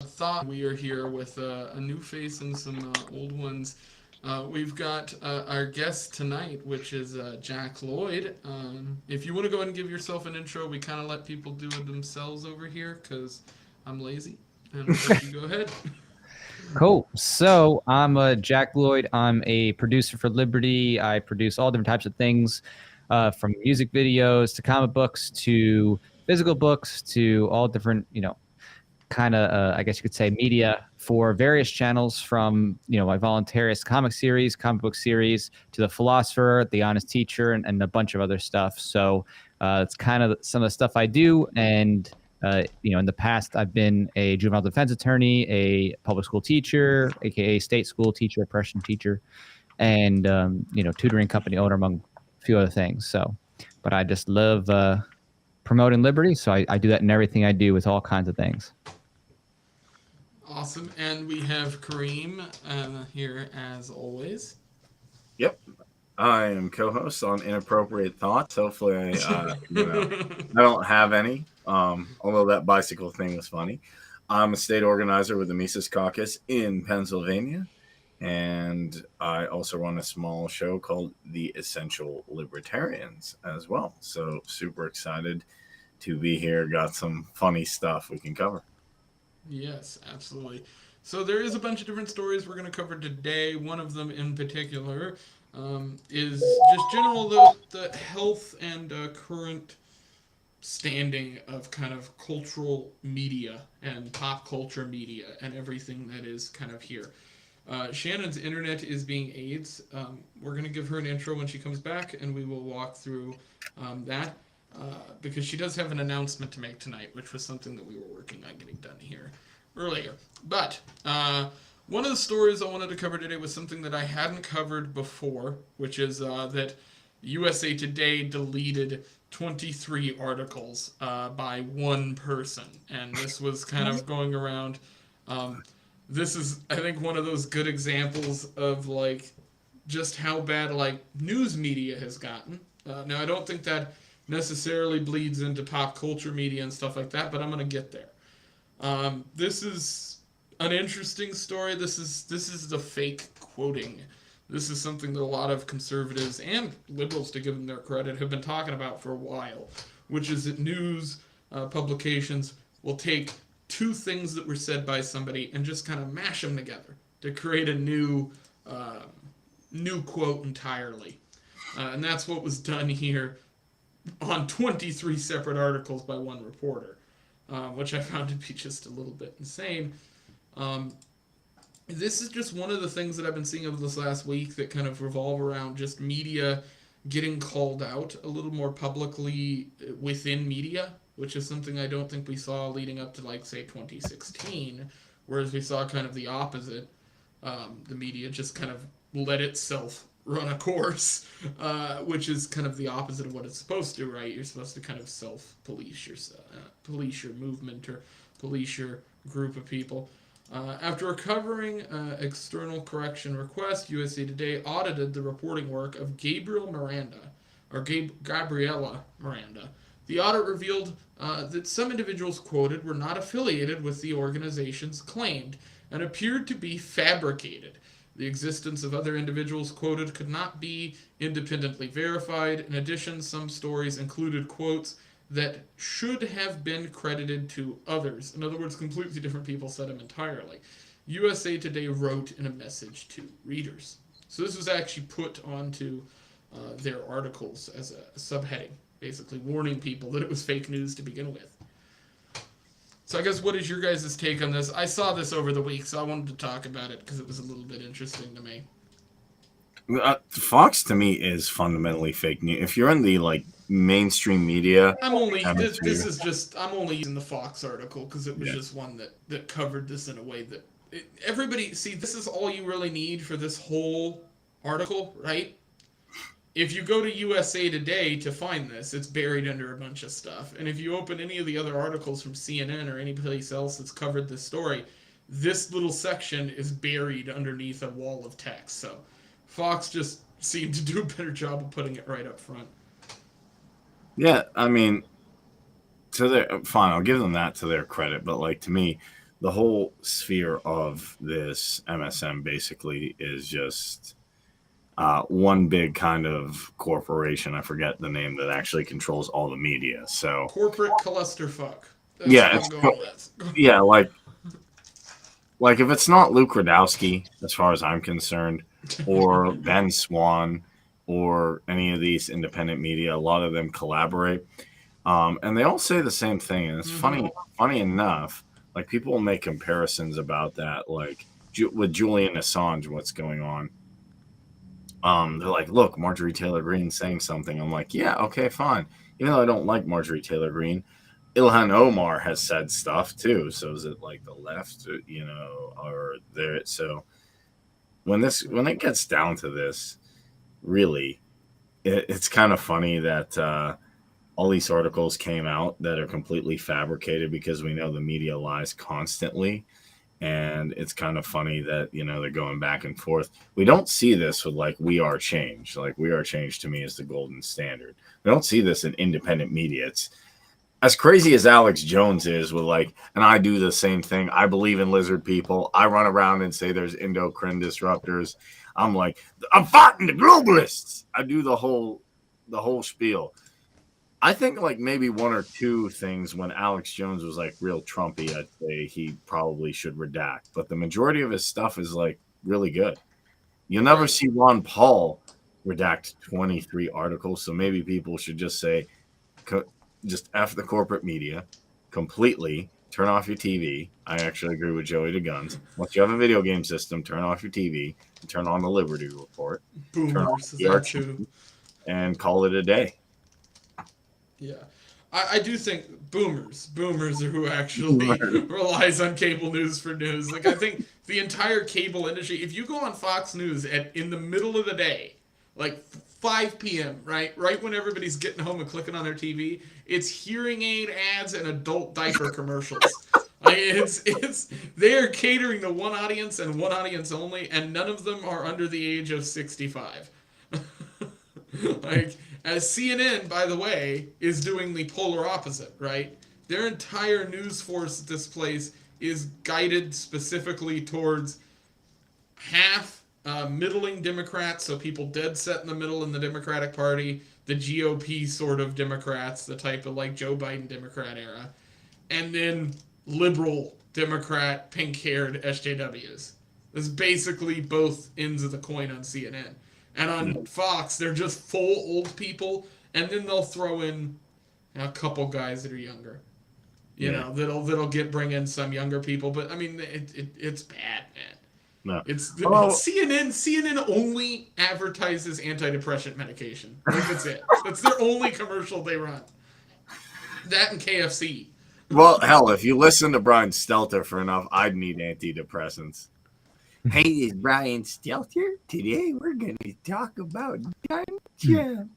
Thought. We are here with a new face and some old ones. We've got our guest tonight, which is Jack Lloyd. If you want to go ahead and give yourself an intro, we kind of let people do it themselves over here because I'm lazy. And I'll let you go ahead. Cool. So I'm Jack Lloyd. I'm a producer for Liberty. I produce all different types of things, from music videos to comic books to physical books to all different, kind of, I guess you could say, media for various channels, from, my voluntarist comic series, comic book series, to The Philosopher, The Honest Teacher, and a bunch of other stuff. So it's kind of some of the stuff I do. And in the past, I've been a juvenile defense attorney, a public school teacher, aka state school teacher, oppression teacher, and tutoring company owner, among a few other things. So, but I just love promoting liberty, so I do that in everything I do with all kinds of things. Awesome. And we have Kareem here as always. Yep. I am co-host on Inappropriate Thoughts. Hopefully, I don't have any. Although that bicycle thing was funny. I'm a state organizer with the Mises Caucus in Pennsylvania, and I also run a small show called The Essential Libertarians as well. So super excited to be here. Got some funny stuff we can cover. Yes, absolutely. So there is a bunch of different stories we're going to cover today. One of them in particular is just general the health and current standing of kind of cultural media and pop culture media and everything that is kind of here. Shannon's internet is being AIDS. We're going to give her an intro when she comes back, and we will walk through that. Because she does have an announcement to make tonight, which was something that we were working on getting done here earlier. But one of the stories I wanted to cover today was something that I hadn't covered before, which is that USA Today deleted 23 articles by one person. And this was kind of going around. This is, I think, one of those good examples of, just how bad, news media has gotten. Now, I don't think that necessarily bleeds into pop culture media and stuff like that, but I'm going to get there. This is an interesting story. This is the fake quoting. This is something that a lot of conservatives and liberals, to give them their credit, have been talking about for a while, which is that news publications will take two things that were said by somebody and just kind of mash them together to create a new quote entirely. And that's what was done here on 23 separate articles by one reporter, which I found to be just a little bit insane. This is just one of the things that I've been seeing over this last week that kind of revolve around just media getting called out a little more publicly within media, which is something I don't think we saw leading up to, say, 2016, whereas we saw kind of the opposite. The media just kind of let itself run a course, which is kind of the opposite of what it's supposed to, right? You're supposed to kind of self-police police your movement or police your group of people. After recovering external correction request, USA Today audited the reporting work of Gabriela Miranda. The audit revealed that some individuals quoted were not affiliated with the organizations claimed and appeared to be fabricated. The existence of other individuals quoted could not be independently verified. In addition, some stories included quotes that should have been credited to others. In other words, completely different people said them entirely. USA Today wrote in a message to readers. So this was actually put onto their articles as a subheading, basically warning people that it was fake news to begin with. So I guess, what is your guys' take on this? I saw this over the week, so I wanted to talk about it because it was a little bit interesting to me. Fox, to me, is fundamentally fake news. If you're in the mainstream media, I'm only using the Fox article because it was just one that covered this in a way that everybody see. This is all you really need for this whole article, right? If you go to USA Today to find this, it's buried under a bunch of stuff. And if you open any of the other articles from CNN or any place else that's covered this story, this little section is buried underneath a wall of text. So Fox just seemed to do a better job of putting it right up front. Yeah, I mean, fine, I'll give them that to their credit. But to me, the whole sphere of this MSM basically is just one big kind of corporation. I forget the name that actually controls all the media. So Corporate clusterfuck. That's yeah, what I'm going with. yeah, like if it's not Luke Radowski, as far as I'm concerned, or Ben Swan, or any of these independent media, a lot of them collaborate, and they all say the same thing. And it's funny enough. Like people will make comparisons about that, like with Julian Assange, what's going on. They're like, look, Marjorie Taylor Greene saying something. I'm like, yeah, okay, fine. Even though I don't like Marjorie Taylor Greene, Ilhan Omar has said stuff too. So is it like the left, or there? So when it gets down to this, really, it's kind of funny that all these articles came out that are completely fabricated because we know the media lies constantly. And it's kind of funny that, they're going back and forth. We don't see this with like We Are Change. Like We Are Change to me is the golden standard. We don't see this in independent media. It's as crazy as Alex Jones is with like, and I do the same thing. I believe in lizard people. I run around and say there's endocrine disruptors. I'm like, I'm fighting the globalists. I do the whole spiel. I think like maybe one or two things when Alex Jones was like real Trumpy, I'd say he probably should redact. But the majority of his stuff is like really good. You'll never see Ron Paul redact 23 articles. So maybe people should just say, just F the corporate media completely. Turn off your TV. I actually agree with Joey DeGuns. Once you have a video game system, turn off your TV and turn on the Liberty Report. Boomers, that too. And call it a day. Yeah. I do think boomers are who actually relies on cable news for news. Like, I think the entire cable industry, if you go on Fox News in the middle of the day, like 5 p.m., right when everybody's getting home and clicking on their TV, it's hearing aid ads and adult diaper commercials. Like, they're catering to one audience and one audience only, and none of them are under the age of 65. Like, as CNN, by the way, is doing the polar opposite, right? Their entire news force at this place is guided specifically towards half middling Democrats, so people dead set in the middle in the Democratic Party, the GOP sort of Democrats, the type of like Joe Biden Democrat era, and then liberal Democrat pink-haired SJWs. That's basically both ends of the coin on CNN. And on Fox, they're just full old people, and then they'll throw in a couple guys that are younger. You know, that'll bring in some younger people. But I mean, it's bad, man. No. CNN only advertises antidepressant medication. Like, that's it. That's their only commercial they run. That and KFC. Well, hell, if you listen to Brian Stelter for enough, I'd need antidepressants. Hey, it's Brian Stelter. Today we're going to talk about ganja.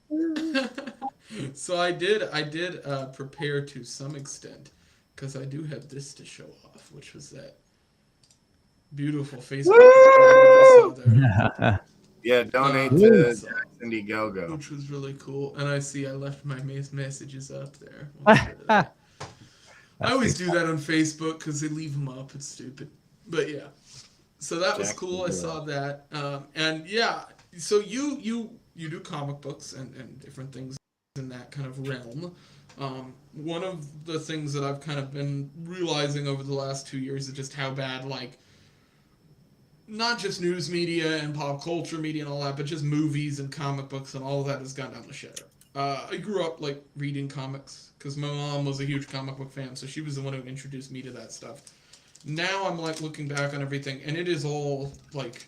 So I did prepare to some extent, because I do have this to show off, which was that beautiful Facebook I saw there. Yeah, donate to Indiegogo. Which was really cool. And I left my messages up there. I always do that on Facebook because they leave them up. It's stupid. But yeah. So that was cool. I saw that. And yeah, so you do comic books and different things in that kind of realm. One of the things that I've kind of been realizing over the last 2 years is just how bad, like, not just news media and pop culture media and all that, but just movies and comic books and all of that has gone down the shitter. I grew up, like, reading comics because my mom was a huge comic book fan, so she was the one who introduced me to that stuff. Now I'm, like, looking back on everything, and it is all, like,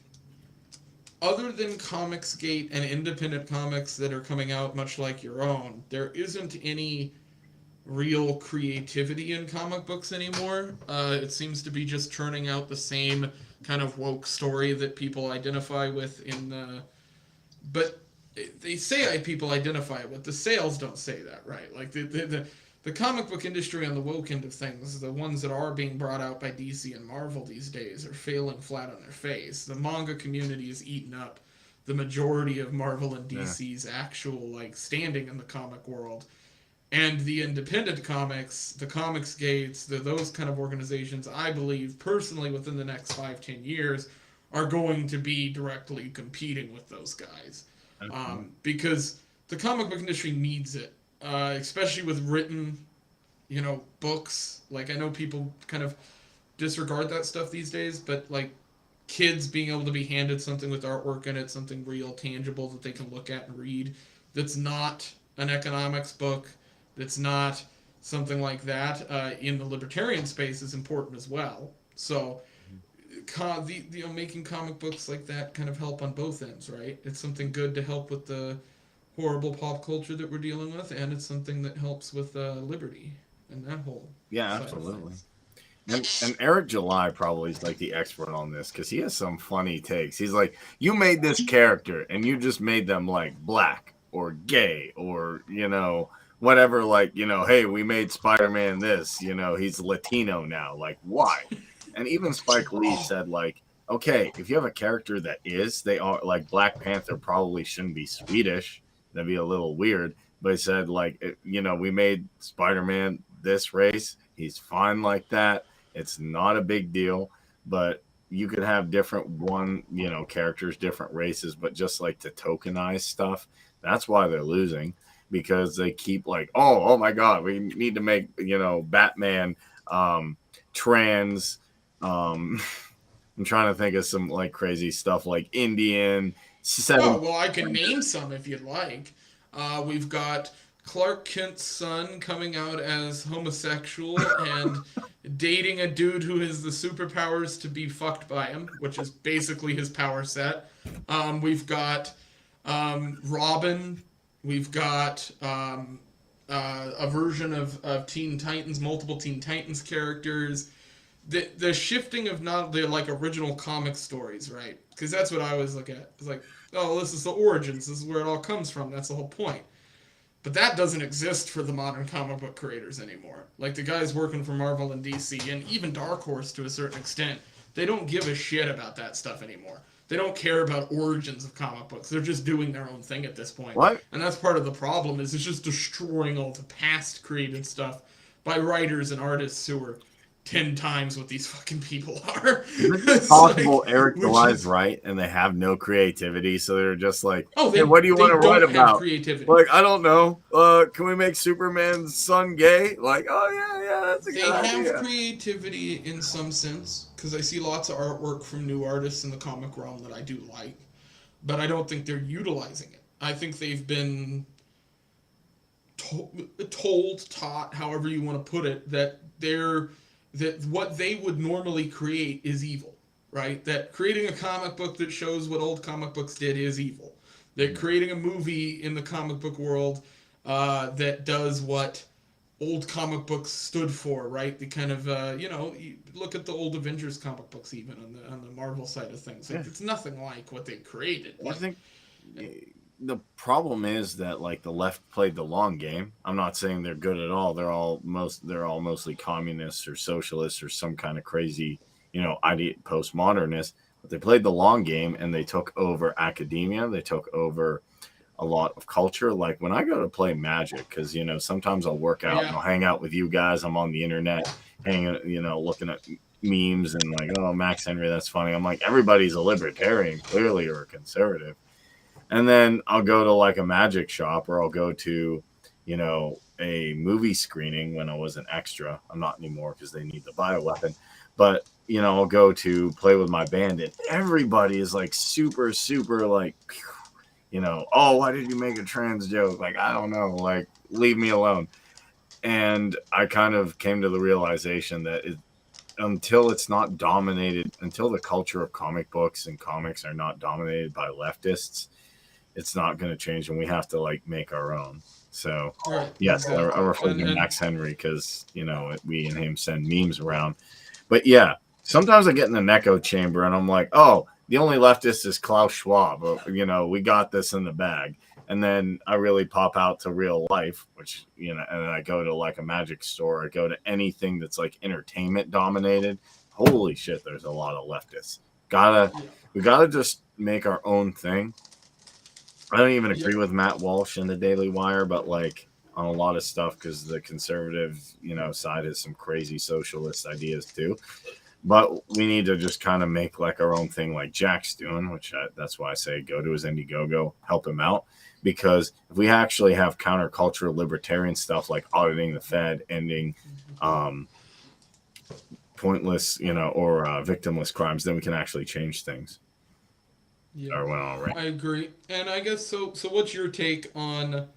other than Comicsgate and independent comics that are coming out much like your own, there isn't any real creativity in comic books anymore. It seems to be just churning out the same kind of woke story that people identify with but they say people identify with. The sales don't say that, right? Like, the comic book industry on the woke end of things, the ones that are being brought out by DC and Marvel these days, are failing flat on their face. The manga community is eating up the majority of Marvel and DC's actual, like, standing in the comic world. And the independent comics, the comics gates, those kind of organizations, I believe personally within the next 5-10 years are going to be directly competing with those guys. Because the comic book industry needs it, especially with written, books. Like, I know people kind of disregard that stuff these days, but like kids being able to be handed something with artwork in it, something real, tangible that they can look at and read, that's not an economics book, that's not something like that, in the libertarian space is important as well. So, making comic books like that kind of help on both ends, right? It's something good to help with the horrible pop culture that we're dealing with, and it's something that helps with liberty and that whole absolutely. And Eric July probably is like the expert on this because he has some funny takes. He's like, you made this character and you just made them like black or gay or whatever, like, hey, we made Spider-Man this, he's Latino now, like, why? And even Spike Lee said, like, okay, if you have a character that they are like Black Panther probably shouldn't be Swedish, that'd be a little weird, but he said, like, we made Spider-Man this race, he's fine like that, it's not a big deal, but you could have different characters, different races, but just like to tokenize stuff, that's why they're losing. Because they keep like, oh my God, we need to make, Batman trans. I'm trying to think of some like crazy stuff like Indian. Oh, well, I can name some if you'd like. We've got Clark Kent's son coming out as homosexual and dating a dude who has the superpowers to be fucked by him, which is basically his power set. We've got Robin. We've got a version of Teen Titans, multiple Teen Titans characters. The shifting of not the like original comic stories, right? Because that's what I always look at. It's like, oh, this is the origins. This is where it all comes from. That's the whole point. But that doesn't exist for the modern comic book creators anymore. Like the guys working for Marvel and DC, and even Dark Horse to a certain extent, they don't give a shit about that stuff anymore. They don't care about origins of comic books. They're just doing their own thing at this point. What? And that's part of the problem, is it's just destroying all the past created stuff by writers and artists who are 10 times what these fucking people are. It's possible like, Eric July's right and they have no creativity, so they're just like, hey, what do you want to write about? Creativity. Like, I don't know. Can we make Superman's son gay? Like, oh yeah, that's a good idea. They have creativity in some sense, because I see lots of artwork from new artists in the comic realm that I do like, but I don't think they're utilizing it. I think they've been taught, however you want to put it, that what they would normally create is evil, right? That creating a comic book that shows what old comic books did is evil. That creating a movie in the comic book world that does what old comic books stood for, right? The kind of, you look at the old Avengers comic books even on the Marvel side of things. Like, it's nothing like what they created. I think the problem is that like the left played the long game. I'm not saying they're good at all. They're all mostly communists or socialists or some kind of crazy, postmodernist. But they played the long game and they took over academia. They took over a lot of culture. Like when I go to play Magic, because sometimes I'll work out and I'll hang out with you guys. I'm on the internet, hanging, looking at memes and like, oh, Max Henry, that's funny. I'm like, everybody's a libertarian, clearly, or a conservative. And then I'll go to like a magic shop, or I'll go to, a movie screening when I was an extra. I'm not anymore because they need the bioweapon. But, I'll go to play with my band, and everybody is like super, super like, oh, why did you make a trans joke? Like, I don't know, like, leave me alone. And I kind of came to the realization that until it's not dominated, until the culture of comic books and comics are not dominated by leftists, it's not going to change, and we have to like make our own. So yes, I refer to Max Henry because we and him send memes around. But yeah, sometimes I get in an echo chamber and I'm like, oh, the only leftist is Klaus Schwab. We got this in the bag. And then I really pop out to real life, which and then I go to like a magic store. I go to anything that's like entertainment dominated. Holy shit, there's a lot of leftists. We gotta just make our own thing. I don't even agree with Matt Walsh in the Daily Wire, but like on a lot of stuff because the conservative, side has some crazy socialist ideas too. But we need to just kind of make like our own thing, like Jack's doing, that's why I say go to his Indiegogo, help him out. Because if we actually have countercultural libertarian stuff like auditing the Fed, ending pointless, or victimless crimes, then we can actually change things. Yeah, right. I agree. And I guess so. So, what's your take on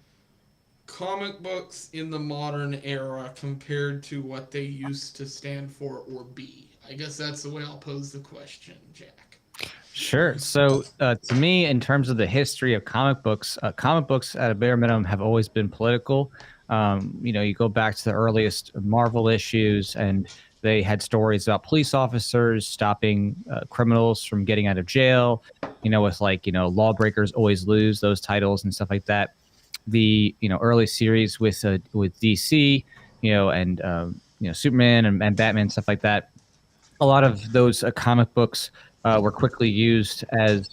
comic books in the modern era compared to what they used to stand for or be? I guess that's the way I'll pose the question, Jack. Sure. So, to me, in terms of the history of comic books at a bare minimum have always been political. You go back to the earliest Marvel issues, and they had stories about police officers stopping criminals from getting out of jail. With lawbreakers always lose, those titles and stuff like that. The early series with DC, and Superman and Batman, stuff like that. A lot of those comic books were quickly used as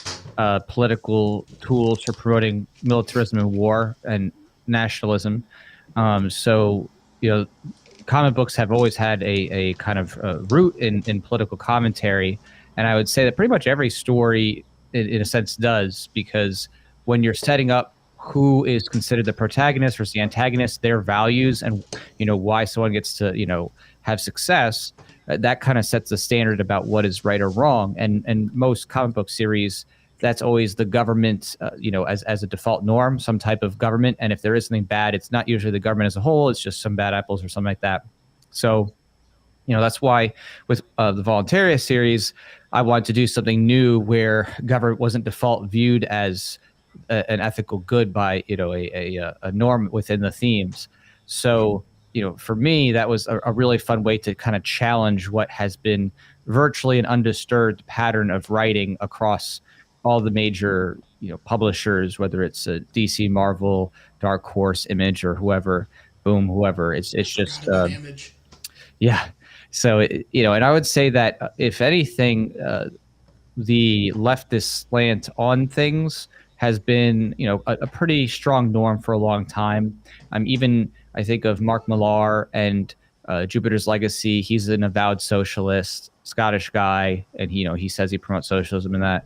political tools for promoting militarism and war and nationalism. So, comic books have always had a kind of root in political commentary. And I would say that pretty much every story, in a sense, does, because when you're setting up who is considered the protagonist versus the antagonist, their values, and why someone gets to have success, that kind of sets the standard about what is right or wrong. And most comic book series, that's always the government, as a default norm, some type of government. And if there is something bad, it's not usually the government as a whole. It's just some bad apples or something like that. So, that's why with the Voluntaria series, I wanted to do something new where government wasn't default viewed as an ethical good by a norm within the themes. So for me, that was a really fun way to kind of challenge what has been virtually an undisturbed pattern of writing across all the major publishers, whether it's DC, Marvel, Dark Horse, Image, or whoever. It's just Image. Yeah. So and I would say that if anything, the leftist slant on things has been, a pretty strong norm for a long time. I think of Mark Millar and Jupiter's Legacy. He's an avowed socialist, Scottish guy, and he says he promotes socialism in that.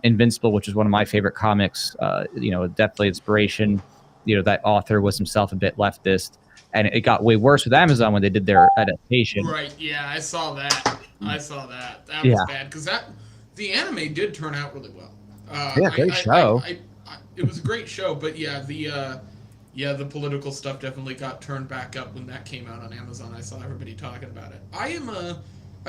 Invincible, which is one of my favorite comics, definitely inspiration. That author was himself a bit leftist, and it got way worse with Amazon when they did their adaptation. Right? Yeah, I saw that. That was bad because the anime did turn out really well. Great show. It was a great show, but the political stuff definitely got turned back up when that came out on Amazon. I saw everybody talking about it. I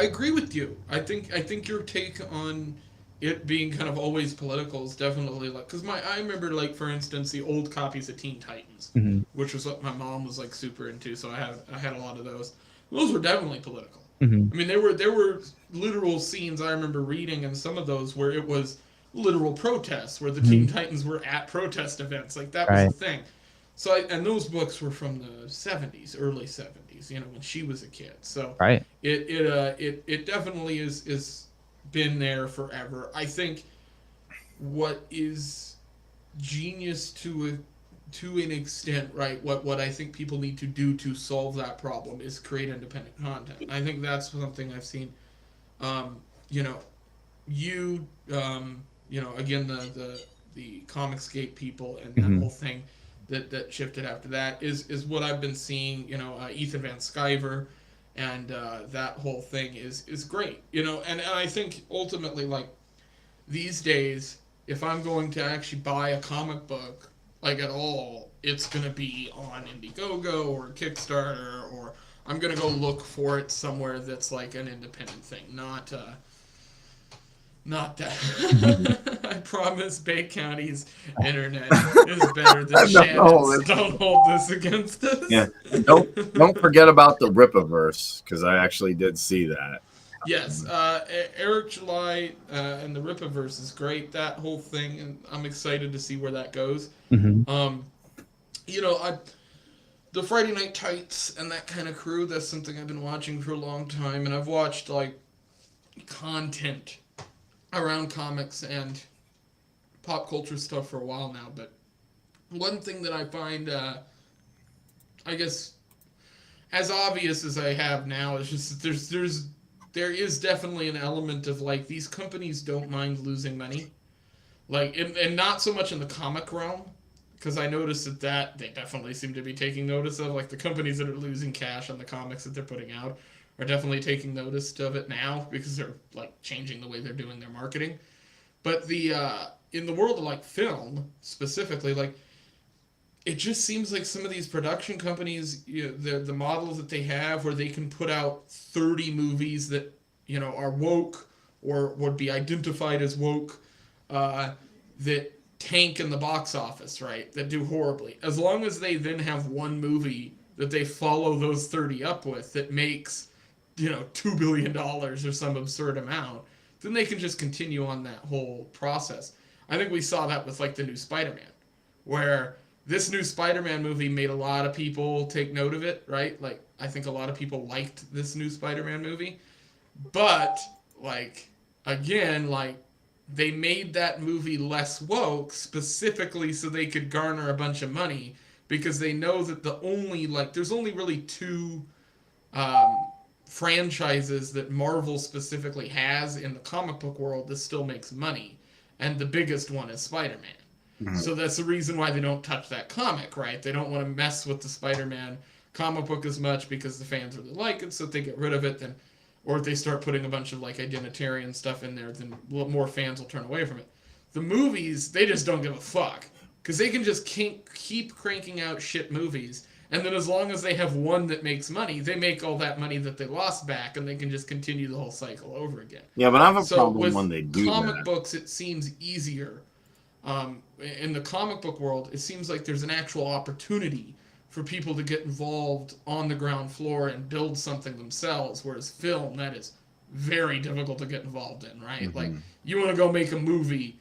agree with you. I think your take on it being kind of always political is definitely because I remember for instance the old copies of Teen Titans, which was what my mom was super into. So I had a lot of those. Those were definitely political. I mean, there were literal scenes I remember reading in some of those where it was literal protests, where the Teen Titans were at protest events. That was the thing. So, and those books were from the 70s, early 70s, when she was a kid. So, it definitely is been there forever. I think what is genius to an extent, right? What I think people need to do to solve that problem is create independent content. I think that's something I've seen. Again, the Comicsgate people and that whole thing that shifted after that is what I've been seeing. Ethan Van Sciver, and that whole thing is great. And I think ultimately, these days, if I'm going to actually buy a comic book, at all, it's going to be on Indiegogo or Kickstarter, or I'm going to go look for it somewhere that's an independent thing, not that. I promise Bay County's internet is better than Shannon's. Don't hold this against us. Yeah. Don't forget about the RIPAverse, because I actually did see that. Yes, Eric July and the RIPAverse is great. That whole thing, and I'm excited to see where that goes. The Friday Night Tights and that kind of crew, that's something I've been watching for a long time, and I've watched content around comics and pop culture stuff for a while now. But one thing that I find I guess, as obvious as I have now, it's just there is definitely an element of like these companies don't mind losing money, like and not so much in the comic realm, because I noticed that they definitely seem to be taking notice of, like, the companies that are losing cash on the comics that they're putting out are definitely taking notice of it now because they're like changing the way they're doing their marketing. But the in the world of like film specifically, like it just seems like some of these production companies, the models that they have where they can put out 30 movies that, are woke or would be identified as woke, that tank in the box office, right? That do horribly. As long as they then have one movie that they follow those 30 up with that makes, $2 billion or some absurd amount, then they can just continue on that whole process. I think we saw that with like the new Spider-Man, where this new Spider-Man movie made a lot of people take note of it, right? Like, I think a lot of people liked this new Spider-Man movie. But, like, again, like, they made that movie less woke specifically so they could garner a bunch of money, because they know that there's only really two franchises that Marvel specifically has in the comic book world that still makes money. And the biggest one is Spider-Man. So that's the reason why they don't touch that comic, right? They don't want to mess with the Spider-Man comic book as much because the fans really like it, so if they get rid of it, then, or if they start putting a bunch of like identitarian stuff in there, then more fans will turn away from it. The movies, they just don't give a fuck, because they can just keep cranking out shit movies, and then as long as they have one that makes money, they make all that money that they lost back, and they can just continue the whole cycle over again. Yeah, but I have a So problem with when they do comic that. books, it seems easier. In the comic book world, it seems like there's an actual opportunity for people to get involved on the ground floor and build something themselves, whereas film, that is very difficult to get involved in, right? Mm-hmm. Like, you want to go make a movie,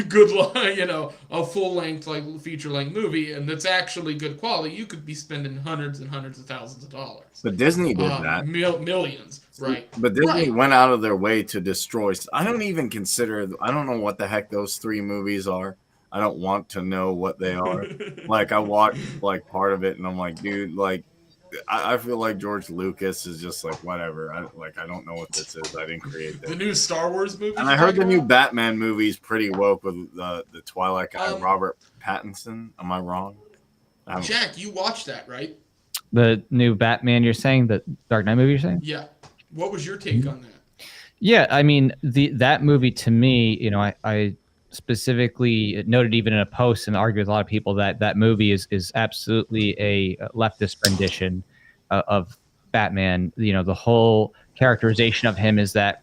good luck, a full-length, like, feature-length movie, and that's actually good quality, you could be spending hundreds and hundreds of thousands of dollars. But Disney did that. Millions, right? But Disney Right. went out of their way to destroy. I don't even consider. I don't know what the heck those 3 movies are. I don't want to know what they are. Like, I watched like part of it, and I'm like, dude, like, I feel like George Lucas is just like, whatever. I don't know what this is. I didn't create The this. new Star Wars movie. And I heard the new Batman movie is pretty woke with the Twilight guy, Robert Pattinson. Am I wrong? Jack, you watched that, right? The new Batman, you're saying? The Dark Knight movie, you're saying? Yeah. What was your take on that? Yeah, I mean, that movie to me, I specifically noted even in a post and argued with a lot of people that movie is absolutely a leftist rendition of Batman. The whole characterization of him is that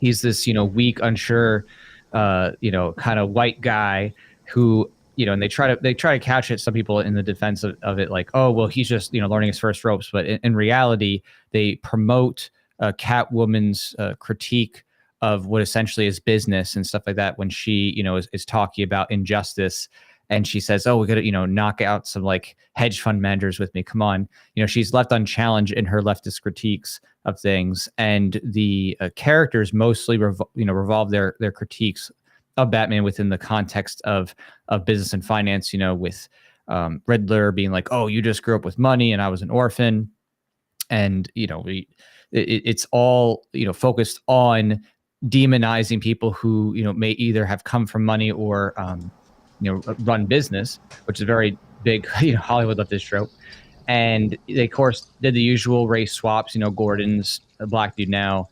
he's this, weak, unsure, kind of white guy who, and they try to couch it, some people in the defense of it, like, oh, well, he's just, learning his first ropes. But in reality, they promote Catwoman's critique of what essentially is business and stuff like that when she, is talking about injustice. And she says, oh, we got to, knock out some like hedge fund managers with me. Come on. She's left unchallenged in her leftist critiques of things. And the characters mostly, revolve their critiques of Batman within the context of business and finance, with Riddler being like, oh, you just grew up with money and I was an orphan. And, it's all, focused on demonizing people who, may either have come from money or, run business, which is a very big, Hollywood leftist trope. And they, of course, did the usual race swaps. Gordon's a black dude now.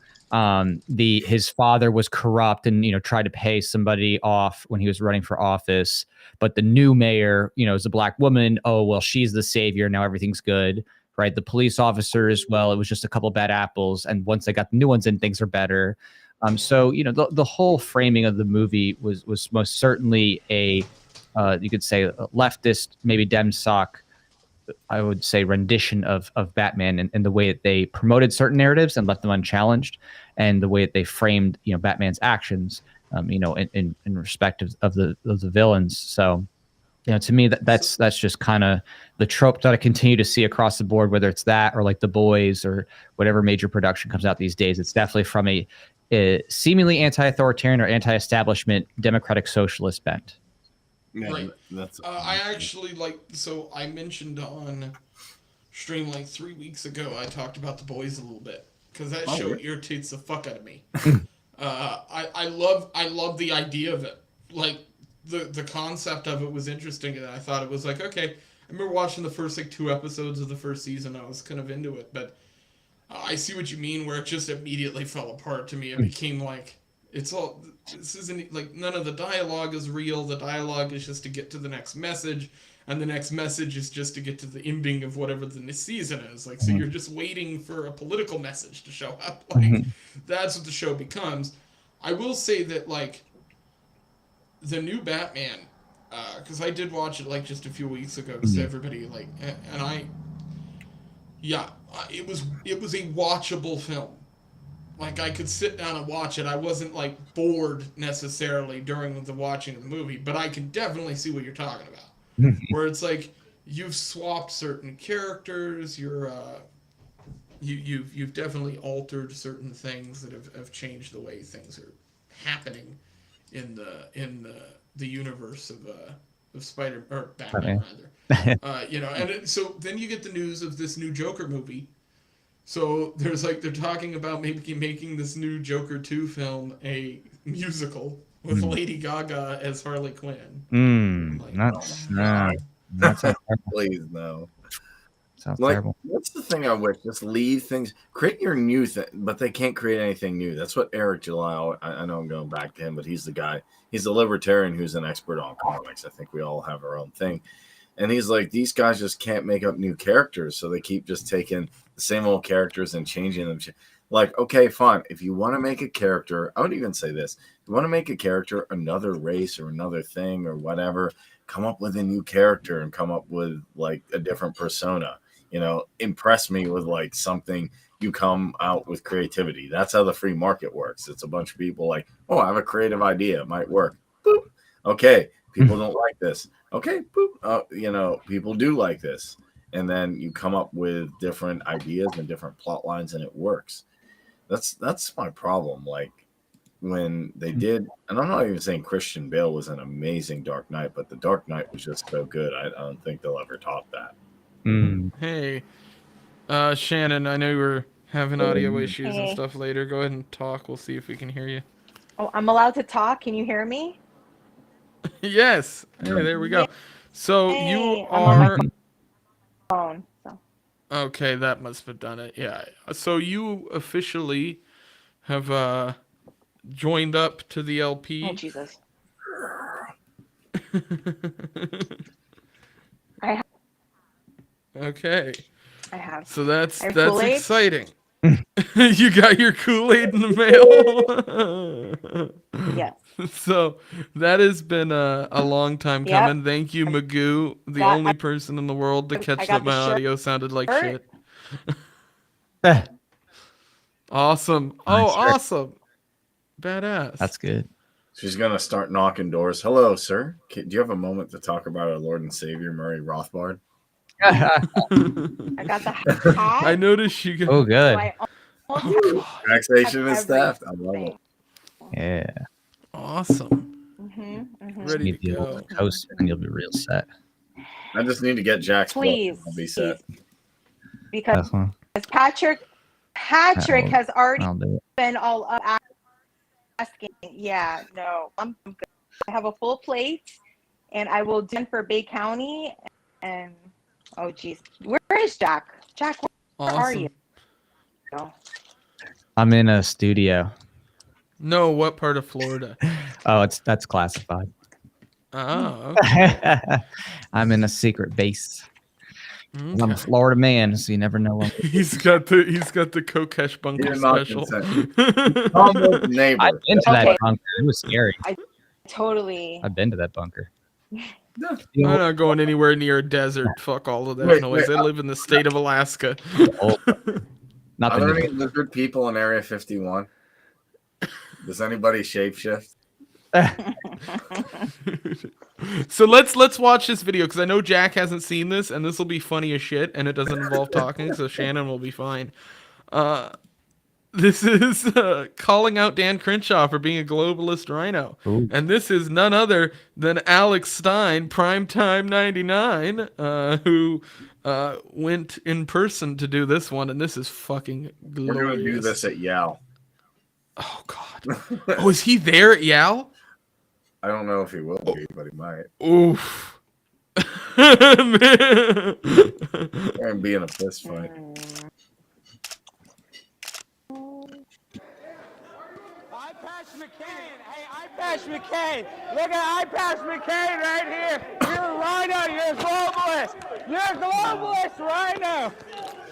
His father was corrupt and, tried to pay somebody off when he was running for office. But the new mayor, is a black woman. Oh, well, she's the savior. Now everything's good. Right. The police officers, well, it was just a couple bad apples. And once they got the new ones in, things are better. So, the whole framing of the movie was most certainly a, you could say, a leftist, maybe Demsock, I would say, rendition of Batman and the way that they promoted certain narratives and left them unchallenged, and the way that they framed, Batman's actions, in respect of the villains. So, to me, that's just kind of the trope that I continue to see across the board, whether it's that or like The Boys or whatever major production comes out these days. It's definitely from a seemingly anti-authoritarian or anti-establishment democratic socialist bent. Yeah, Right. That's I actually so I mentioned on stream like 3 weeks ago, I talked about The Boys a little bit because that show really? irritates the fuck out of me. I love the idea of it. Like the concept of it was interesting, and I thought it was like, okay. I remember watching the first like 2 episodes of the first season. I was kind of into it, but I see what you mean. Where it just immediately fell apart to me. It became like this isn't like none of the dialogue is real. The dialogue is just to get to the next message, and the next message is just to get to the ending of whatever the season is. Like, so you're just waiting for a political message to show up. Like, that's what the show becomes. I will say that, like, the new Batman, because I did watch it, like, just a few weeks ago, because everybody, like, and it was a watchable film. Like, I could sit down and watch it. I wasn't, like, bored necessarily during the watching of the movie, but I can definitely see what you're talking about. Where it's like, you've swapped certain characters, you've definitely altered certain things that have changed the way things are happening in the universe of Spider or Batman rather. So then you get the news of this new Joker movie. So there's like they're talking about maybe making this new Joker 2 film a musical with Lady Gaga as Harley Quinn. That's Please no. sounds Like, terrible. that's the thing I wish. Just leave things. Create your new thing, but they can't create anything new. That's what Eric July. I know I'm going back to him, but he's the guy. He's a libertarian who's an expert on comics. I think we all have our own thing. And he's like, these guys just can't make up new characters, so they keep just taking the same old characters and changing them. Like, okay, fine. If you want to make a character, I would even say this. If you want to make a character another race or another thing or whatever, come up with a new character and come up with, like, a different persona. Impress me with, like, something. You come out with creativity. That's how the free market works. It's a bunch of people like, oh, I have a creative idea. It might work. Boop. Okay, people don't like this. Okay, boop. People do like this. And then you come up with different ideas and different plot lines, and it works. That's my problem. Like, when they did, and I'm not even saying Christian Bale was an amazing Dark Knight, but the Dark Knight was just so good. I don't think they'll ever top that. Hey, Shannon, I know you were having audio issues and stuff later. Go ahead and talk. We'll see if we can hear you. Oh, I'm allowed to talk. Can you hear me? Yes. Hey, there we go. So Hey, you I'm on my are... phone. So. Okay, that must have done it. Yeah. So you officially have joined up to the LP. Oh, Jesus. I have. Okay. I have. So that's Kool-Aid? exciting. You got your Kool-Aid in the mail. Yes. So that has been a long time coming. Thank you, Magoo, the only person in the world to catch that my audio sounded like shit. Awesome. Oh, awesome. Badass. That's good. She's going to start knocking doors. Hello, sir. Do you have a moment to talk about our Lord and Savior, Murray Rothbard? I got the hat. I noticed you got... Oh, good. Taxation is theft. I love it. Yeah. Awesome. Ready Need to the go. old coaster and you'll be real set. I just need to get Jack's book. Please. I'll be set. Because Patrick has already I'll do it. been all up asking. Yeah, no, I'm good. I have a full plate, and I will do for Bay County. And oh, geez, where is Jack? Jack, where are you? No. I'm in a studio. No, what part of Florida? Oh, that's classified. Oh, okay. I'm in a secret base. Okay. I'm a Florida man, so you never know what. He's got the Kokesh bunker You're not special. Almost neighbor. I've been to that bunker. It was scary. Totally. I've been to that bunker. I'm not going anywhere near a desert. Fuck all of that noise. I live in the state of Alaska. Not Are there the any lizard people in Area 51? Does anybody shapeshift? So let's watch this video because I know Jack hasn't seen this, and this will be funny as shit, and it doesn't involve talking, so Shannon will be fine. This is calling out Dan Crenshaw for being a globalist rhino. Ooh. And this is none other than Alex Stein, Primetime 99, who went in person to do this one, and this is fucking glorious. We're gonna do this at Yale. Oh God! Oh, is he there at Yale? I don't know if he will be, but he might. Oof. And be in a fist fight. Ipash McCain. Look at Ipash McCain right here. You're a rhino. You're a globalist. You're a globalist rhino.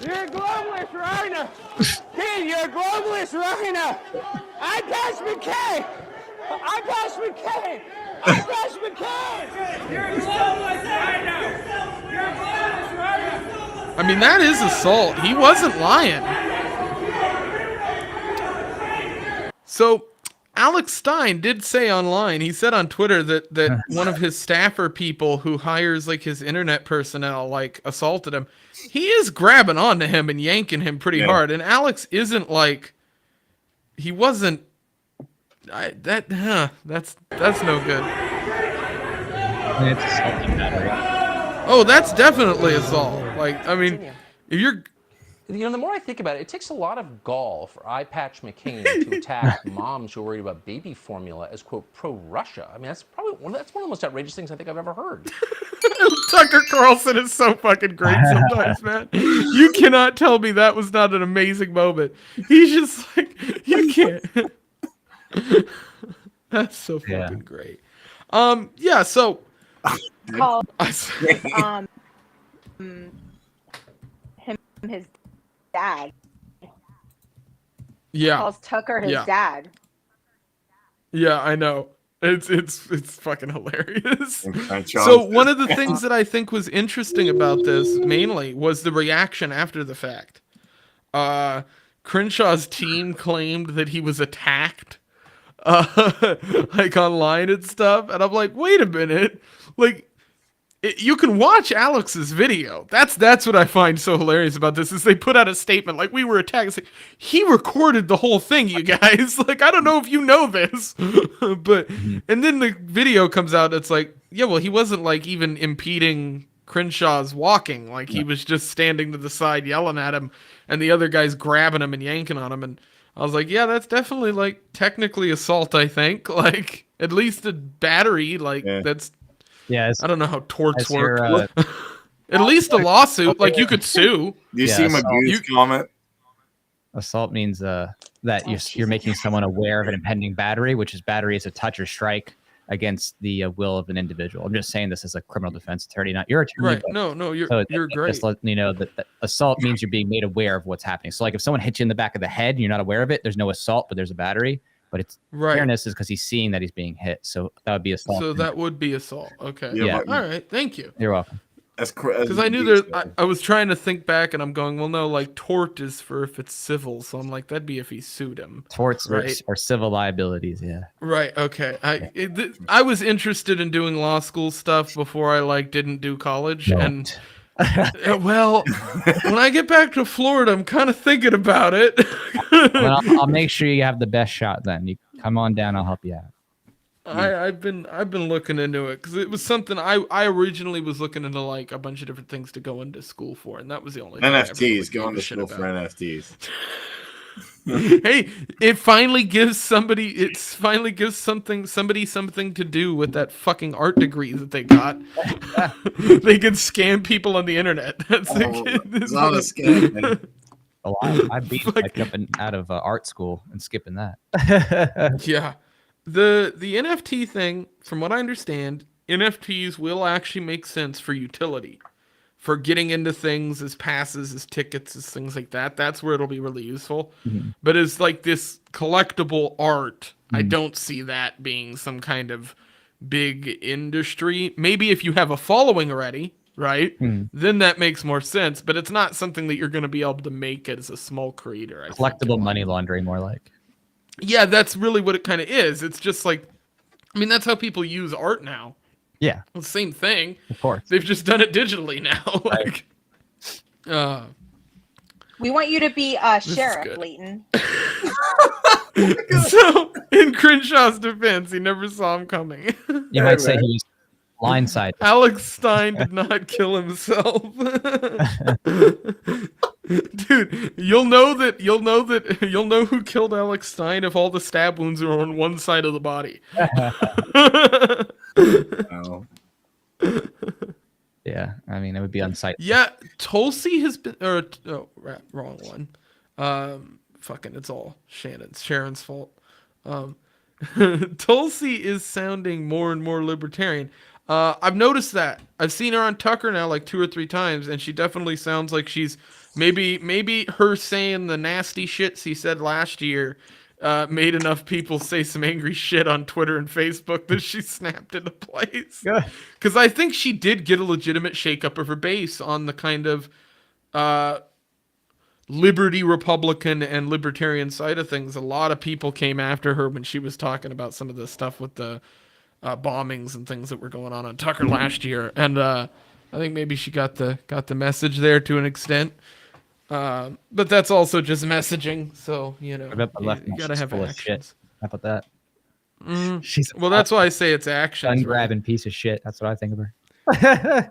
You're a globalist rhino. Kid, you're a globalist rhino. Ipash McCain. Ipash McCain. Ipash McCain. You're a globalist rhino. You're a globalist rhino. I mean, that is assault. He wasn't lying. So, Alex Stein did say online, he said on Twitter that one of his staffer people who hires like his internet personnel like assaulted him. He is grabbing onto him and yanking him pretty hard. And Alex isn't like, he wasn't, that's no good. It's assaulting battery. Oh, that's definitely assault. Like, I mean, if you're... You know, the more I think about it, it takes a lot of gall for Ipash McCain to attack moms who are worried about baby formula as, quote, pro-Russia. I mean, that's one of the most outrageous things I think I've ever heard. Tucker Carlson is so fucking great sometimes, man. You cannot tell me that was not an amazing moment. He's just like, you can't. That's so fucking great. Yeah, so... Called his dad. Yeah. Calls Tucker his dad. Yeah, I know. It's fucking hilarious. So one of the things that I think was interesting about this mainly was the reaction after the fact. Crenshaw's team claimed that he was attacked like online and stuff, and I'm like, wait a minute, like you can watch Alex's video. That's what I find so hilarious about this is they put out a statement like we were attacked. It's like, he recorded the whole thing, you guys. Like, I don't know if you know this, but and then the video comes out. It's like, yeah, well, he wasn't like even impeding Crenshaw's walking. Like he was just standing to the side yelling at him, and the other guy's grabbing him and yanking on him. And I was like, yeah, that's definitely like technically assault. I think like at least a battery. Like that's. Yeah, I don't know how torts work. At least a lawsuit, like you could sue. Do you see Magoo's comment? Assault means that you're making someone aware of an impending battery, which is battery is a touch or strike against the will of an individual. I'm just saying this as a criminal defense attorney, not your attorney. Right? No, you're great. Just letting you know that assault means you're being made aware of what's happening. So, like if someone hits you in the back of the head and you're not aware of it, there's no assault, but there's a battery. But it's fairness is because he's seeing that he's being hit. So that would be assault. So that would be assault. Okay. Yeah. All right. Thank you. You're welcome. Because I knew I was trying to think back, and I'm going, well, no, like tort is for if it's civil. So I'm like, that'd be if he sued him. Torts or civil liabilities. Yeah. Right. Okay. I was interested in doing law school stuff before I didn't do college, and well, when I get back to Florida, I'm kind of thinking about it. Well, I'll make sure you have the best shot. Then you come on down. I'll help you out. I've been looking into it because it was something I originally was looking into like a bunch of different things to go into school for, and that was the only NFTs. Going to school for NFTs. Hey, it finally gives somebody something to do with that fucking art degree that they got. They can scam people on the internet. That's it's not a scam. I beat jumping out of art school and skipping that. Yeah. The NFT thing, from what I understand, NFTs will actually make sense for utility. For getting into things as passes, as tickets, as things like that. That's where it'll be really useful. Mm-hmm. But as like this collectible art, I don't see that being some kind of big industry. Maybe if you have a following already, right? Then that makes more sense. But it's not something that you're going to be able to make as a small creator. Collectible money laundering, more like. Yeah, that's really what it kind of is. It's just like, I mean, that's how people use art now. Yeah. Well, same thing. Of course. They've just done it digitally now. We want you to be Sheriff Leighton. So, in Crenshaw's defense, he never saw him coming. You might say he was blindsided. Alex Stein did not kill himself. Dude, you'll know who killed Alex Stein if all the stab wounds are on one side of the body. Oh. Yeah, I mean, it would be unsightly. Yeah, Tulsi has been, wrong one. Fucking, it's all Sharon's fault. Tulsi is sounding more and more libertarian. I've noticed that. I've seen her on Tucker now like 2 or 3 times, and she definitely sounds like she's maybe her saying the nasty shit she said last year made enough people say some angry shit on Twitter and Facebook that she snapped into place. Because I think she did get a legitimate shakeup of her base on the kind of liberty Republican and libertarian side of things. A lot of people came after her when she was talking about some of the stuff with the bombings and things that were going on Tucker last year, and I think maybe she got the message there to an extent. But that's also just messaging, so you gotta have actions. How about that? Well, that's why I say it's actions. Gun-grabbing piece of shit. That's what I think of her.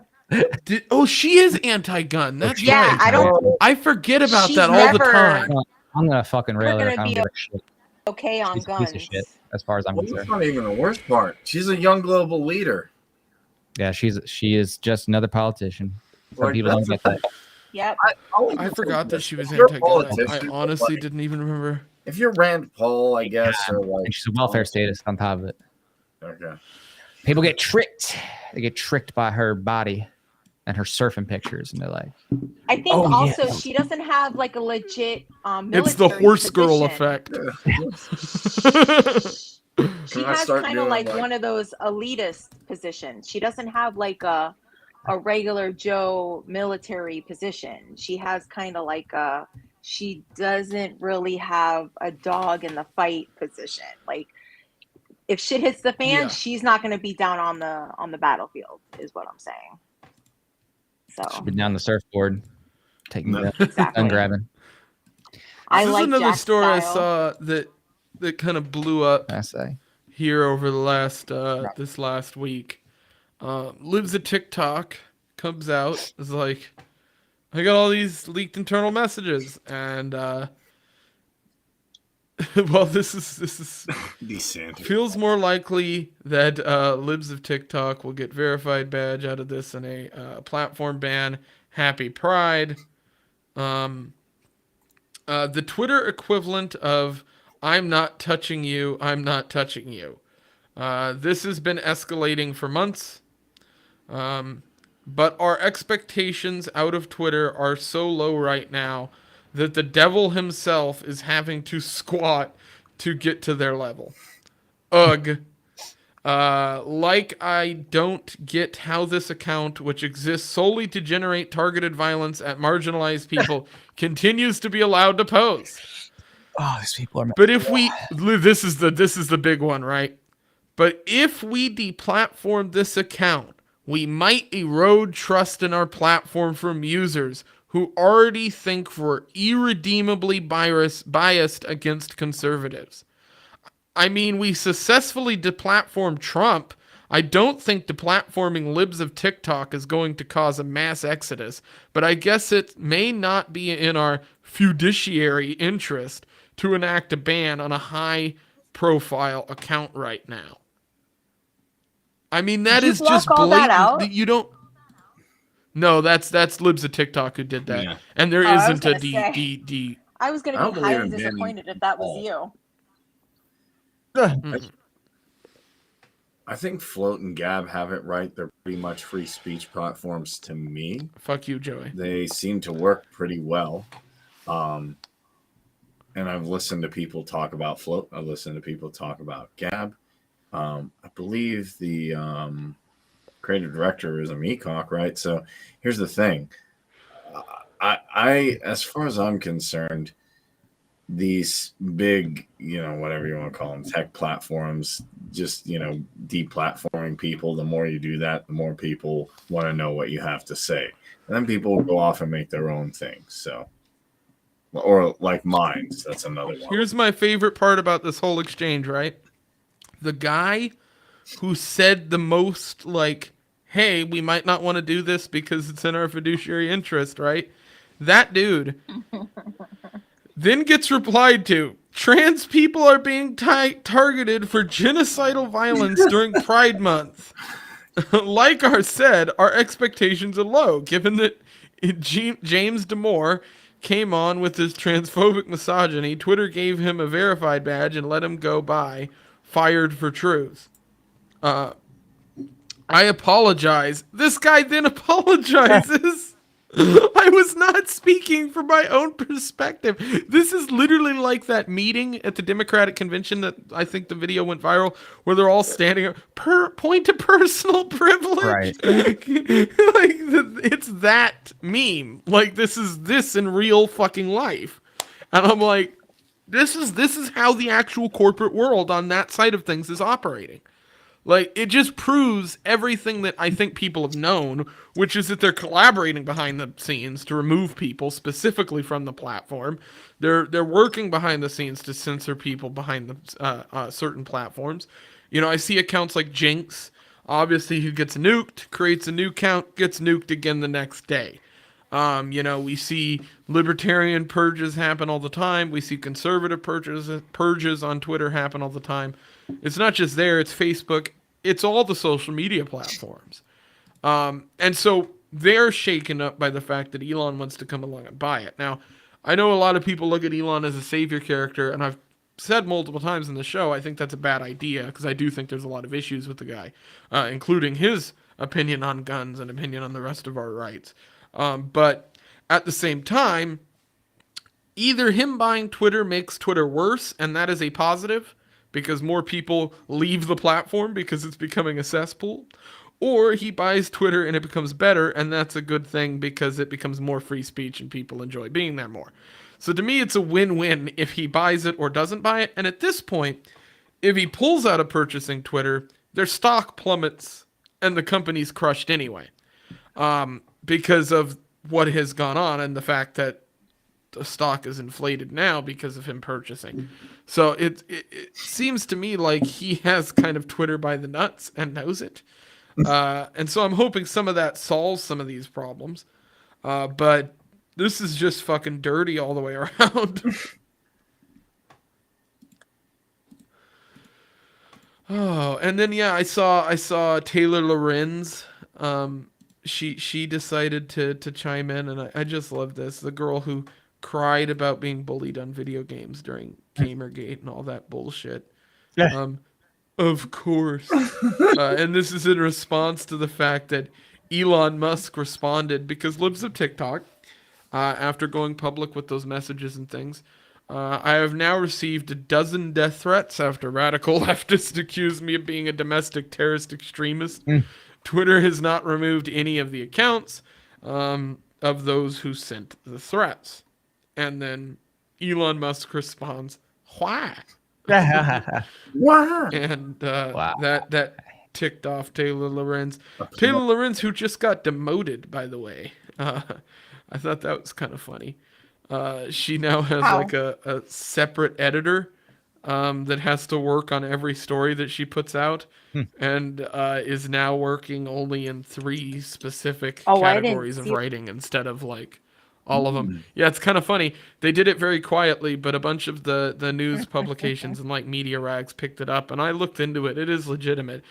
She is anti-gun. That's Yeah, right. I forget about She's that all the never- time. I'm gonna fucking rail her. We're I gonna don't be give a shit. okay on She's a guns. piece of shit, as far as I'm Well, that's concerned. not even the worst part. She's a young global leader. Yeah, she is just another politician. Some Like, people don't that's get that. Yep. I forgot that she was You're a anti-gun. I politician, honestly like- didn't even remember. If you're Rand Paul, I guess, or like And she's a welfare status on top of it. Okay. People get tricked. They get tricked by her body and her surfing pictures, and they're like, I think Oh, also yeah. she doesn't have like a legit It's the military horse girl position. effect. She Can I has start kind of doing, like like- one of those elitist positions. She doesn't have like a regular Joe military position. She has kind of like she doesn't really have a dog in the fight position. Like if shit hits the fan, Yeah. she's not going to be down on the battlefield is what I'm saying. So she's been down the surfboard, taking No. the exactly. gun grabbing. I This like is another Jack's story I style. saw that kind of blew up I say. here over the last this last week. Lives a TikTok comes out is like, I got all these leaked internal messages, and well, this is Decent. feels more likely that Libs of TikTok will get verified badge out of this than a platform ban. Happy Pride. The Twitter equivalent of "I'm not touching you, I'm not touching you." This has been escalating for months. But our expectations out of Twitter are so low right now that the devil himself is having to squat to get to their level. Ugh. Like I don't get how this account, which exists solely to generate targeted violence at marginalized people, continues to be allowed to post. Oh, these people are. But if we, this is the big one, right? But if we deplatform this account, we might erode trust in our platform from users who already think we're irredeemably biased against conservatives. I mean, we successfully deplatformed Trump. I don't think deplatforming Libs of TikTok is going to cause a mass exodus, but I guess it may not be in our fiduciary interest to enact a ban on a high-profile account right now. I mean, that Did you is just block all that blatant. out? You don't. No, that's Libs of TikTok who did that, Yeah. and there Oh, I was isn't a gonna say. I was going I to don't be believe highly in banning disappointed if that was all. you. I think Float and Gab have it right. They're pretty much free speech platforms to me. Fuck you, Joey. They seem to work pretty well. And I've listened to people talk about Float. I've listened to people talk about Gab. I believe the creative director is a Meacock, right? So here's the thing. I as far as I'm concerned, these big, whatever you want to call them, tech platforms, just, deplatforming people. The more you do that, the more people want to know what you have to say. And then people will go off and make their own things. So, or like Minds, that's another one. Here's my favorite part about this whole exchange, right? The guy who said the most, like, hey, we might not want to do this because it's in our fiduciary interest, right? That dude then gets replied to. Trans people are being targeted for genocidal violence during Pride Month. Like I said, our expectations are low, given that James Damore came on with his transphobic misogyny. Twitter gave him a verified badge and let him go by, fired for truth. I apologize. This guy then apologizes. I was not speaking from my own perspective. This is literally like that meeting at the Democratic convention that I think the video went viral, where they're all standing point to personal privilege. Right. It's that meme. Like, this is this in real fucking life. And I'm like, this is how the actual corporate world on that side of things is operating. Like, it just proves everything that I think people have known, which is that they're collaborating behind the scenes to remove people specifically from the platform. They're working behind the scenes to censor people behind the certain platforms. You know, I see accounts like Jinx, obviously, who gets nuked, creates a new account, gets nuked again the next day. You know, we see libertarian purges happen all the time. We see conservative purges on Twitter happen all the time. It's not just there, it's Facebook. It's all the social media platforms. And so they're shaken up by the fact that Elon wants to come along and buy it. Now, I know a lot of people look at Elon as a savior character, and I've said multiple times in the show, I think that's a bad idea, because I do think there's a lot of issues with the guy, including his opinion on guns and opinion on the rest of our rights. But at the same time, either him buying Twitter makes Twitter worse, and that is a positive, because more people leave the platform because it's becoming a cesspool, or he buys Twitter and it becomes better, and that's a good thing because it becomes more free speech and people enjoy being there more. So to me, it's a win-win if he buys it or doesn't buy it. And at this point, if he pulls out of purchasing Twitter, their stock plummets and the company's crushed anyway, because of what has gone on and the fact that the stock is inflated now because of him purchasing. So it seems to me like he has kind of Twitter by the nuts and knows it. And so I'm hoping some of that solves some of these problems. But this is just fucking dirty all the way around. Oh, and then I saw Taylor Lorenz. She decided to chime in, and I just love this. The girl who cried about being bullied on video games during Gamergate and all that bullshit. Of course. And this is in response to the fact that Elon Musk responded, because libs of TikTok, after going public with those messages and things, I have now received a dozen death threats after radical leftists accused me of being a domestic terrorist extremist. Twitter has not removed any of the accounts of those who sent the threats. And then Elon Musk responds, why? Wow. And Wow. that ticked off Taylor Lorenz. Taylor Lorenz, who just got demoted, by the way. I thought that was kind of funny. She now has like a separate editor that has to work on every story that she puts out, and is now working only in 3 specific categories of writing instead of like all of them. Yeah, it's kind of funny. They did it very quietly, but a bunch of the news publications and like media rags picked it up, and I looked into it. It is legitimate.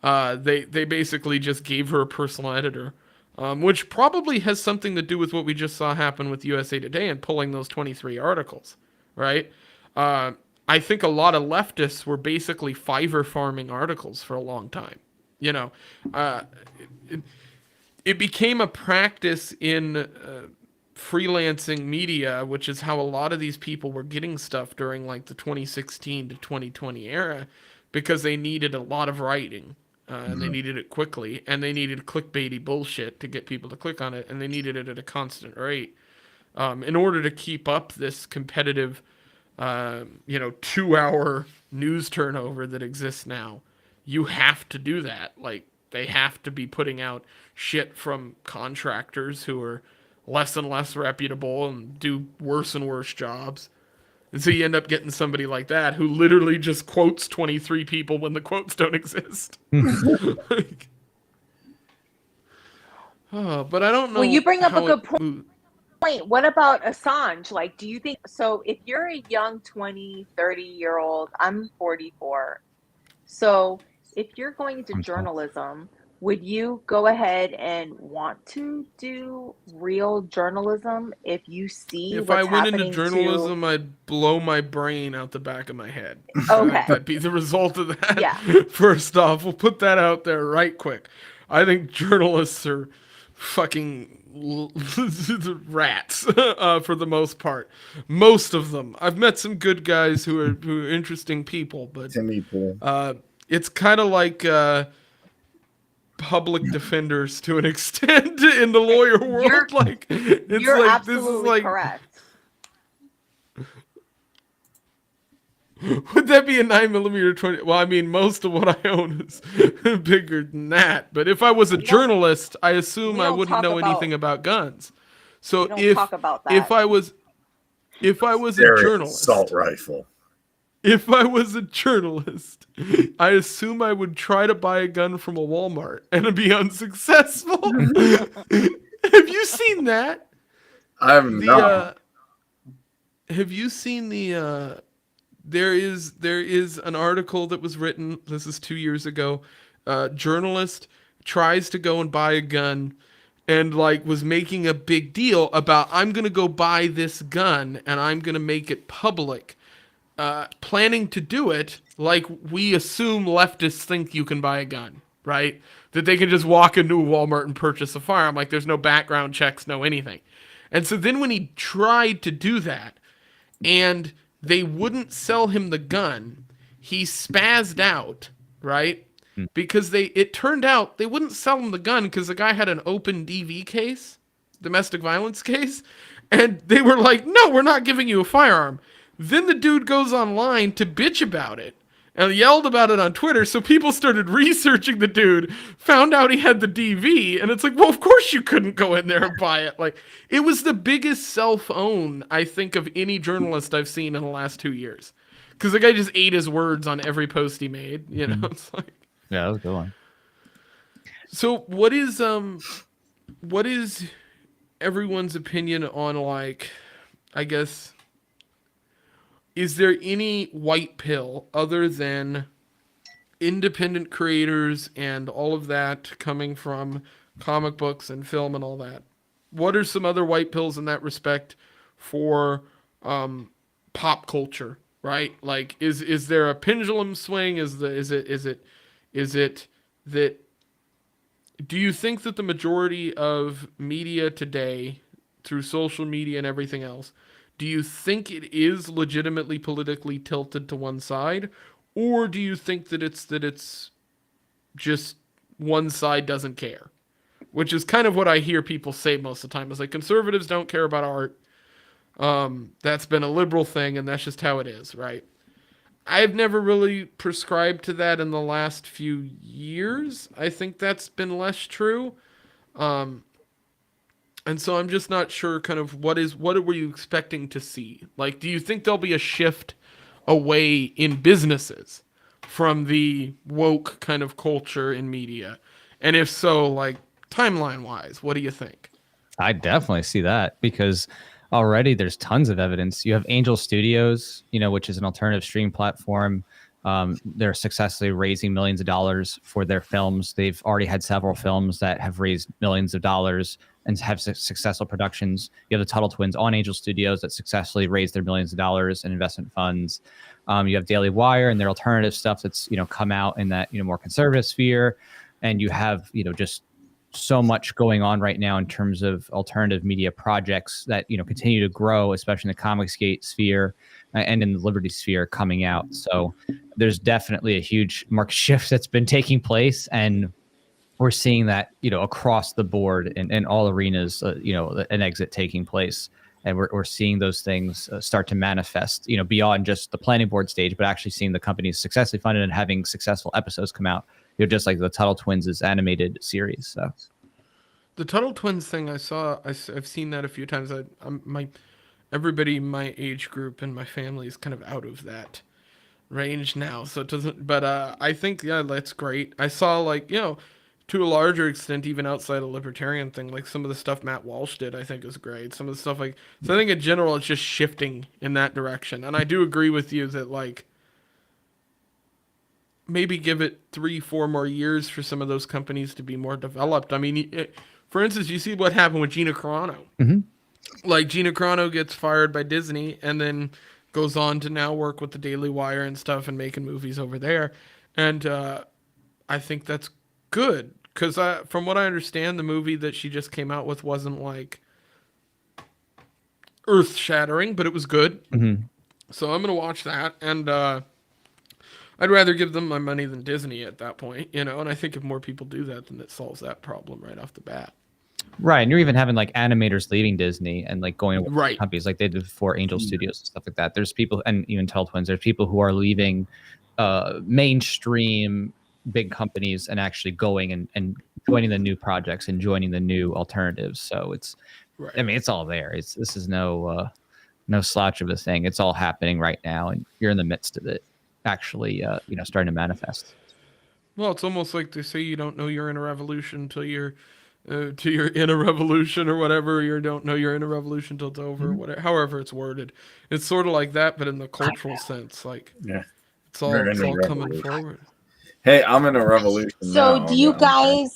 They basically just gave her a personal editor, which probably has something to do with what we just saw happen with USA Today and pulling those 23 articles, right? I think a lot of leftists were basically Fiverr farming articles for a long time. You know, it became a practice in freelancing media, which is how a lot of these people were getting stuff during like the 2016 to 2020 era, because they needed a lot of writing, and they needed it quickly, and they needed clickbaity bullshit to get people to click on it, and they needed it at a constant rate in order to keep up this competitive 2-hour news turnover that exists now. You have to do that. Like, they have to be putting out shit from contractors who are less and less reputable and do worse and worse jobs. And so you end up getting somebody like that who literally just quotes 23 people when the quotes don't exist. But I don't know. Well, you bring up a how good it point. mo- What about Assange? Like, do you think so? If you're a young 20, 30-year-old, I'm 44. So if you're going into I'm sorry. journalism, would you go ahead and want to do real journalism if you see If I what's went into happening to? journalism, I'd blow my brain out the back of my head. Okay, That'd be the result of that. yeah. First off, we'll put that out there right quick. I think journalists are fucking rats for the most part. Most of them. I've met some good guys who are interesting people, but Timmy Pool. it's kind of like public defenders to an extent in the lawyer world. You're- Like it's You're like this is absolutely like. correct. Would that be a 9mm 20? Well, I mean, most of what I own is bigger than that. But if I was a journalist, I assume we I don't wouldn't talk know about- anything about guns. We So don't talk about that. if I was a There is journalist, assault rifle. if I was a journalist, I assume I would try to buy a gun from a Walmart and be unsuccessful. Have you seen that? I'm not. Have you seen the there is an article that was written, this is 2 years ago. Journalist tries to go and buy a gun and like was making a big deal about, I'm going to go buy this gun and I'm going to make it public. Planning to do it like we assume leftists think you can buy a gun, right? That they can just walk into a Walmart and purchase a firearm. Like there's no background checks, no anything. And so then when he tried to do that and they wouldn't sell him the gun, he spazzed out, right? Because it turned out they wouldn't sell him the gun because the guy had an open DV case, domestic violence case, and they were like, no, we're not giving you a firearm. Then the dude goes online to bitch about it and yelled about it on Twitter. So people started researching the dude, found out he had the DV, and it's like, well, of course you couldn't go in there and buy it. Like, it was the biggest self-own, I think, of any journalist I've seen in the last 2 years. Because the guy just ate his words on every post he made. You know, it's like. Yeah, that was a good one. So what is everyone's opinion on, like, I guess, is there any white pill other than independent creators and all of that coming from comic books and film and all that? What are some other white pills in that respect for pop culture, right? Like, is there a pendulum swing? Is it that, do you think that the majority of media today, through social media and everything else, do you think it is legitimately politically tilted to one side, or do you think that it's just one side doesn't care? Which is kind of what I hear people say most of the time. Is like, conservatives don't care about art. That's been a liberal thing, and that's just how it is, right? I've never really prescribed to that in the last few years. I think that's been less true. And so I'm just not sure kind of what were you expecting to see? Like, do you think there'll be a shift away in businesses from the woke kind of culture in media? And if so, like, timeline wise, what do you think? I definitely see that because already there's tons of evidence. You have Angel Studios, which is an alternative stream platform. They're successfully raising millions of dollars for their films. They've already had several films that have raised millions of dollars and have successful productions. You have the Tuttle Twins on Angel Studios that successfully raised their millions of dollars in investment funds. You have Daily Wire and their alternative stuff that's come out in that more conservative sphere, and you have just so much going on right now in terms of alternative media projects that continue to grow, especially in the Comicsgate sphere and in the Liberty sphere coming out. So there's definitely a huge market shift that's been taking place, and we're seeing that across the board in all arenas, an exit taking place, and we're seeing those things start to manifest beyond just the planning board stage, but actually seeing the companies successfully funded and having successful episodes come out. Just like the Tuttle Twins' animated series. So the Tuttle Twins thing, I've seen that a few times. Everybody in my age group and my family is kind of out of that range now, so it doesn't. But I think that's great. I saw to a larger extent, even outside a libertarian thing, like some of the stuff Matt Walsh did, I think is great. Some of the stuff so I think in general, it's just shifting in that direction. And I do agree with you that like, maybe give it 3-4 more years for some of those companies to be more developed. I mean, for instance, you see what happened with Gina Carano. Mhm. Like Gina Carano gets fired by Disney and then goes on to now work with the Daily Wire and stuff and making movies over there. And I think that's good because from what I understand, the movie that she just came out with wasn't like earth-shattering, but it was good. Mhm. So I'm gonna watch that, and I'd rather give them my money than Disney at that point, you know. And I think if more people do that, then it solves that problem right off the bat. Right, and you're even having like animators leaving Disney and like going to Right. companies like they did before Angel Studios and stuff like that. There's people, and even Tell Twins. There's people who are leaving mainstream big companies and actually going and joining the new projects and joining the new alternatives. So it's, Right. I mean, it's all there. This is no slouch of a thing. It's all happening right now, and you're in the midst of it. Actually, starting to manifest. Well, it's almost like they say you don't know you're in a revolution till you're in a revolution or whatever. You don't know you're in a revolution till it's over. Whatever, however it's worded, it's sort of like that, but in the cultural sense, like it's all coming forward. Hey, I'm in a revolution. So now, do you okay?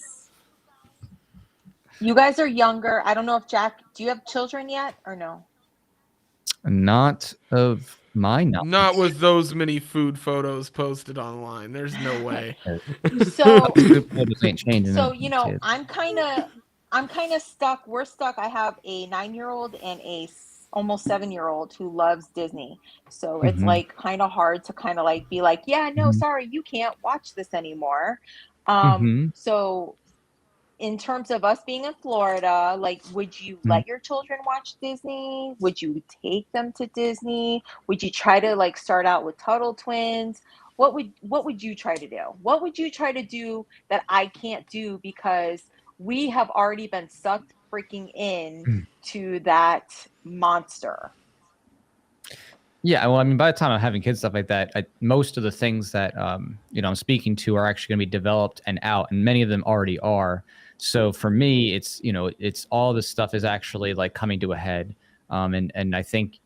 guys are younger. I don't know if Jack, do you have children yet or no? Not of my knowledge. Not with those many food photos posted online. There's no way. So ain't changing. So, I'm kind of stuck. We're stuck. I have a 9-year-old and a almost 7-year-old who loves Disney. So it's like kind of hard to kind of like be like, yeah, no, sorry, you can't watch this anymore. So in terms of us being in Florida, like, would you let your children watch Disney? Would you take them to Disney? Would you try to like start out with Tuttle Twins? What would you try to do? What would you try to do that I can't do because we have already been sucked freaking in to that monster? Yeah, well, I mean, by the time I'm having kids, stuff like that, most of the things that I'm speaking to are actually going to be developed and out, and many of them already are. So for me, it's it's all this stuff is actually like coming to a head, and I think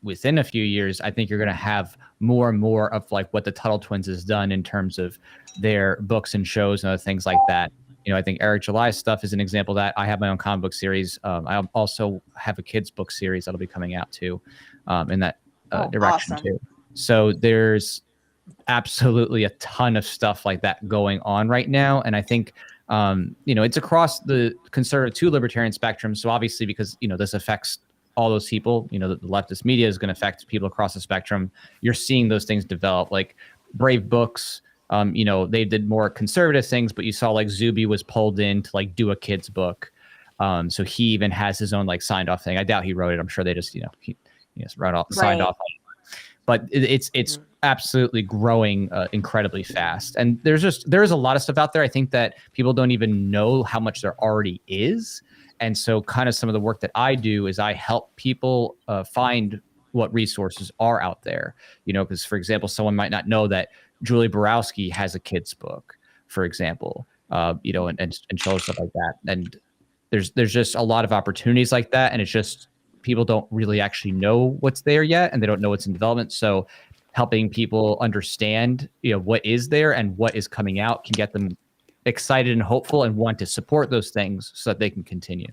within a few years, I think you're going to have more and more of like what the Tuttle Twins has done in terms of their books and shows and other things like that. I think Eric July's stuff is an example of that. I have my own comic book series. I also have a kids book series that'll be coming out too, in that direction awesome. too. So there's absolutely a ton of stuff like that going on right now, and I think it's across the conservative to libertarian spectrum. So obviously, because this affects all those people, the leftist media is going to affect people across the spectrum. You're seeing those things develop, like Brave Books. They did more conservative things, but you saw like Zuby was pulled in to like do a kid's book. So he even has his own like signed off thing. I doubt he wrote it. I'm sure they just he signed off. But it's absolutely growing incredibly fast. And there's a lot of stuff out there. I think that people don't even know how much there already is. And so kind of some of the work that I do is I help people find what resources are out there, because for example, someone might not know that Julie Borowski has a kid's book, for example, and shows stuff like that. And there's just a lot of opportunities like that. And it's just, people don't really actually know what's there yet, and they don't know what's in development. So helping people understand, what is there and what is coming out can get them excited and hopeful and want to support those things so that they can continue.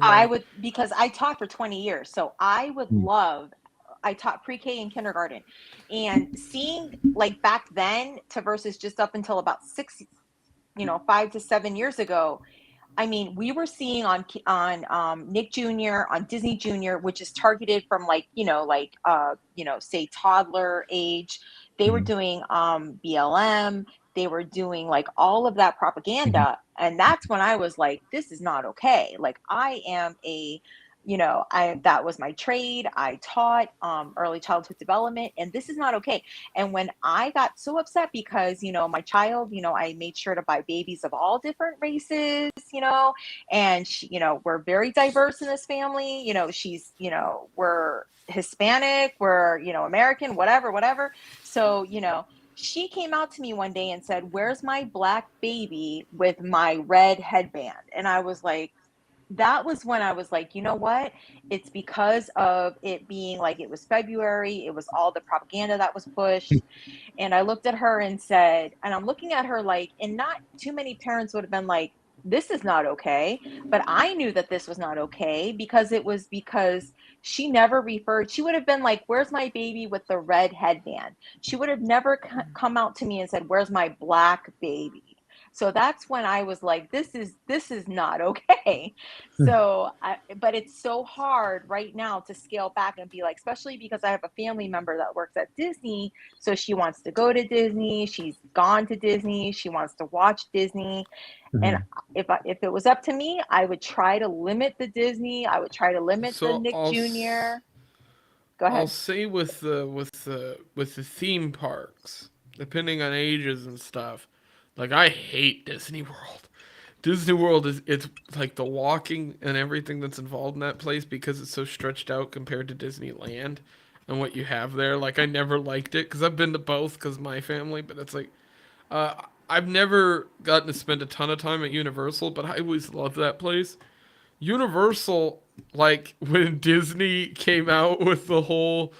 I would, because I taught for 20 years. So I would I taught pre-K and kindergarten, and seeing like back then to versus just up until about 5 to 7 years ago, I mean, we were seeing on Nick Jr., on Disney Jr., which is targeted from say toddler age. They were doing BLM. They were doing like all of that propaganda. And that's when I was like, this is not okay. Like, I am that was my trade. I taught early childhood development, and this is not okay. And when I got so upset because, my child, I made sure to buy babies of all different races, and she, we're very diverse in this family. She's, we're Hispanic, we're, American, whatever. So, she came out to me one day and said, "Where's my black baby with my red headband?" And I was like, that was when I was like, you know what? It's because of it being like it was February, it was all the propaganda that was pushed. And I looked at her and said, and I'm looking at her like, and not too many parents would have been like, this is not okay. But I knew that this was not okay because it was because she never referred. She would have been like, where's my baby with the red headband? She would have never come out to me and said, where's my black baby? So that's when I was like, this is not okay. So, but it's so hard right now to scale back and be like, especially because I have a family member that works at Disney. So she wants to go to Disney. She's gone to Disney. She wants to watch Disney. And if it was up to me, I would try to limit the Disney. I would try to limit the Nick Jr. Go ahead. I'll say with the theme parks, depending on ages and stuff, like I hate Disney World. Disney World it's like the walking and everything that's involved in that place because it's so stretched out compared to Disneyland and what you have there. Like I never liked it because I've been to both because of my family, but it's like I've never gotten to spend a ton of time at Universal, but I always loved that place. Universal, like when Disney came out with the whole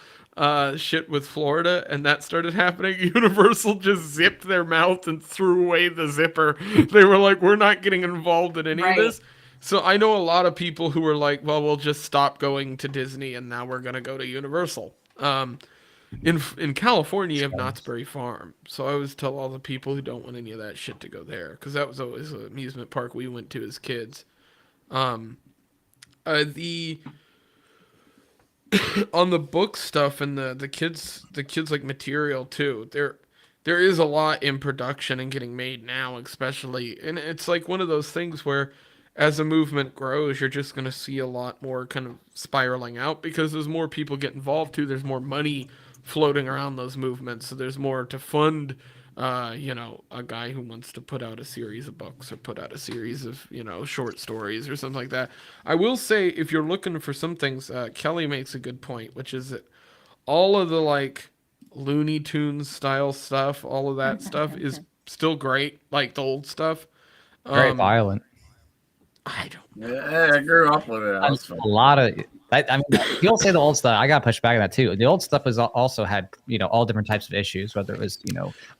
shit with Florida and that started happening, Universal just zipped their mouth and threw away the zipper. They were like, we're not getting involved in any of this. So I know a lot of people who were like, well, we'll just stop going to Disney and now we're going to go to Universal. In California, you have Knott's Berry Farm. So I always tell all the people who don't want any of that shit to go there because that was always an amusement park we went to as kids. The on the book stuff and the kids like material too. There is a lot in production and getting made now, especially, and it's like one of those things where as a movement grows, you're just going to see a lot more kind of spiraling out because there's more people get involved too. There's more money floating around those movements, so there's more to fund. A guy who wants to put out a series of books or put out a series of, short stories or something like that. I will say, if you're looking for some things, Kelly makes a good point, which is that all of the, like, Looney Tunes style stuff, all of that stuff is still great, like the old stuff. Very violent. I don't know. Yeah, I grew up with it. A lot of... I mean, people say the old stuff. I got pushed back on that too. The old stuff was also had, all different types of issues, whether it was,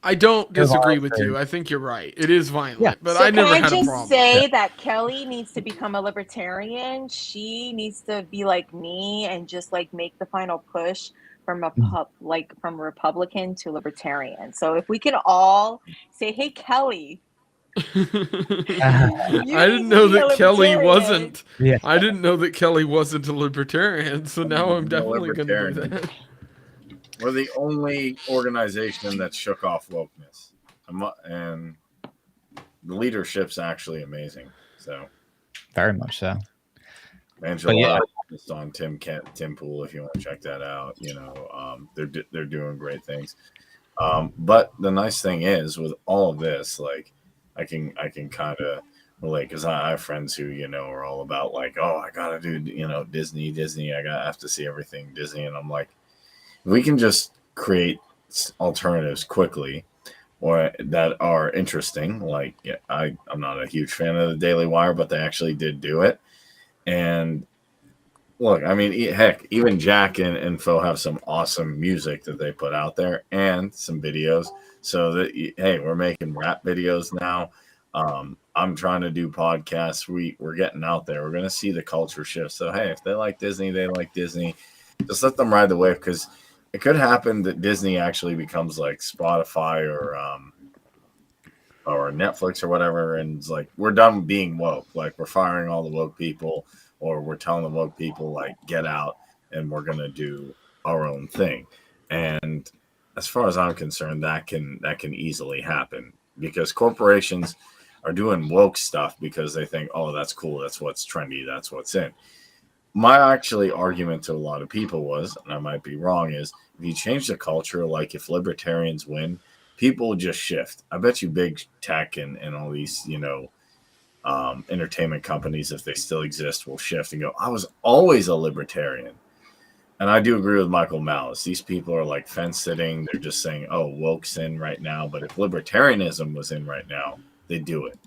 I don't disagree with you. I think you're right. It is violent, but so I never had a problem. Can I just say that Kelly needs to become a libertarian? She needs to be like me and just like make the final push from from Republican to libertarian. So if we can all say, "Hey, Kelly." I didn't know that Kelly wasn't. Yeah. I didn't know that Kelly wasn't a libertarian. So now I'm definitely going to do that. We're the only organization that shook off wokeness, and the leadership's actually amazing. So very much so. Angela, just on Tim Pool, if you want to check that out. They're doing great things. But the nice thing is with all of this, like. I can kind of relate because I have friends who are all about like, oh, I gotta do Disney. I have to see everything Disney, and I'm like, we can just create alternatives quickly, or that are interesting. Like, I'm not a huge fan of the Daily Wire, but they actually did do it. And look, I mean, heck, even Jack and Fo have some awesome music that they put out there and some videos. So that, hey, we're making rap videos now. I'm trying to do podcasts. We're getting out there. We're going to see the culture shift. So, hey, if they like Disney, they like Disney. Just let them ride the wave because it could happen that Disney actually becomes like Spotify or Netflix or whatever. And it's like, we're done being woke. Like, we're firing all the woke people, or we're telling the woke people, like, get out and we're going to do our own thing. And as far as I'm concerned, that can easily happen because corporations are doing woke stuff because they think, oh, that's cool. That's what's trendy. That's what's in. My actually argument to a lot of people was, and I might be wrong, is if you change the culture, like if libertarians win, people will just shift. I bet you big tech and all these, entertainment companies, if they still exist, will shift and go, I was always a libertarian. And I do agree with Michael Malice. These people are like fence sitting. They're just saying, "Oh, woke's in right now." But if libertarianism was in right now, they'd do it.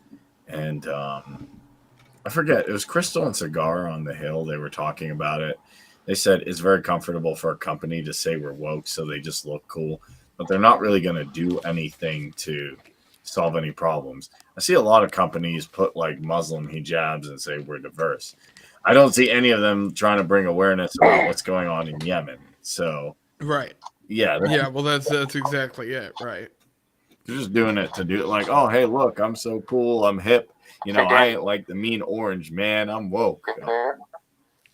And I forget. It was Crystal and Cigar on the Hill. They were talking about it. They said it's very comfortable for a company to say we're woke, so they just look cool. But they're not really going to do anything to solve any problems. I see a lot of companies put like Muslim hijabs and say we're diverse. I don't see any of them trying to bring awareness about what's going on in Yemen. So, Right. yeah. Yeah, well, that's exactly it, right? They're just doing it to do it like, oh, hey, look, I'm so cool. I'm hip. You know, I ain't like the mean orange, man. I'm woke.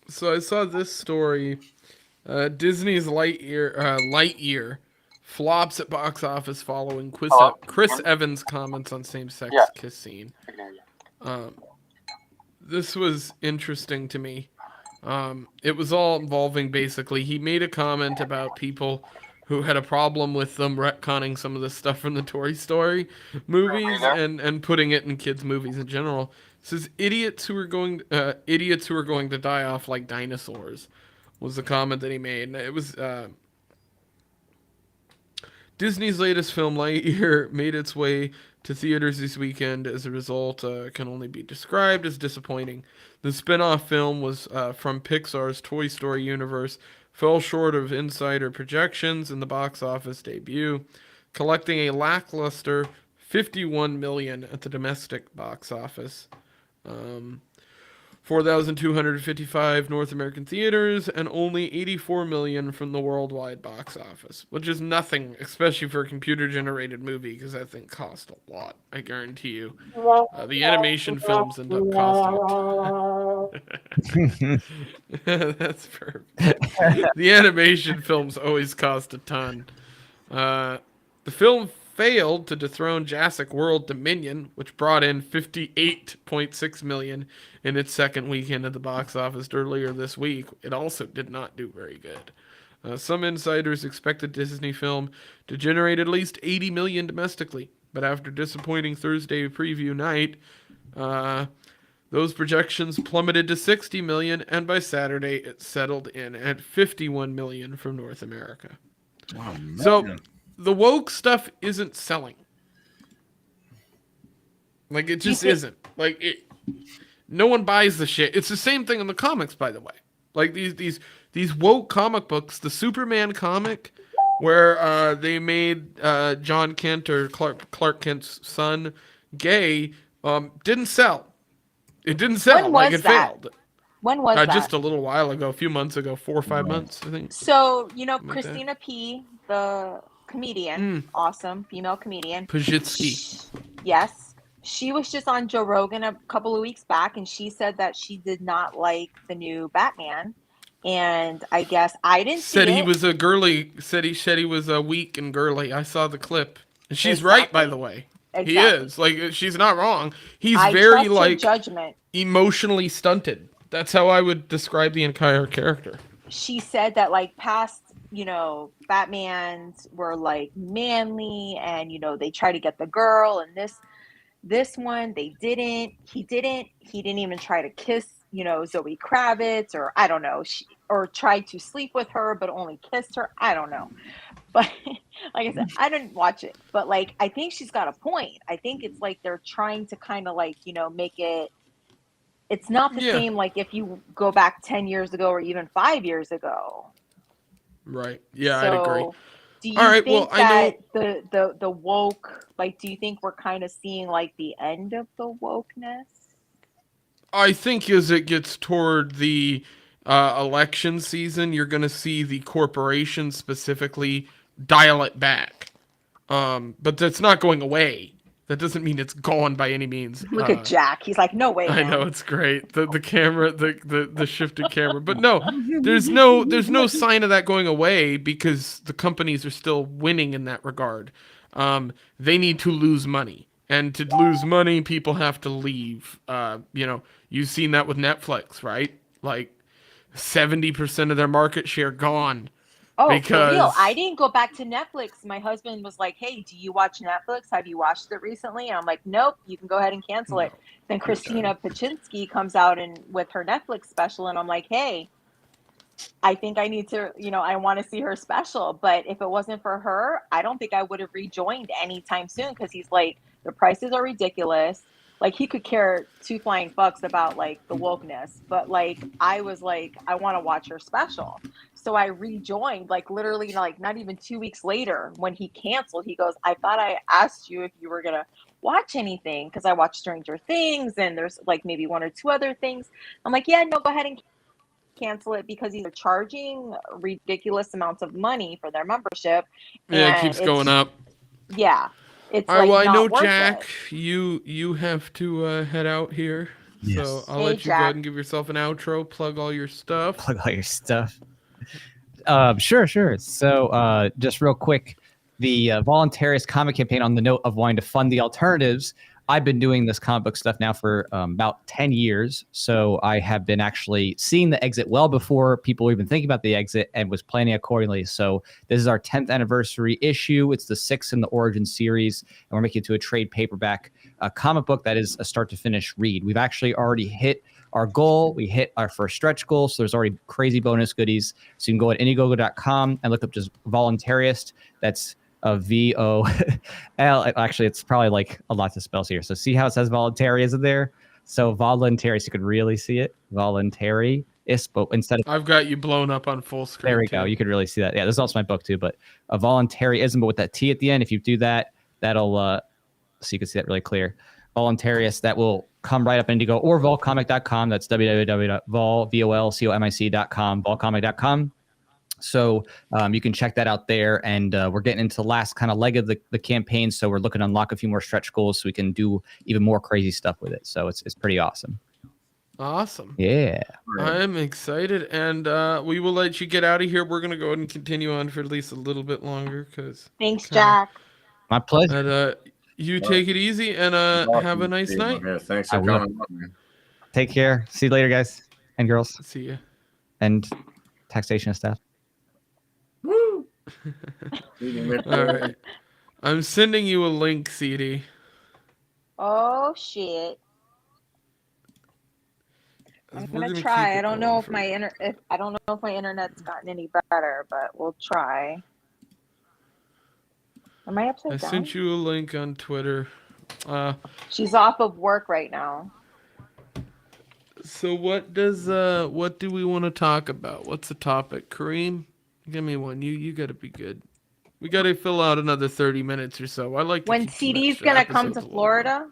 So I saw this story. Disney's Lightyear flops at box office following Chris Evans' comments on same-sex kiss scene. This was interesting to me. It was all involving, basically, he made a comment about people who had a problem with them retconning some of the stuff from the Toy Story movies and putting it in kids' movies in general. It says idiots who are going to die off like dinosaurs was the comment that he made. And it was Disney's latest film, Lightyear, made its way to theaters this weekend. As a result, can only be described as disappointing. The spin-off film was from Pixar's Toy Story universe, fell short of insider projections in the box office debut, collecting a lackluster $51 million at the domestic box office. 4,255 North American theaters, and only $84 million from the worldwide box office, which is nothing, especially for a computer-generated movie, because that thing cost a lot, I guarantee you. The animation films end up costing That's perfect. The animation films always cost a ton. The film failed to dethrone Jurassic World Dominion, which brought in $58.6 million in its second weekend at the box office earlier this week. It also did not do very good. Some insiders expect the Disney film to generate at least $80 million domestically, but after disappointing Thursday preview night, those projections plummeted to $60 million, and by Saturday it settled in at $51 million from North America. Oh, man. So the woke stuff isn't selling. Like, it just isn't. Like, no one buys the shit. It's the same thing in the comics, by the way. Like, these woke comic books, the Superman comic, where they made John Kent, or Clark Kent's son, gay, didn't sell. It didn't sell. When like, was it that? failed. When was that? Just a little while ago, a few months ago, 4 or 5 months, I think. So, you know, Something like Christina P., the comedian, awesome female comedian. Pajitsky. Yes. She was just on Joe Rogan a couple of weeks back, and she said that she did not like the new Batman. And I guess I didn't see Said he it. was a girly. Said he was weak and girly. I saw the clip. And she's Exactly. right, by the way. Exactly. He is. Like, she's not wrong. He's I very, trust her like, judgment. emotionally stunted. That's how I would describe the entire character. She said that, like, past, you know, Batmans were, like, manly, and, you know, they try to get the girl, and this one they didn't. He didn't even try to kiss, you know, Zoe Kravitz, or I don't know, or tried to sleep with her but only kissed her. I don't know. But like I said, I didn't watch it, but, like, I think she's got a point. I think it's like they're trying to kind of, like, you know, make it's not the same, like, if you go back 10 years ago or even 5 years ago. Right. Yeah, So, I'd agree. do you All right, think well, I that the woke, like, do you think we're kind of seeing, like, the end of the wokeness? I think as it gets toward the election season, you're going to see the corporations specifically dial it back. But that's not going away. That doesn't mean it's gone by any means. Look at Jack. He's like, no way. I know, it's great. The camera, the shifted camera. But no, there's no sign of that going away, because the companies are still winning in that regard. They need to lose money. And to lose money, people have to leave. You know, you've seen that with Netflix, right? Like, 70% of their market share gone. Oh, because... for real. I didn't go back to Netflix. My husband was like, hey, do you watch Netflix? Have you watched it recently? And I'm like, nope, you can go ahead and cancel it. Then Christina Pajitsky comes out with her Netflix special, and I'm like, hey, I think I need to, I want to see her special. But if it wasn't for her, I don't think I would have rejoined anytime soon, because he's like, the prices are ridiculous. Like, he could care two flying fucks about like the wokeness, but like I was like, I want to watch her special. So I rejoined, like literally like not even 2 weeks later. When he canceled, he goes, I thought I asked you if you were gonna watch anything, because I watched Stranger Things and there's like maybe one or two other things. I'm like, yeah, no, go ahead and cancel it, because these are charging ridiculous amounts of money for their membership. Yeah, it And keeps going up. Yeah, it's All right, like well, I not know, worth Jack, it. you have to head out here. Yes. So I'll Hey, let you go Jack. ahead and give yourself an outro, plug all your stuff. Plug all your stuff. Sure. So just real quick, the voluntarist comic campaign, on the note of wanting to fund the alternatives, I've been doing this comic book stuff now for about 10 years. So I have been actually seeing the exit well before people were even thinking about the exit, and was planning accordingly. So this is our 10th anniversary issue. It's the 6th in the Origin series, and we're making it to a trade paperback comic book that is a start to finish read. We've actually already hit our goal. We hit our first stretch goal, so there's already crazy bonus goodies. So you can go at Indiegogo.com and look up just Voluntarist. That's VOL. Actually, it's probably like a lot to spell here. So see how it says voluntary, isn't there? So voluntary, so you could really see it. Voluntary. But instead of, I've got you blown up on full screen. there we go. You could really see that. Yeah, this is also my book too, but a voluntarism, but with that T at the end. If you do that, that'll so you can see that really clear. Voluntarist, that will come right up Indigo, or volcomic.com. That's www.volcomic.com, volcomic.com. So you can check that out there. And we're getting into the last kind of leg of the campaign. So we're looking to unlock a few more stretch goals so we can do even more crazy stuff with it. So it's pretty awesome. Awesome. Yeah. I'm excited, and we will let you get out of here. We're going to go ahead and continue on for at least a little bit longer. Thanks, Jack. My pleasure. And you take it easy, and have a nice night. Yeah, thanks I for will. coming. Man. Take care. See you later, guys and girls See ya. and taxation staff. Woo! All right. I'm sending you a link, CD. Oh shit. I'm We're gonna keep try. it I don't going know if for- my I don't know if my internet's gotten any better, but we'll try. Am I upside I down? sent you a link on Twitter. She's off of work right now. So what do we want to talk about? What's the topic? Kareem, give me one. You got to be good. We got to fill out another 30 minutes or so. I like to When keep some CD's extra gonna come to episodes alive. Florida?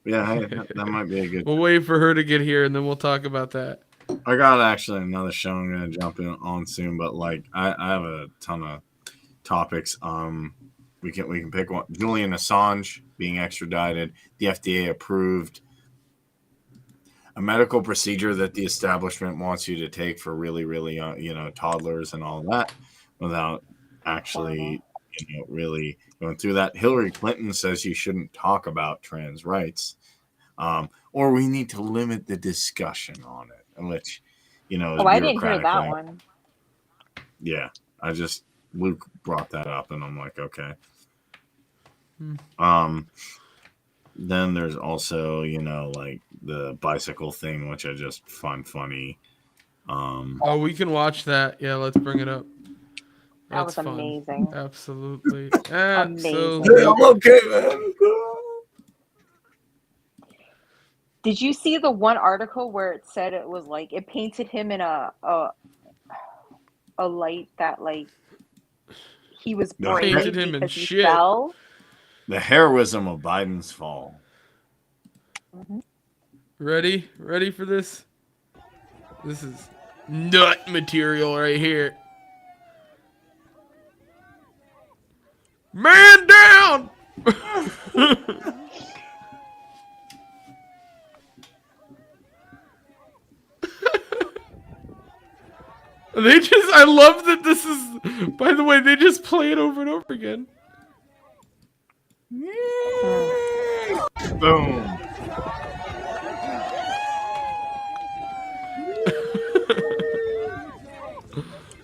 Yeah, that might be a good. We'll wait for her to get here, and then we'll talk about that. I got actually another show I'm gonna jump in on soon, but like I have a ton of topics. We can pick one. Julian Assange being extradited. The FDA approved a medical procedure that the establishment wants you to take for really, really toddlers and all that, without actually really going through that. Hillary Clinton says you shouldn't talk about trans rights, or we need to limit the discussion on it, which is I didn't hear bureaucratic that language. one. Yeah, Luke brought that up, and I'm like, okay. Then there's also like the bicycle thing, which I just find funny. Oh, we can watch that. Yeah, let's bring it up. That was That's fun. amazing. Absolutely. Hey, Absolutely. I'm okay, man. Did you see the one article where it said it was like it painted him in a light that like he was No, brave painted him in because he shit. fell? The heroism of Biden's fall. Ready for this? This is nut material right here. Man down! I love that this is, by the way, they just play it over and over again. Boom.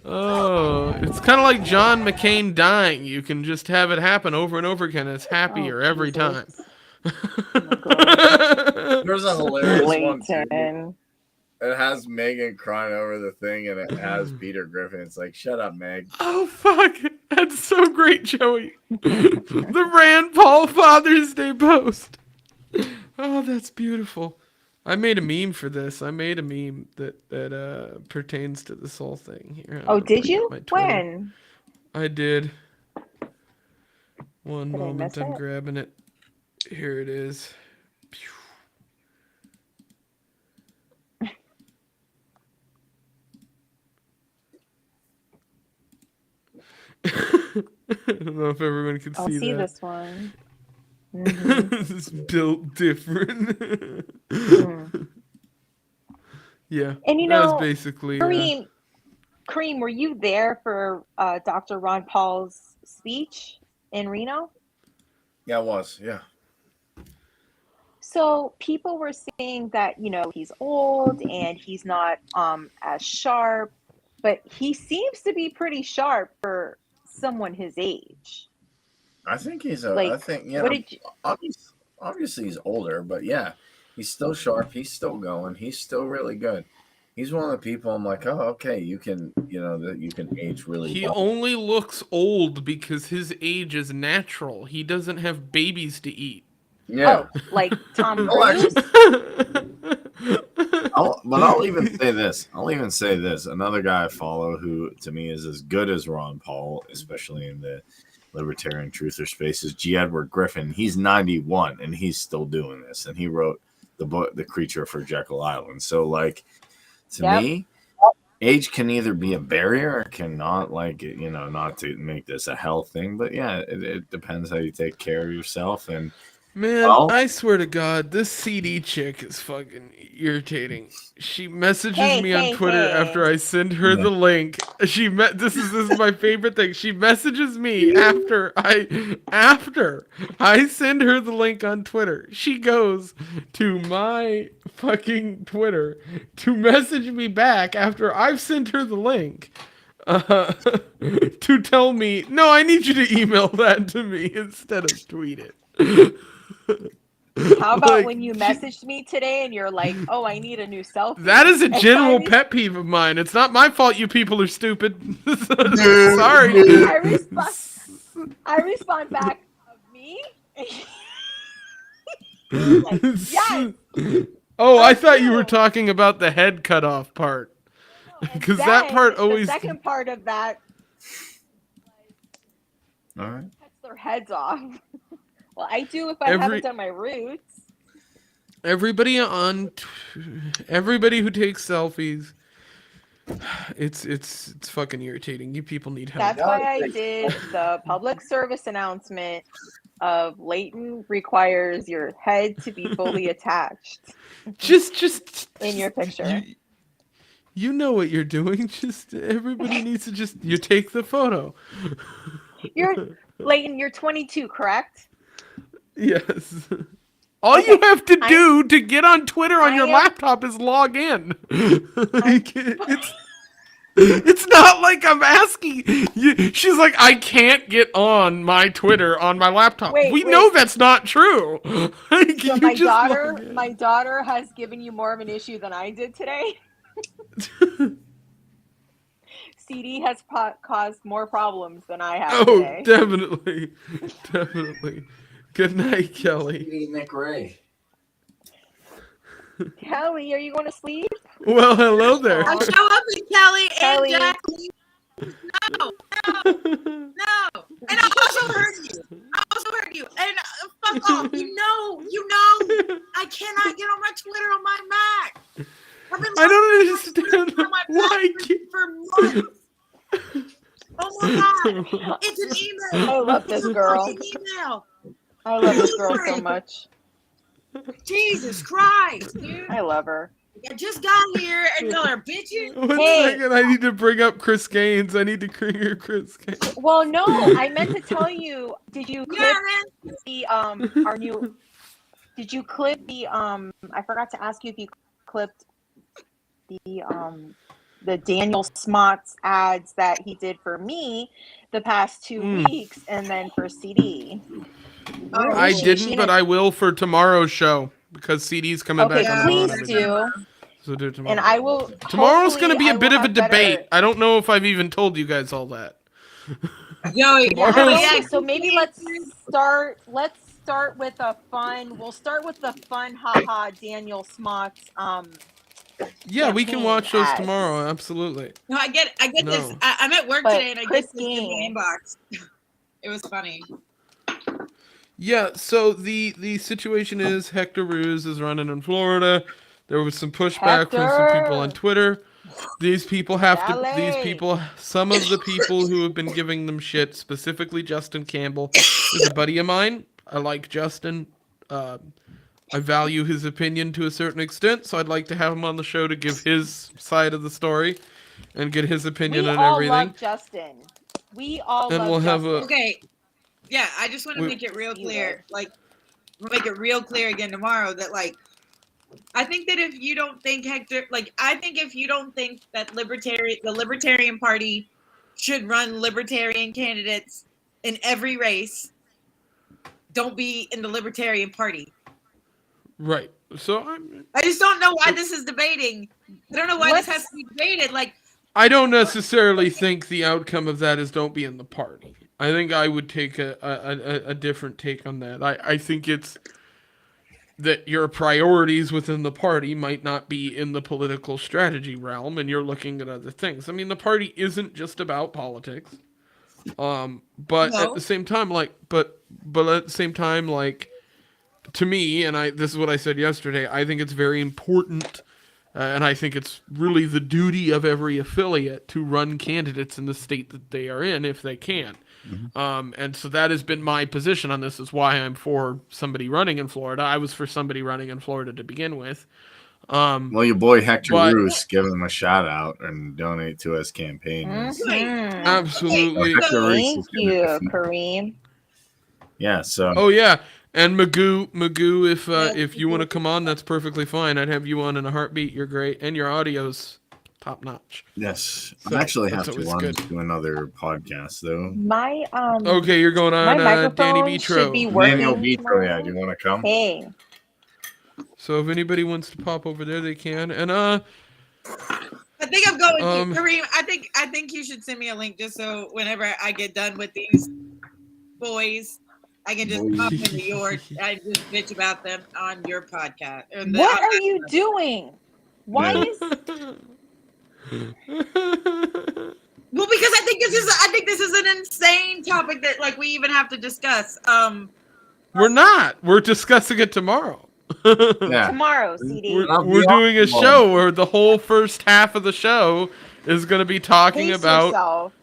Oh, it's kind of like John McCain dying. You can just have it happen over and over again. It's happier every time. Jesus. Oh my God. There's a hilarious one. Too. Clayton. It has Megan crying over the thing, and it has Peter Griffin. It's like, shut up, Meg. Oh, fuck. That's so great, Joey. The Rand Paul Father's Day post. Oh, that's beautiful. I made a meme for this. I made a meme that pertains to this whole thing. Here, Oh, I'll did bring up you? my Twitter. When? I did. One Did I moment, miss I'm it? grabbing it. Here it is. I don't know if everyone can I'll see see that. this one. Mhm. It's built different. Mm. Yeah, And you that was know, basically. Kareem, were you there for Dr. Ron Paul's speech in Reno? Yeah, it was. Yeah. So people were saying that, he's old and he's not as sharp, but he seems to be pretty sharp for someone his age. I think Like, what did you, obviously he's older, but yeah, he's still sharp. He's still going. He's still really good. He's one of the people I'm like, oh, okay, you can age really He well. only looks old because his age is natural. He doesn't have babies to eat. Yeah. oh, like Tom Oh, Cruise? I'll even say this. Another guy I follow who, to me, is as good as Ron Paul, especially in the libertarian truther space, is G. Edward Griffin. He's 91 and he's still doing this. And he wrote the book, The Creature for Jekyll Island. So, like, to me, age can either be a barrier or cannot, not to make this a health thing. But yeah, it depends how you take care of yourself. And Man, I swear to God, this CD chick is fucking irritating. She messages me on Twitter after I send her the link. This is my favorite thing. She messages me after I send her the link on Twitter. She goes to my fucking Twitter to message me back after I've sent her the link. To tell me, no, I need you to email that to me instead of tweet it. How about when you messaged me today and you're like, oh, I need a new selfie? That is a general pet peeve of mine. It's not my fault you people are stupid. Sorry. I respond back, me? Like, yes. Oh, I thought you were talking about the head cut off part. Because that part always. The second part of that. All right. Cuts their heads off. Well, I do if I haven't done my roots. Everybody who takes selfies, it's fucking irritating. You people need help. That's why I did the public service announcement of Leighton requires your head to be fully attached. Just in your picture. You know what you're doing. Just everybody needs to you take the photo. Leighton, you're 22, correct? Yes. All you have to do to get on Twitter on your laptop is log in. It's not like I'm asking you. She's like, I can't get on my Twitter on my laptop. We know that's not true. So my daughter has given you more of an issue than I did today. CD has caused more problems than I have today. Definitely. Good night, Kelly. Nick Ray. Kelly, are you going to sleep? Well, hello there. I'll show up with Kelly and Jacqueline. No. And I also heard you. And fuck off. You know. I cannot get on my Twitter on my Mac. I don't understand why. For months. Oh my God. It's an email. I love this girl. I love this girl so much. Jesus Christ, dude. I love her. I just got here and y'all are bitching. One second, I need to bring up Chris Gaines. I need to hear Chris Gaines. Well, no, I meant to tell you. Did you clip the our new? Did you clip the I forgot to ask you if you clipped the Daniel Smots ads that he did for me the past 2 weeks, and then for CD. I didn't, but I will for tomorrow's show because CD's coming back on. Okay, please do. So do it tomorrow. And I will. Tomorrow's going to be hopefully a I bit will of a have better- debate. I don't know if I've even told you guys all that. Joey, Tomorrow's- Okay, so maybe let's start with a fun. We'll start with the fun, haha, Daniel Smock's. Yeah, we can watch those ads. tomorrow. Absolutely. No, I get No. this. I'm at work But today and I get this in Christine- the inbox. It was funny. Yeah, so the situation is Hector Ruse is running in Florida. There was some pushback from some people on Hector! Twitter. These people Dale! some of the people who have been giving them shit, specifically Justin Campbell, is a buddy of mine. I like Justin. I value his opinion to a certain extent, so I'd like to have him on the show to give his side of the story and get his opinion We on all everything. love Justin. We all And love we'll have Justin. Okay. Yeah, I just want to We- make it real You clear. Like, we'll make it real clear again tomorrow that, like, I think that if you don't think if you don't think that the Libertarian Party should run Libertarian candidates in every race, don't be in the Libertarian Party. Right. So I just don't know why this is debating. I don't know why this has to be debated. Like, I don't necessarily think the outcome of that is don't be in the party. I think I would take a different take on that. I think it's that your priorities within the party might not be in the political strategy realm and you're looking at other things. I mean, the party isn't just about politics. But No. at the same time, to me, and this is what I said yesterday, I think it's very important, and I think it's really the duty of every affiliate to run candidates in the state that they are in if they can. And so that has been my position on this, is why I'm for somebody running in Florida. I was for somebody running in Florida to begin with. Well, your boy Hector but- Roos, give him a shout out and donate to his campaign. Mhm. Absolutely. Hector Roos Thank is gonna you, defeat- Kareem. Yeah, so Oh yeah, and Magoo, if you want to come on, that's perfectly fine. I'd have you on in a heartbeat. You're great, and your audio's top notch. yes, So I actually have that's to always run good. to another podcast though. My Okay, you're going my on Danny microphone should be Vitro. working. Daniel Vitro, tomorrow. yeah, do you want to come? Hey, So if anybody wants to pop over there, they can. And I think I'm going Um, to Kareem. I think you should send me a link just so whenever I get done with these boys, I can just pop into yours and just bitch about them on your podcast. what are you doing? Why Yeah. is Well, because I think this is an insane topic that like we even have to discuss. we're not. We're discussing it tomorrow. Yeah, tomorrow, CD? We're doing a show where the whole first half of the show is going to be talking Pace about yourself.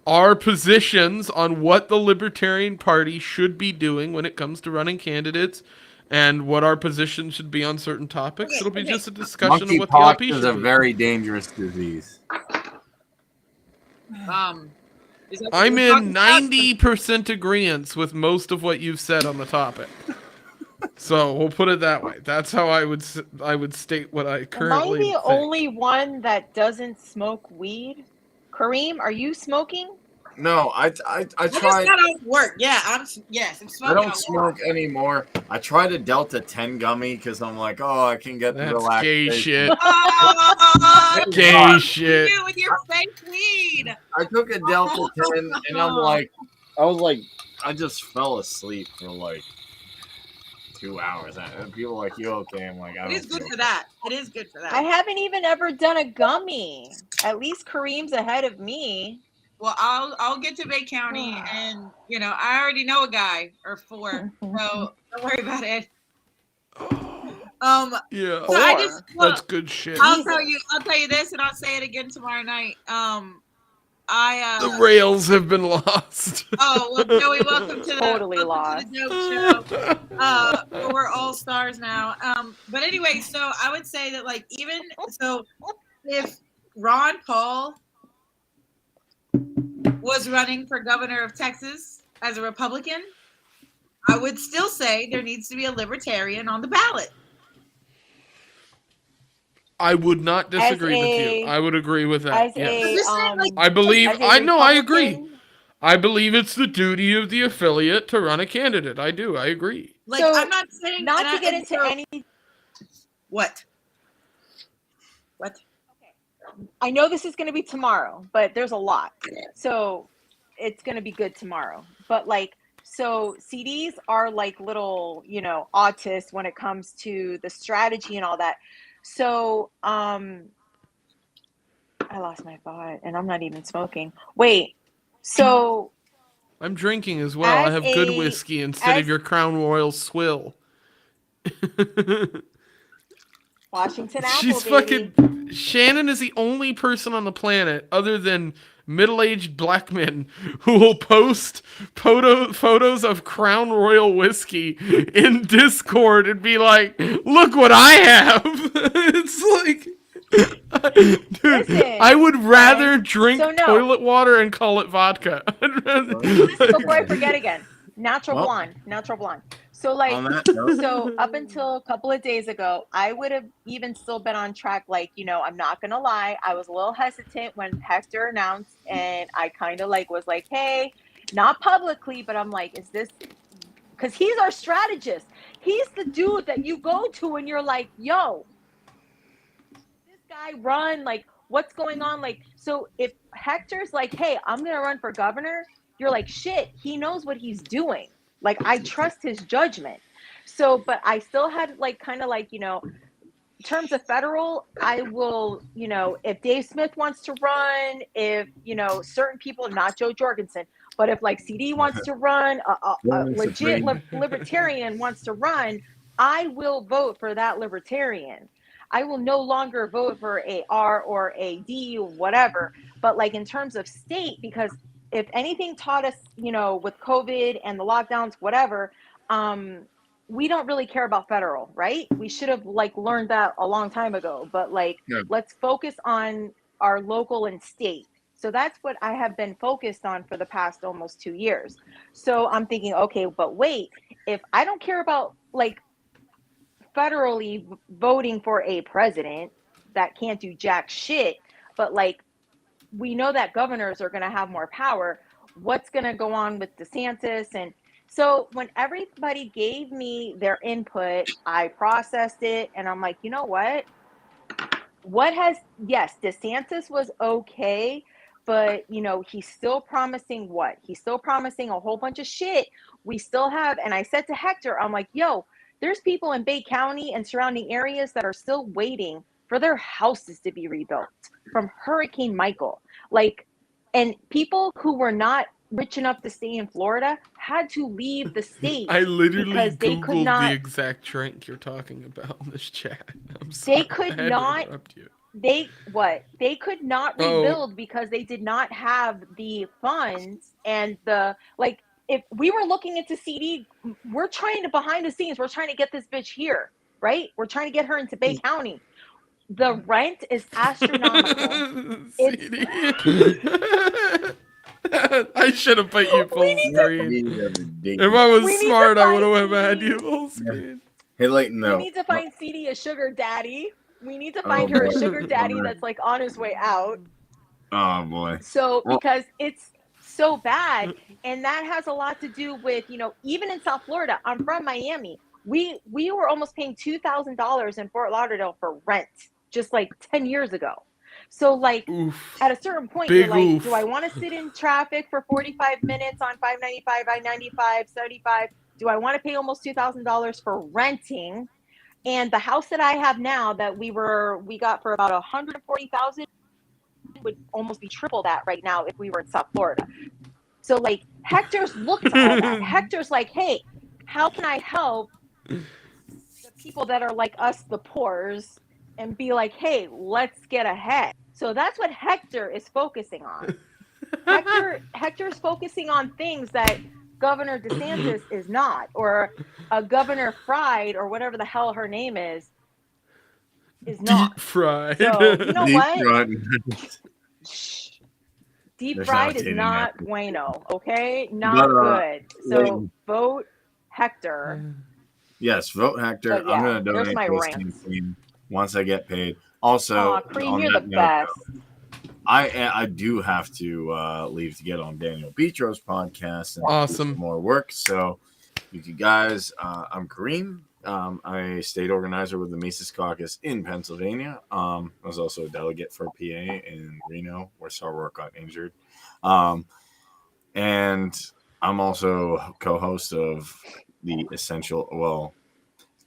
our positions on what the Libertarian Party should be doing when it comes to running candidates and what our position should be on certain topics. Okay, It'll be okay. just a discussion of what the monkeypox LP is should a be. very dangerous disease. Is that what I'm we're talking in about? 90% agreement with most of what you've said on the topic. So we'll put it that way. That's how I would state what I Am I currently the think. only one that doesn't smoke weed? Kareem, are you smoking? No, I I just tried. got off work. Yeah, I'm smoking. I don't at work. smoke anymore. I tried a Delta 10 gummy because I'm like, oh, I can get the That's relaxation. gay shit. Oh, Gay shit. you with your fake weed. I took a Delta 10 and I just fell asleep for like 2 hours. And people are like, you okay? I'm like, I It don't is good feel for that. It is good for that. I haven't even ever done a gummy. At least Kareem's ahead of me. Well, I'll get to Bay County, and I already know a guy or four, so don't worry about it. Yeah. So I just That's good shit. I'll tell you this, and I'll say it again tomorrow night. The rails have been lost. Oh well, Joey, welcome to the Totally welcome to the dope show. We're all stars now. But anyway, so I would say that like even so, if Ron Paul was running for governor of Texas as a Republican, I would still say there needs to be a libertarian on the ballot. I would not disagree with a- you. I would agree with that. As Yes. I'm just saying, like, I believe. as a I know. I agree. Republican- I believe it's the duty of the affiliate to run a candidate. I do. I agree. Like So, I'm not saying Not to get and into so- any what. What? I know this is going to be tomorrow, but there's a lot. So it's going to be good tomorrow. But like, so CDs are like little, autists when it comes to the strategy and all that. So, I lost my thought and I'm not even smoking. Wait, so I'm drinking as well. I have good whiskey instead of your Crown Royal swill. Washington Apple, She's baby. fucking. Shannon is the only person on the planet other than middle-aged black men who will post photos of Crown Royal whiskey in Discord and be like, "Look what I have." It's like, dude, Listen, I would rather drink so no. toilet water and call it vodka. Before I forget again, natural Well, blonde. So like, On that note, so up until a couple of days ago, I would have even still been on track. Like, I'm not gonna lie, I was a little hesitant when Hector announced, and I kind of like was like, hey, not publicly, but I'm like, is this? Because he's our strategist. He's the dude that you go to and you're like, yo, this guy run, like, what's going on? Like, so if Hector's like, hey, I'm gonna run for governor, you're like, shit, he knows what he's doing. Like, I trust his judgment. So, but I still had like, kind of like, in terms of federal, I will, if Dave Smith wants to run, if, certain people, not Joe Jorgensen, but if like CD wants to run, a legit libertarian wants to run, I will vote for that libertarian. I will no longer vote for a R or a D or whatever. But like in terms of state, because if anything taught us, with COVID and the lockdowns, whatever, we don't really care about federal, right? We should have like learned that a long time ago, but like, let's focus on our local and state. So that's what I have been focused on for the past almost 2 years. So I'm thinking, okay, but wait, if I don't care about like federally voting for a president that can't do jack shit, but like, we know that governors are going to have more power. What's going to go on with DeSantis? And so when everybody gave me their input, I processed it and I'm like, you know what? Yes, DeSantis was okay, but he's still promising what? He's still promising a whole bunch of shit. We still have, and I said to Hector, I'm like, yo, there's people in Bay County and surrounding areas that are still waiting for their houses to be rebuilt from Hurricane Michael. Like, and people who were not rich enough to stay in Florida had to leave the state. I literally because they Googled could not, the exact drink you're talking about in this chat. I'm sorry. they could I had to not, interrupt you. they could not rebuild because they did not have the funds and the, like, if we were looking into CD, we're trying to, behind the scenes, we're trying to get this bitch here, right? We're trying to get her into Bay County. The rent is astronomical. I should have put you full screen. If I was smart, I would have had you full screen. Hey, like, no. We need to find CD a sugar daddy. We need to find her a sugar daddy that's like on his way out. Oh boy. So because it's so bad, and that has a lot to do with, even in South Florida. I'm from Miami. We were almost paying $2,000 in Fort Lauderdale for rent just like 10 years ago. So like, oof. At a certain point, you're like, oof. Do I want to sit in traffic for 45 minutes on 595, I-95, 75? Do I want to pay almost $2,000 for renting? And the house that I have now that we got for about $140,000 would almost be triple that right now if we were in South Florida. So like, Hector's looked at all that. Hector's like, hey, how can I help the people that are like us, the poors, and be like, hey, let's get ahead. So that's what Hector is focusing on. Hector's focusing on things that Governor DeSantis is not, or a Governor Fried, or whatever the hell her name is not. Deep fried. So, you know what? Shh. Deep fried is not bueno, okay? Not good. So vote Hector. Yes, vote Hector. Yeah, I'm going to donate to this campaign once I get paid. Also, Cream, you're the best. I do have to leave to get on Daniel Beatro's podcast and do some more work. So, you guys, I'm Kareem. I'm a state organizer with the Mises Caucus in Pennsylvania. I was also a delegate for PA in Reno, where Sarwark got injured. And I'm also co-host of the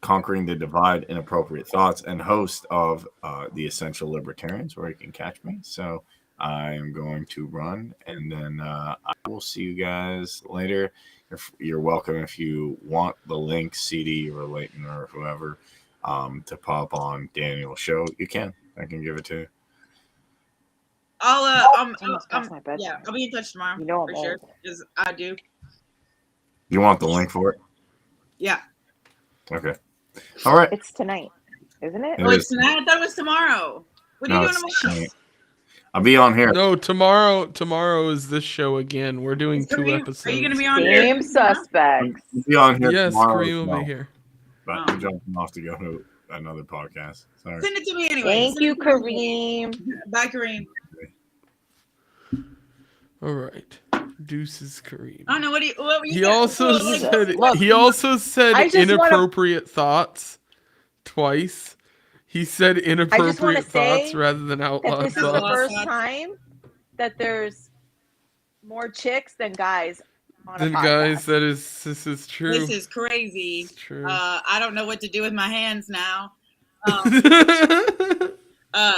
Conquering the Divide, Inappropriate Thoughts, and host of the Essential Libertarians, where you can catch me. So I'm going to run, and then I will see you guys later. You're welcome if you want the link, CD or Leighton or whoever, to pop on Daniel's show. You can. I can give it to you. I'll my yeah, I'll be in touch tomorrow. You know I'm for sure. old. Because I do. You want the link for it? Yeah. Okay. All right. It's tonight, isn't it? It Oh, is. it's tonight. I thought it was tomorrow. What are No, you it's doing tomorrow? tonight. I'll be on here. No, tomorrow is this show again. We're doing 2 episodes. Are you going to be on here? Same suspects. I'll be on here Yes, tomorrow. Kareem as will well, be here. but Oh. I'm jumping off to go to another podcast. Sorry. Send it to me anyway. Thank Send you, it to me. Kareem. Bye, Kareem. All right. Deuces, Kareem. I don't know. What were you He doing? also Jesus. said Look, he also said I just wanna- inappropriate thoughts twice. He said inappropriate thoughts say rather than That outlawed this is the thoughts. first time that there's more chicks than guys on a Then podcast. guys, this is true. This is crazy. It's true. I don't know what to do with my hands now.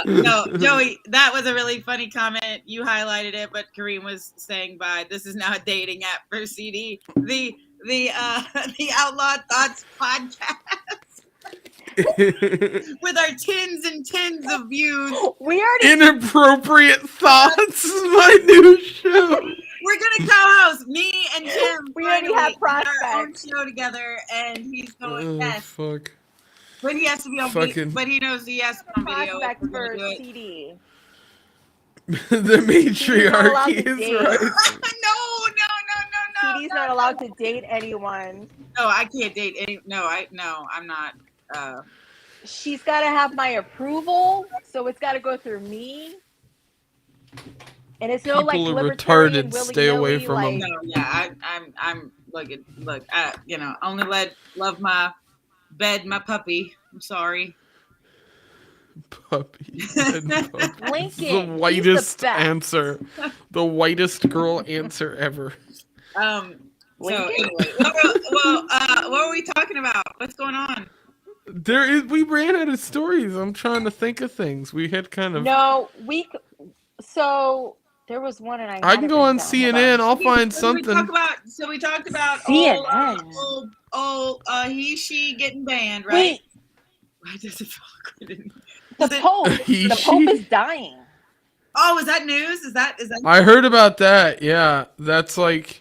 No, Joey, that was a really funny comment. You highlighted it, but Kareem was saying this is now a dating app for CD. The Outlawed Thoughts podcast with our tens and tens of views. We already Inappropriate thoughts is my new show. We're gonna co-host me and Tim. We already finally have get our own prospects. show together, and he's going Oh yes, fuck. but he has to be on Fucking- video. But he knows he has to be on video. if prospects we're for gonna do it. CD. The matriarchy to is date. right. No. CD's not allowed to date anyone. No, I can't date any. I'm not. She's got to have my approval, so it's got to go through me. And it's no like People are libertarian retarded. Stay away willy-nilly, from like, them. No, yeah, I'm look. Only love my bed, my puppy. I'm sorry. Puppy. and puppy. Lincoln, It's the he's the whitest best. answer. The whitest girl answer ever. So Lincoln? anyway, what were we talking about? What's going on? We ran out of stories. I'm trying to think of things. We had kind of. No, so there was one, and I can go on CNN. I'll find something. So we talked about CNN. he, she getting banned, right? Wait, Why does it feel awkward? the Pope. He, The Pope she? is dying. Oh, is that news? Is that? I heard about that. Yeah, that's like.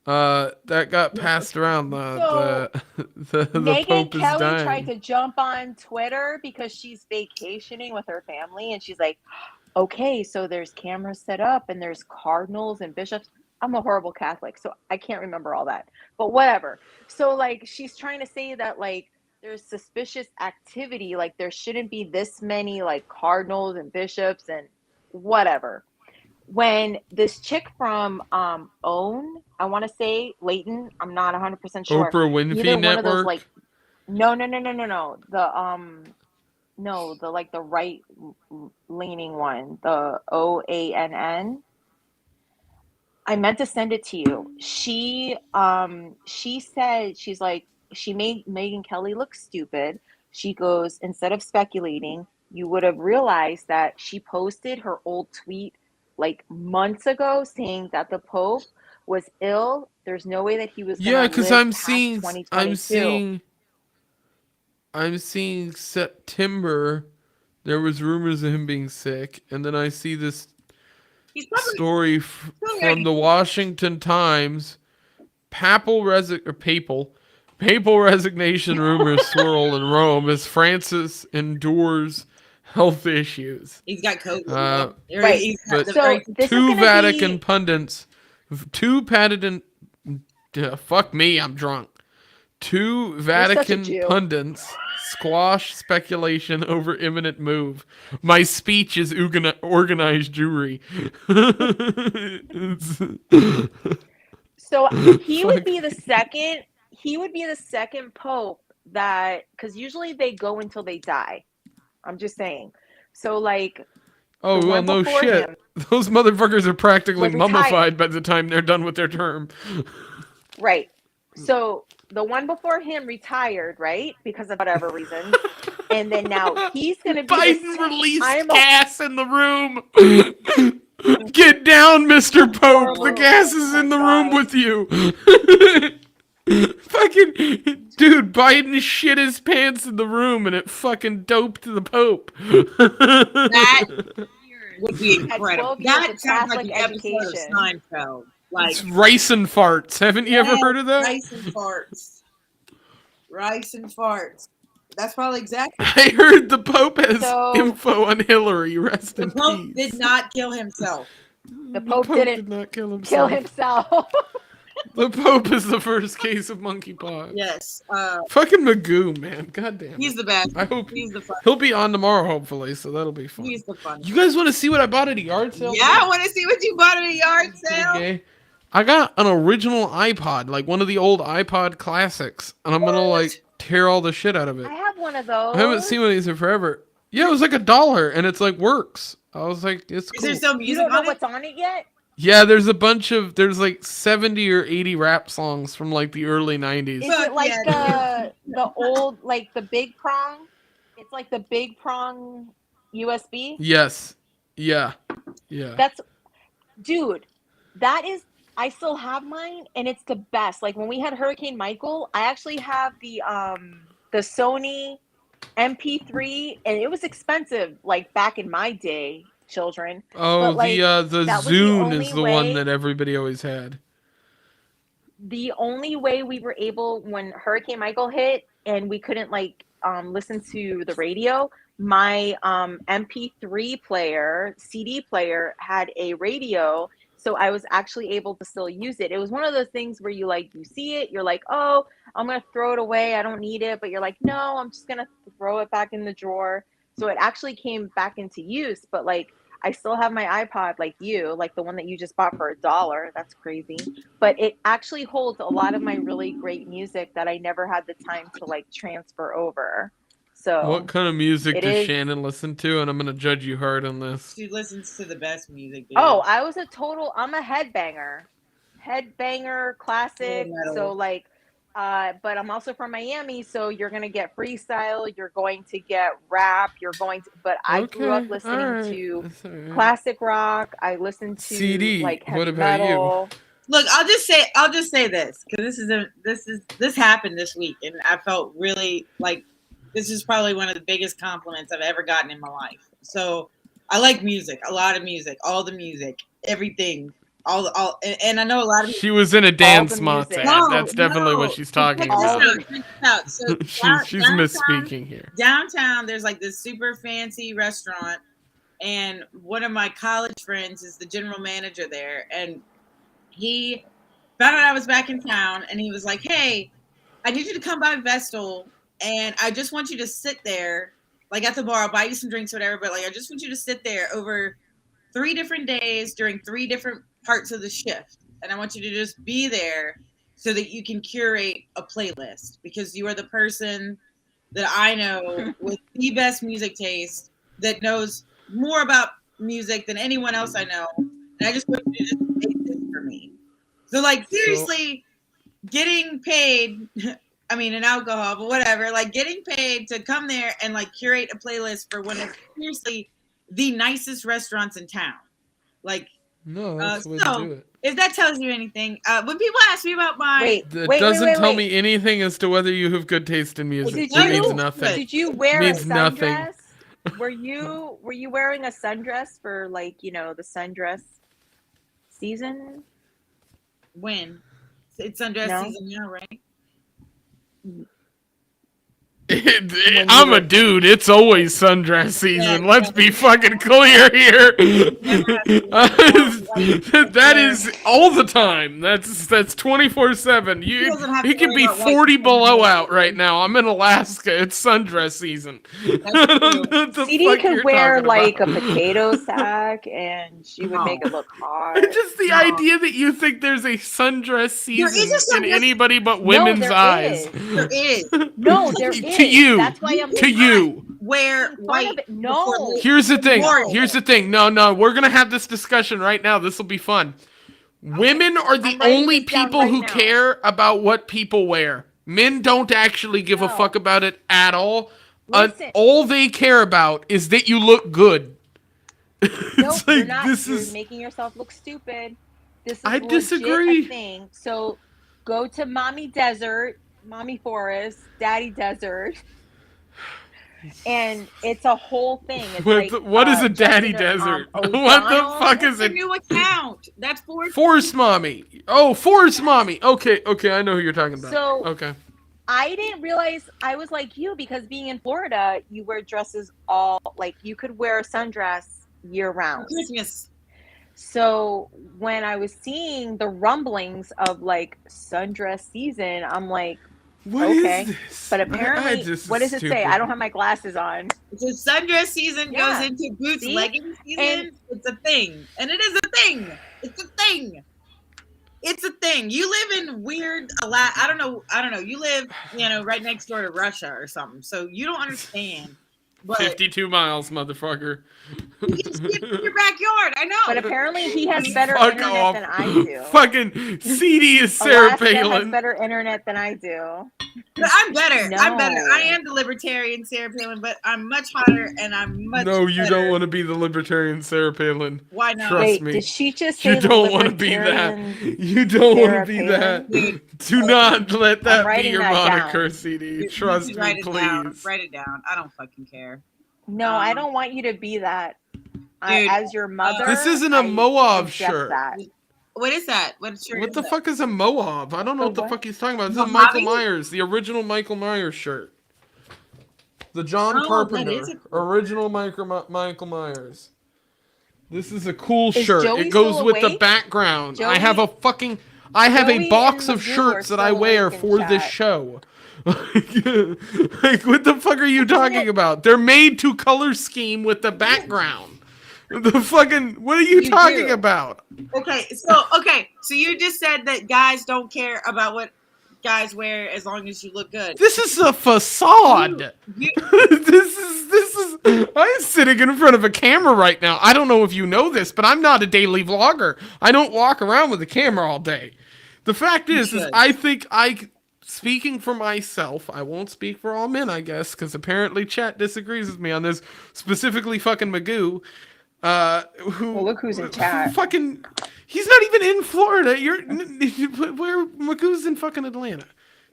That got passed around. The Megyn Pope is Kelly dying. tried to jump on Twitter because she's vacationing with her family, and she's like, okay, so there's cameras set up and there's cardinals and bishops. I'm a horrible Catholic, so I can't remember all that, but whatever. So like, she's trying to say that like there's suspicious activity, like there shouldn't be this many like cardinals and bishops and whatever. When this chick from OWN, I want to say Leighton, I'm not 100% sure. Oprah Winfrey Either one of those Network. like, no. The like the right leaning one, the OANN. I meant to send it to you. She said, she's like, she made Megyn Kelly look stupid. She goes, instead of speculating, you would have realized that she posted her old tweet like months ago saying that the Pope was ill. There's no way that he was Yeah, because I'm seeing September. There was rumors of him being sick, and then I see this story from the Washington Times. Papal resignation rumors swirl in Rome as Francis endures health issues. He's got COVID. Right. But So this is two gonna Vatican be- pundits, fuck me, I'm drunk. Two Vatican Jew. pundits squash speculation over imminent move. My speech is organized Jewry. So he would be the second. He would be the second pope that, because usually they go until they die. I'm just saying. So like, Oh the well, one no before shit. him Those motherfuckers are practically was retired. mummified by the time they're done with their term. Right. So the one before him retired, right? Because of whatever reason. And then now he's going to be Biden released I'm a gas in the room. Get down, Mr. Pope. The horrible. gas is Oh in my the room God. with you. Fucking dude, Biden shit his pants in the room and it fucking doped the Pope. That would be Had incredible. 12 years That of sounds like Catholic an episode of education. Seinfeld. Like It's rice and farts. Haven't you ever heard of that? rice and farts. Rice and farts. That's probably exactly. I heard the Pope has So- info on Hillary. Rest The in Pope peace. did not kill himself. The Pope didn't did not kill kill himself. himself. The Pope is the first case of monkeypox. Yes. Fucking Magoo, man. God damn it. He's the best. I hope He's the fun. he'll be on tomorrow, hopefully, so that'll be fun. He's the fun. You guys want to see what I bought at a yard sale? Yeah, I want to see what you bought at a yard sale. Okay. I got an original iPod, like one of the old iPod classics, and I'm gonna like tear all the shit out of it. I have one of those. I haven't seen one of these in forever. Yeah, it was like $1, and it's like works. I was like, it's Is cool. there still You music don't know on it? what's on it yet? Yeah, there's like 70 or 80 rap songs from like the early 90s. Is Fuck it like yeah, the old, like the big prong? It's like the big prong USB. Yes. Yeah. Yeah. That's, dude, that is, I still have mine and it's the best. Like when we had Hurricane Michael, I actually have the Sony MP3 and it was expensive like back in my day, children. Oh, But, like, the that was the Zune only is the one way- that everybody always had. The only way we were able, when Hurricane Michael hit and we couldn't like listen to the radio, my MP3 player, CD player had a radio, so I was actually able to still use it. It was one of those things where you see it, you're like, oh, I'm gonna throw it away, I don't need it, but you're like, no, I'm just gonna throw it back in the drawer. So it actually came back into use, but like I still have my iPod like the one that you just bought for $1. That's crazy. But it actually holds a lot of my really great music that I never had the time to like transfer over. So What kind of music it does is- Shannon listen to? And I'm gonna judge you hard on this. She listens to the best music. Dude. oh, I'm a headbanger classic. Metal. So like but I'm also from Miami, so you're gonna get freestyle, you're going to get rap, but I grew up listening to That's all right. classic rock. I listened to CD, like heavy what about you? metal. Look, I'll just say this because this happened this week, and I felt really like this is probably one of the biggest compliments I've ever gotten in my life. So I like music, a lot of music, all the music, everything, and I know a lot of She was in a dance the mods music. ad. No, That's definitely no. what she's talking Check this about. out, check this out. So She's downtown- misspeaking here. Downtown, there's like this super fancy restaurant, and one of my college friends is the general manager there, and he found out I was back in town, and he was like, "Hey, I need you to come by Vestal, and I just want you to sit there, like at the bar. I'll buy you some drinks, whatever, but like I just want you to sit there over 3 different days during 3 different parts of the shift, and I want you to just be there so that you can curate a playlist because you are the person that I know with the best music taste that knows more about music than anyone else I know, and I just want you to just make this for me." So like seriously, getting paid, I mean in alcohol, but whatever, like getting paid to come there and like curate a playlist for one of seriously the nicest restaurants in town. Like No, that's the way so- to do it. if that tells you anything, when people ask me about my It doesn't tell me anything as to whether you have good taste in music. Did It means you- nothing. Did you wear Means a nothing. sundress? Were you wearing a sundress for like, the sundress season? when it's sundress No. season now, right? I'm a dude. It's always sundress season. Yeah, Let's be fucking clear here. That is all the time. That's 24/7. He doesn't have It to could worry be about what 40 kind of below music. out right now. I'm in Alaska. It's sundress season. That's I don't true. know what the CD fuck could you're wear talking like about. a potato sack and she would make it look hot. Just the No. idea that you think there's a sundress There is season a in sundress- anybody but women's there eyes. is. There is. No, there is. To you. That's why I'm To you. Wear white. No. Here's the thing. No. Here's the thing. No. We're gonna have this discussion right now. This will be fun. Women are the I'm writing only this down people right who now. care about what people wear. Men don't actually give a No. fuck about it at all. Listen. All they care about is that you look good. Nope, you're not. This You're is. making yourself look stupid. This is I legit disagree. a thing. So go to Mommy Desert, Mommy Forest, Daddy Desert. And it's a whole thing. It's What is a daddy Justin, desert? What the O'Donnell. fuck is It's a it? new account. That's Forest mommy. Oh, Forest mommy. Okay, I know who you're talking about. So- okay. I didn't realize I was like you because being in Florida, you wear dresses you could wear a sundress year round. Christmas. So when I was seeing the rumblings of like sundress season, I'm like, What is okay. this? but apparently, this what is does it say? stupid. I don't have my glasses on. So sundress season Yeah. goes into boots, See? leggings season. And- It's a thing, and it is a thing. It's a thing. It's a thing. You live in weird. I don't know. You live, right next door to Russia or something. So you don't understand. But 52 miles, motherfucker. you can see it in your backyard. I know. But apparently, he has better Fuck internet off. than I do. Fucking CD is Sarah Alaska has Palin. better internet than I do. But I'm better. I'm better. No. I am the libertarian Sarah Palin, but I'm much hotter and I'm much. No, you better. don't want to be the libertarian Sarah Palin. Why not? Trust Wait, me. did she just say You don't want to be that. You don't want to Sarah be Palin? that. Do not let that be writing your that moniker, down. CD. You Trust should me, write it down. please. Write it down. I don't fucking care. No, I don't want you to be that. Dude, As your mother, This isn't a I Moab reject shirt. that. What is that? What shirt? What is the that? fuck is a Moab? I don't know The what the what? fuck he's talking about. This is a Mojave? Michael Myers, the original Michael Myers shirt. The John Oh, that Carpenter, is a- original Michael Myers. This is a cool Is shirt. Joey It goes still with the awake? back. Joey- I have a Joey box and of Magoo shirts are that I still wear awake in for this chat. show. Like, what the fuck are you talking about? They're made to color scheme with the background. The fucking, what are you You talking do. about? Okay, so you just said that guys don't care about what guys wear as long as you look good. This is a facade. You, this is I'm sitting in front of a camera right now. I don't know if you know this, but I'm not a daily vlogger. I don't walk around with a camera all day. The fact is should. I think speaking for myself, I won't speak for all men, I guess, because apparently chat disagrees with me on this, specifically fucking Magoo. Who Well, look who's in chat. Fucking, he's not even in Florida. Where Magoo's in fucking Atlanta.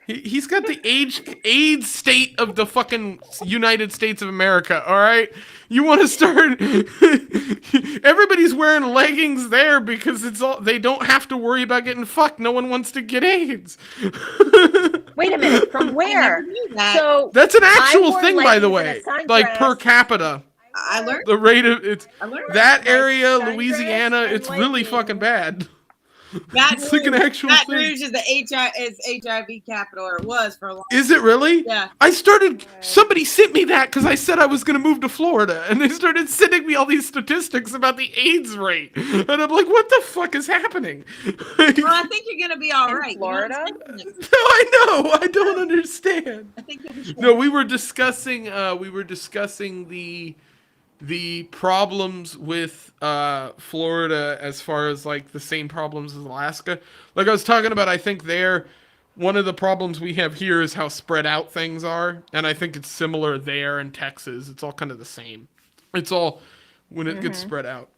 He's got the AIDS state of the fucking United States of America. All right, you want to start? Everybody's wearing leggings there because they don't have to worry about getting fucked. No one wants to get AIDS. Wait a minute, from I where? never knew that. So That's an actual wore thing, by the leggings way. and a Like per sundress. capita, I learned. the rate of I learned that Like area, sundress Louisiana, and it's really leggings. fucking bad. Baton It's like an Rouge- actual Baton thing. Rouge is the HIV capital, or it was for a long. Is it really? Yeah. Somebody sent me that because I said I was going to move to Florida, and they started sending me all these statistics about the AIDS rate. And I'm like, what the fuck is happening? Well, I think you're gonna be all In right. You know what I'm Florida? saying? No, I know. I don't understand. I think you'll be No, we were discussing the problems with Florida as far as like the same problems as Alaska. Like I was talking about, I think one of the problems we have here is how spread out things are, and I think it's similar there in Texas. It's all kind of the same. It's all when it gets spread out.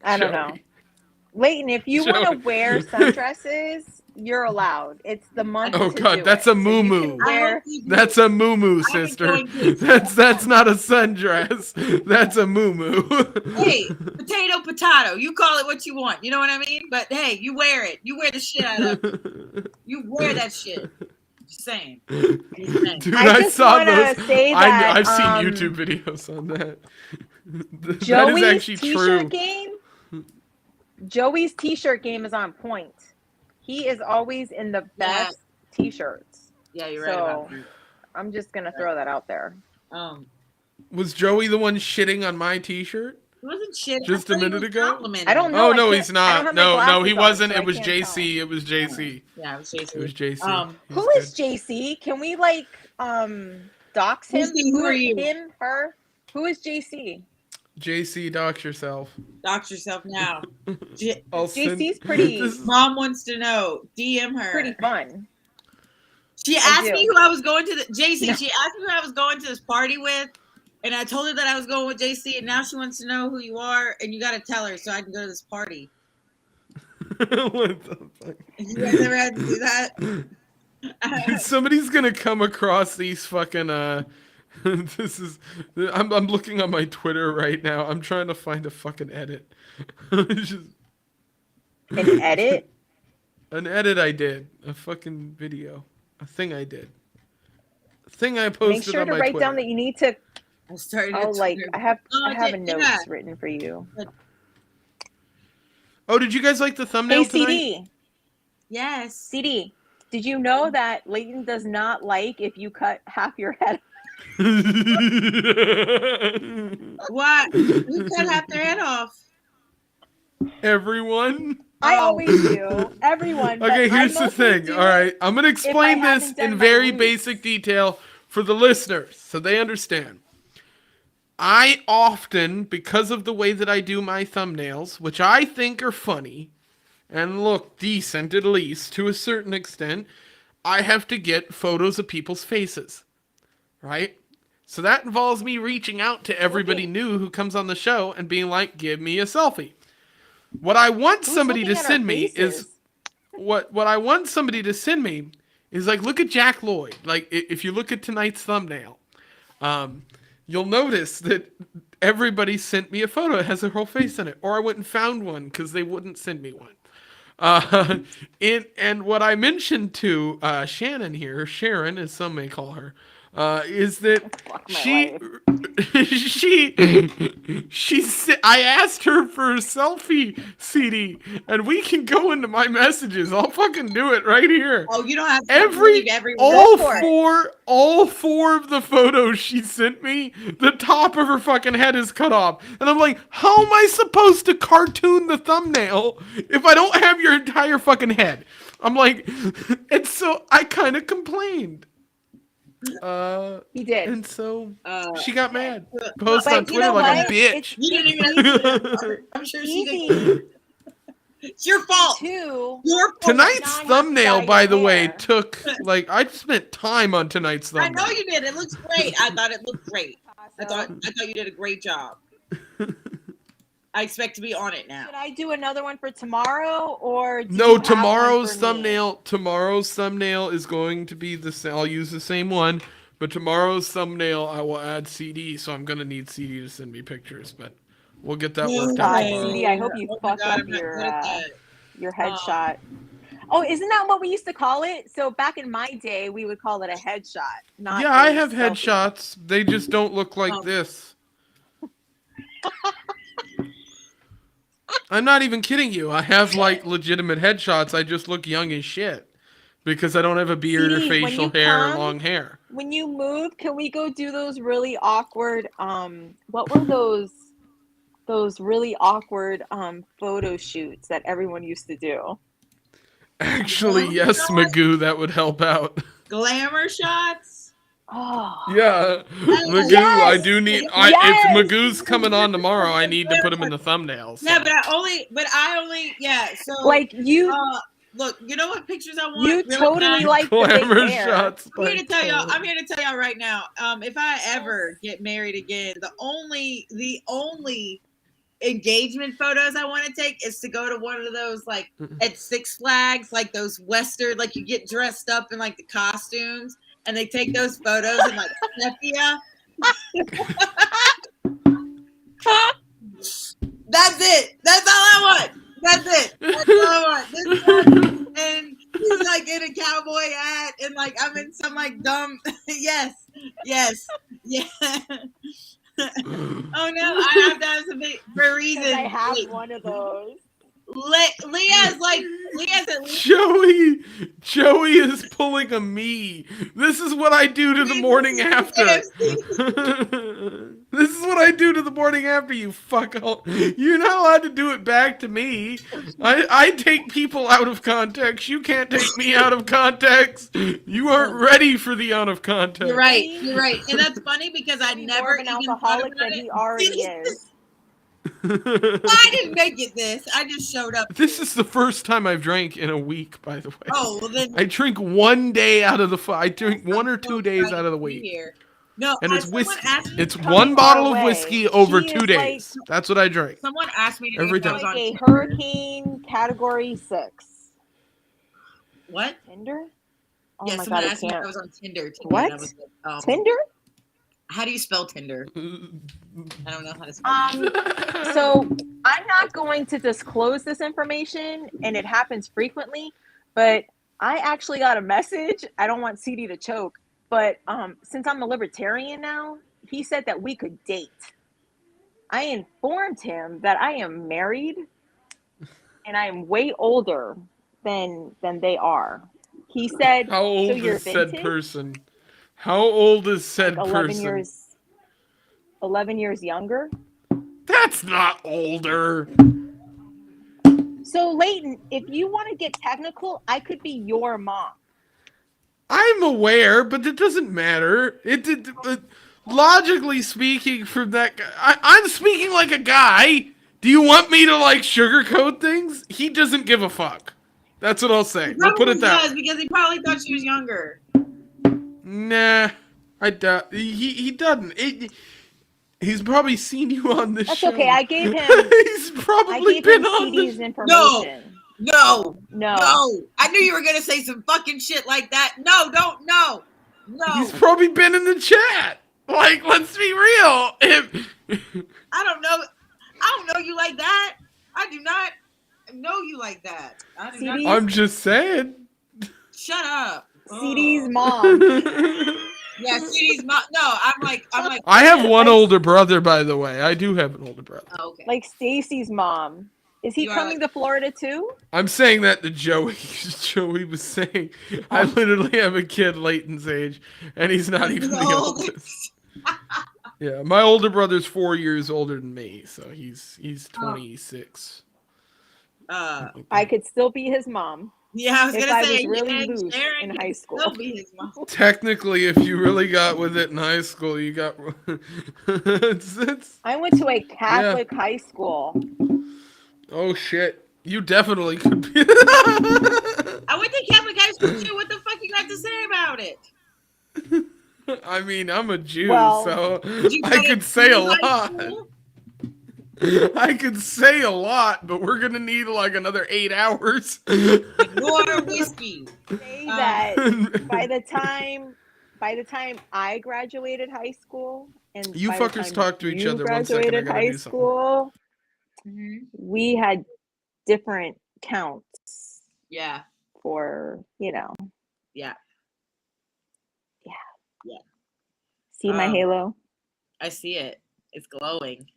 I don't know. Joey. Leighton, if you want Joey. to wear sundresses, you're allowed. It's the month. Oh, to God, do that's it. a So you moo-moo. can wear- That's a moo-moo, I've been sister. going to- That's not a sundress. That's a moo-moo. Hey, potato. You call it what you want. You know what I mean? But hey, you wear it. You wear the shit out of it. You wear that shit. Just saying. Just saying. Dude, I I just saw wanna those. say that, I've seen YouTube videos on that. That is Joey's actually t-shirt true. game. Joey's t-shirt game is on point. He is always in the best t-shirts. Yeah, you're right So about that. I'm just gonna throw that out there. Was Joey the one shitting on my t-shirt? wasn't shit. Just I a thought he minute was ago? complimenting I don't him. know. Oh I no, can't- he's I don't not. have my No, he glasses on, wasn't. so I It was can't JC. It was JC. Yeah, it was JC. It was JC. He's Who is good. JC? Can we like dox him? JC, who are you? Him, her? Who is JC? JC, dox yourself. Dox yourself now. I'll send- JC's pretty This is- Mom wants to know. DM her. pretty fun. She asked do. me who I was going to. JC. She asked me who I was going to this party with, and I told her that I was going with JC. And now she wants to know who you are, and you got to tell her so I can go to this party. What the fuck? You guys ever had to do that? Dude, somebody's gonna come across these fucking this is I'm looking on my Twitter right now. I'm trying to find a fucking edit. It's just An edit? an edit I did. A fucking video. A thing I did. A thing I posted Make sure on to my write Twitter. down that you need to. I started. Oh, at like Twitter. I have Oh, a yeah. notes written for you. Oh, did you guys like the thumbnail Hey tonight? CD, Yes. CD. Did you know that Leighton does not like if you cut half your head? What? Who cut half their head off? Everyone. I Oh. always do. Everyone. but Okay, I here's the mostly thing. do All right, I'm gonna explain I this haven't done in my very roots. basic detail for the listeners, so they understand. I often, because of the way that I do my thumbnails, which I think are funny and look decent at least to a certain extent, I have to get photos of people's faces, right? So that involves me reaching out to everybody new who comes on the show and being like, "Give me a selfie." What I want Who's somebody to looking at our send me is faces? what I want somebody to send me is like, look at Jack Lloyd. Like if you look at tonight's thumbnail, you'll notice that everybody sent me a photo that has their whole face in it, or I went and found one because they wouldn't send me one. And what I mentioned to Shannon here, Sharon as some may call her, is that Fuck my she life. I asked her for a selfie CD, and we can go into my messages. I'll fucking do it right here. Oh, you don't have to believe everyone. all for it. four of the photos she sent me, the top of her fucking head is cut off, and I'm like, how am I supposed to cartoon the thumbnail if I don't have your entire fucking head? I'm like, and so I kind of complained. He did. And so Uh, she got mad. Posted But on you Twitter know like what? a bitch. You didn't even have to do that part. I'm sure she Easy. did. It's your fault. Two. Your fault. Tonight's Now I have to thumbnail, dye by your the way, hair. took like I spent time on tonight's I thumbnail. know you did. It looks great. I thought it looked great. I thought you did a great job. I expect to be on it now. Should I do another one for tomorrow, or do No, you have one tomorrow's for me? thumbnail. Tomorrow's thumbnail is going to be the same. I'll use the same one, but tomorrow's thumbnail I will add CD. So I'm gonna need CD to send me pictures, but we'll get that worked out God, tomorrow. CD, I hope you Oh my fucked God, up I'm not your good at that. your headshot. Oh, isn't that what we used to call it? So back in my day, we would call it a headshot. Not Yeah, I a have selfie. headshots. They just don't look like this. I'm not even kidding you. I have like legitimate headshots. I just look young as shit because I don't have a beard or CD, when facial you hair or come- long hair. When you move, can we go do those really awkward? What were those? Those really awkward photo shoots that everyone used to do. Actually, yes, Magoo, that would help out. Glamour shots. Oh, Yeah, Magoo, Yes! I do need. Yes! If Magoo's coming on tomorrow, I need to put him in the thumbnail. so. Yeah, but I only, yeah. So like you, look, you know what pictures I want? you really totally bad? like the Glamour big hair. shots. I'm here to tell y'all. by I'm here to tell y'all right now. If I ever get married again, the only engagement photos I want to take is to go to one of those like at Six Flags, like those Western, like you get dressed up in like the costumes, and they take those photos in like sepia. That's it. That's all I want. That's it. That's all I want. This one, and he's like in a cowboy hat, and like I'm in some like dumb. Yes. Yeah. Oh no, I have to have something for a reason. Because I have Wait, one of those. Leah's like has at least Joey is pulling a me. This is what I do to the morning after. This is what I do to the morning after, you fucko. You're not allowed to do it back to me. I take people out of context. You can't take me out of context. You aren't ready for the out of context. You're right. You're right. And that's funny because I He's never more of an even alcoholic thought about than it. he already is. I didn't make it this. I just showed up. This is the first time I've drank in a week, by the way. Oh, well then. I drink one day out of the I drink 1 or 2 days out of the week. Here. No, And it's someone whiskey. asked me It's to one our bottle of way. whiskey over He 2 is days. That's what I drink. Someone asked me Every if I time. was Like on a Tinder. hurricane category 6. What? Tinder? Oh Yeah, my someone god, I asked me if I can't. was on Tinder today. What? And I was like, Tinder? how do you spell Tinder? I don't know how to spell it. So I'm not going to disclose this information, and it happens frequently, but I actually got a message. I don't want CD to choke, but since I'm a libertarian now, he said that we could date. I informed him that I am married and I am way older than they are. He said, How old so you're is said vintage? person? How old is said Like 11 person? years 11 years younger. That's not older. So Leighton, if you want to get technical, I could be your mom. I'm aware, but it doesn't matter. Logically speaking, from that guy, I'm speaking like a guy. Do you want me to like sugarcoat things? He doesn't give a fuck. That's what I'll say. We'll put it that way. Because he probably thought she was younger. Nah, I doubt he doesn't. He's probably seen you on this That's show. okay. I gave him He's probably I gave been him on CD's this. information. No. No. I knew you were gonna say some fucking shit like that. No, don't. No. He's probably been in the chat. Like, let's be real. I don't know. I don't know you like that. I do not know you like that. I do not. CD's I'm just saying. Shut up. CD's mom. Yeah, CD's mom. No, I'm like. I have one older brother, by the way. I do have an older brother. Oh, okay. Like Stacy's mom. Is he You are coming to Florida too? I'm saying that to Joey. Joey was saying, I literally have a kid Leighton's age, and he's not even the oldest. Yeah, my older brother's 4 years older than me, so he's 26. I could still be his mom. Yeah, I was if gonna I say was really and loose Sharon in can high school. still be his mom. Technically, if you really got with it in high school, you got. it's I went to a Catholic high school. Oh shit! You definitely could be. I went to Catholic high school too. What the fuck you got to say about it? I mean, I'm a Jew, Well, so You I got could it say a in high lot. school? I could say a lot, but we're gonna need like another 8 hours. More whiskey. Say that by the time I graduated high school and You by the fuckers time talk to each you other 1 second. I graduated gotta high do something. school, Mhm. we had different counts Yeah. for, Yeah. see my halo. I see it. It's glowing.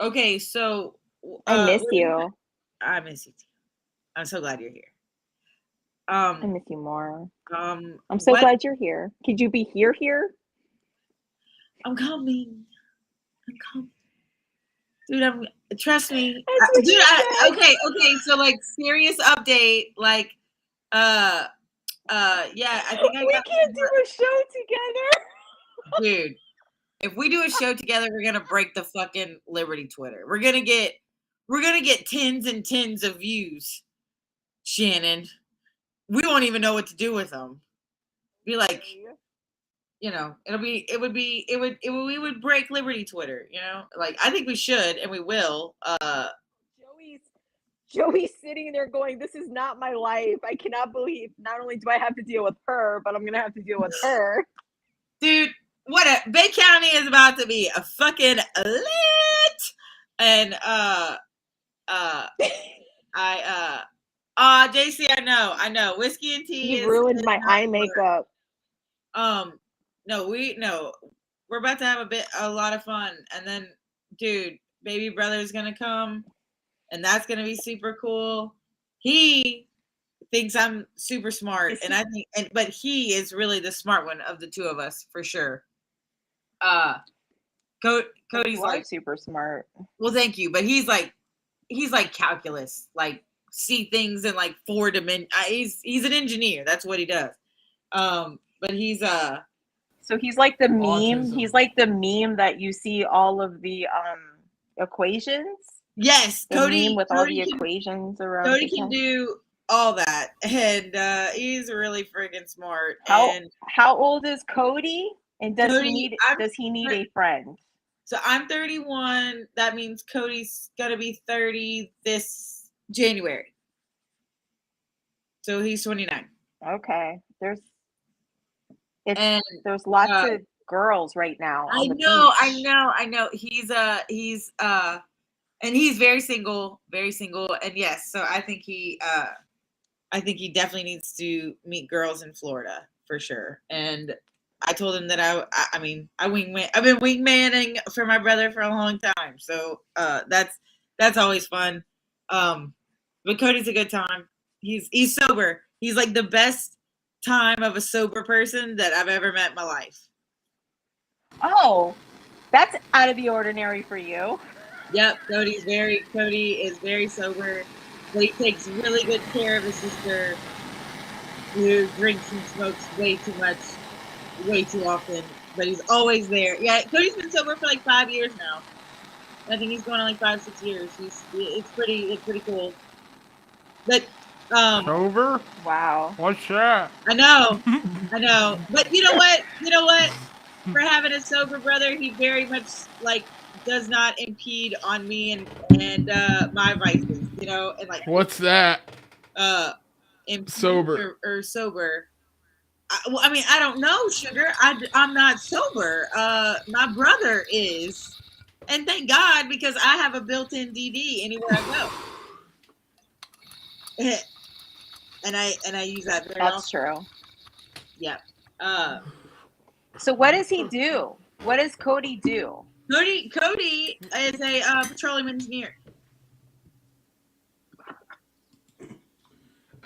Okay, so I miss you. I miss you too. I'm so glad you're here. I miss you more. I'm I'm so glad you're here. Could you be here? I'm coming. Dude, trust me. That's what you said. Okay. So like serious update, like yeah, I think We can't do a show together. dude. If we do a show together, we're gonna break the fucking Liberty Twitter. We're gonna get tens and tens of views, Shannon. We won't even know what to do with them. Be like, you know, we would break Liberty Twitter, you know? Like, I think we should, and we will. Joey's sitting there going, this is not my life. I cannot believe not only do I have to deal with her, but I'm going to have to deal with her. Dude, Bay County is about to be a fucking lit. And, JC, I know. Whiskey and tea You ruined my eye makeup. No, we're about to have a lot of fun. And then, dude, baby brother is going to come. And that's going to be super cool. he thinks I'm super smart, and I think, but he is really the smart one of the two of us for sure. Cody's like super smart. Well, thank you, but he's like calculus, like see things in like 4 dimensions. He's an engineer. That's what he does. But he's So he's like the meme. Autism. He's like the meme that you see all of the equations. yes, The Cody meme with all Cody the can, equations around. Cody the can time. do all that, and he's really friggin' smart. And How old is Cody? And does Cody, he need a friend? so I'm 31. That means Cody's gonna be 30 this January. So he's 29. Okay. There's lots of girls right now. I On the know. beach. And he's very single, and yes, so I think he definitely needs to meet girls in Florida for sure. And I told him that I've been wingmanning for my brother for a long time, so that's always fun. But Cody's a good time. He's sober. He's like the best time of a sober person that I've ever met in my life. Oh, that's out of the ordinary for you. Yep, Cody is very sober, but he takes really good care of his sister, who drinks and smokes way too much, way too often. But he's always there. Yeah, Cody's been sober for like 5 years now. I think he's going on like 5-6 years. It's pretty cool. But Over? Wow. What's that? I know. But you know what? For having a sober brother, he very much like does not impede on me and my vices, and like What's that? Sober or sober. I mean, I don't know, sugar. I'm not sober. My brother is, and thank God, because I have a built-in DD anywhere I go. And I use that very That's often. true. Yeah. So what does he do? What does Cody do? Cody is a petroleum engineer.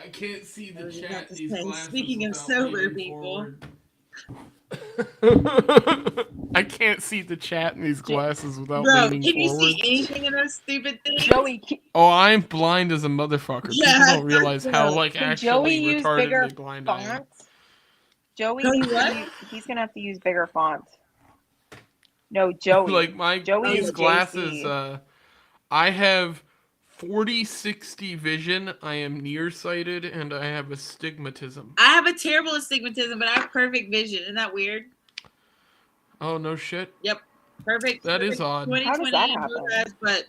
I can't see the I was about chat. to These say, glasses speaking of without sober leaning people. forward. I can't see the chat in these glasses without Bro, leaning can you forward. see anything in those stupid things? Joey, Oh, I'm blind as a motherfucker. Yeah, People don't realize how so like can Joey actually use bigger retardedly blind I am. font? Joey, Cody, what? he's gonna have to use bigger font. No, Joey. Like Joey these is glasses, JC. I have 40/60 vision. I am nearsighted, and I have astigmatism. I have a terrible astigmatism, but I have perfect vision. Isn't that weird? Oh no shit. Yep, perfect. That is odd. 20/20 How does that in happen? both eyes, but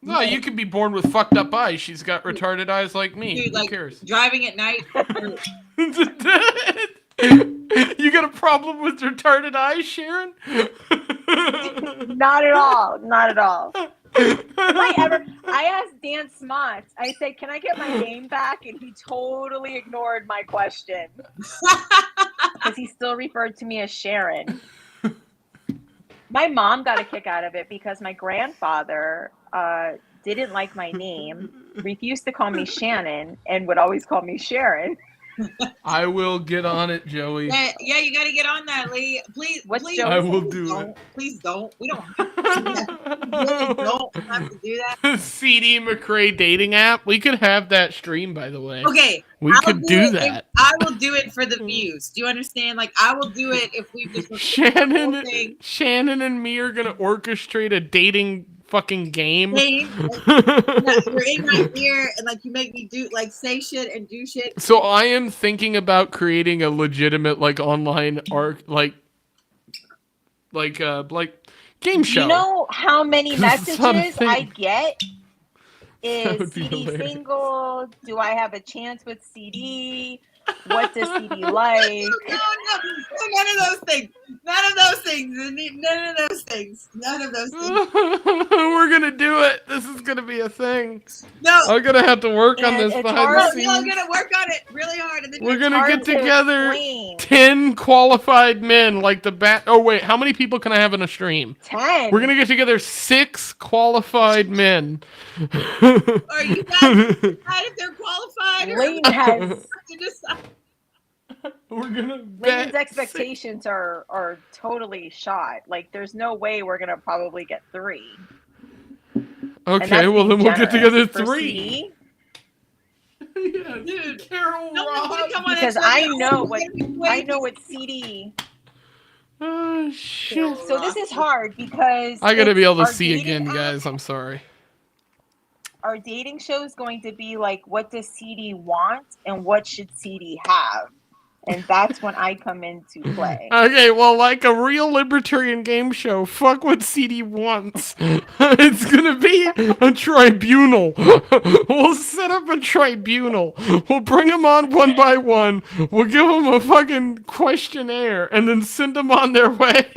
No, you could be born with fucked up eyes. She's got retarded eyes like me. dude, Who like cares? driving at night. You got a problem with retarded eyes, Sharon? Not at all. Not at all. I asked Dan Smots. I said, "Can I get my name back?" And he totally ignored my question because he still referred to me as Sharon. My mom got a kick out of it because my grandfather didn't like my name, refused to call me Shannon, and would always call me Sharon. I will get on it, Joey. Yeah, you got to get on that, Lee. Please, What's please. Joey? I will please do don't. it. Please don't. We don't have to do that. We really don't have to do that. CD McRae dating app. We could have that stream, by the way. Okay. We I'll could do it that. I will do it for the views. Do you understand? Like, I will do it if we just Shannon and me are gonna orchestrate a dating fucking game. Hey, like, you're in my ear and like you make me do like say shit and do shit. So I am thinking about creating a legitimate like online art like game show. You know how many messages Something. I get? That would Is be CD hilarious. single? Do I have a chance with CD? What does CD like? No, none of those things. None of those things. None of those things. None of those things. We're gonna do it. This is gonna be a thing. No. I'm gonna have to work on And this it's behind hard- the No, scenes. I'm gonna work on it really hard. And then We're gonna Hard get to together explain. 10 qualified men like the bat. Oh wait, how many people can I have in a stream? 10. We're gonna get together 6 qualified men. Are you guys decide if they're qualified decider. Lane has You decide. We're gonna Lane's bet expectations are totally shot. Like, there's no way we're gonna probably get 3. And Okay, that's well then being we'll get generous together for 3. CD, Yeah, Dude, Carol no one's gonna Rock. come on because and say, I "Oh, know we're what gonna be waiting." CD. Oh shit! So this is hard because I gotta be able to our see dating again, app- guys. I'm sorry. Our dating show is going to be like, what does CD want and what should CD have? And that's when I come into play. Okay, well, like a real libertarian game show, fuck what CD wants. It's gonna be a tribunal. We'll set up a tribunal. We'll bring them on one by one. We'll give them a fucking questionnaire and then send them on their way.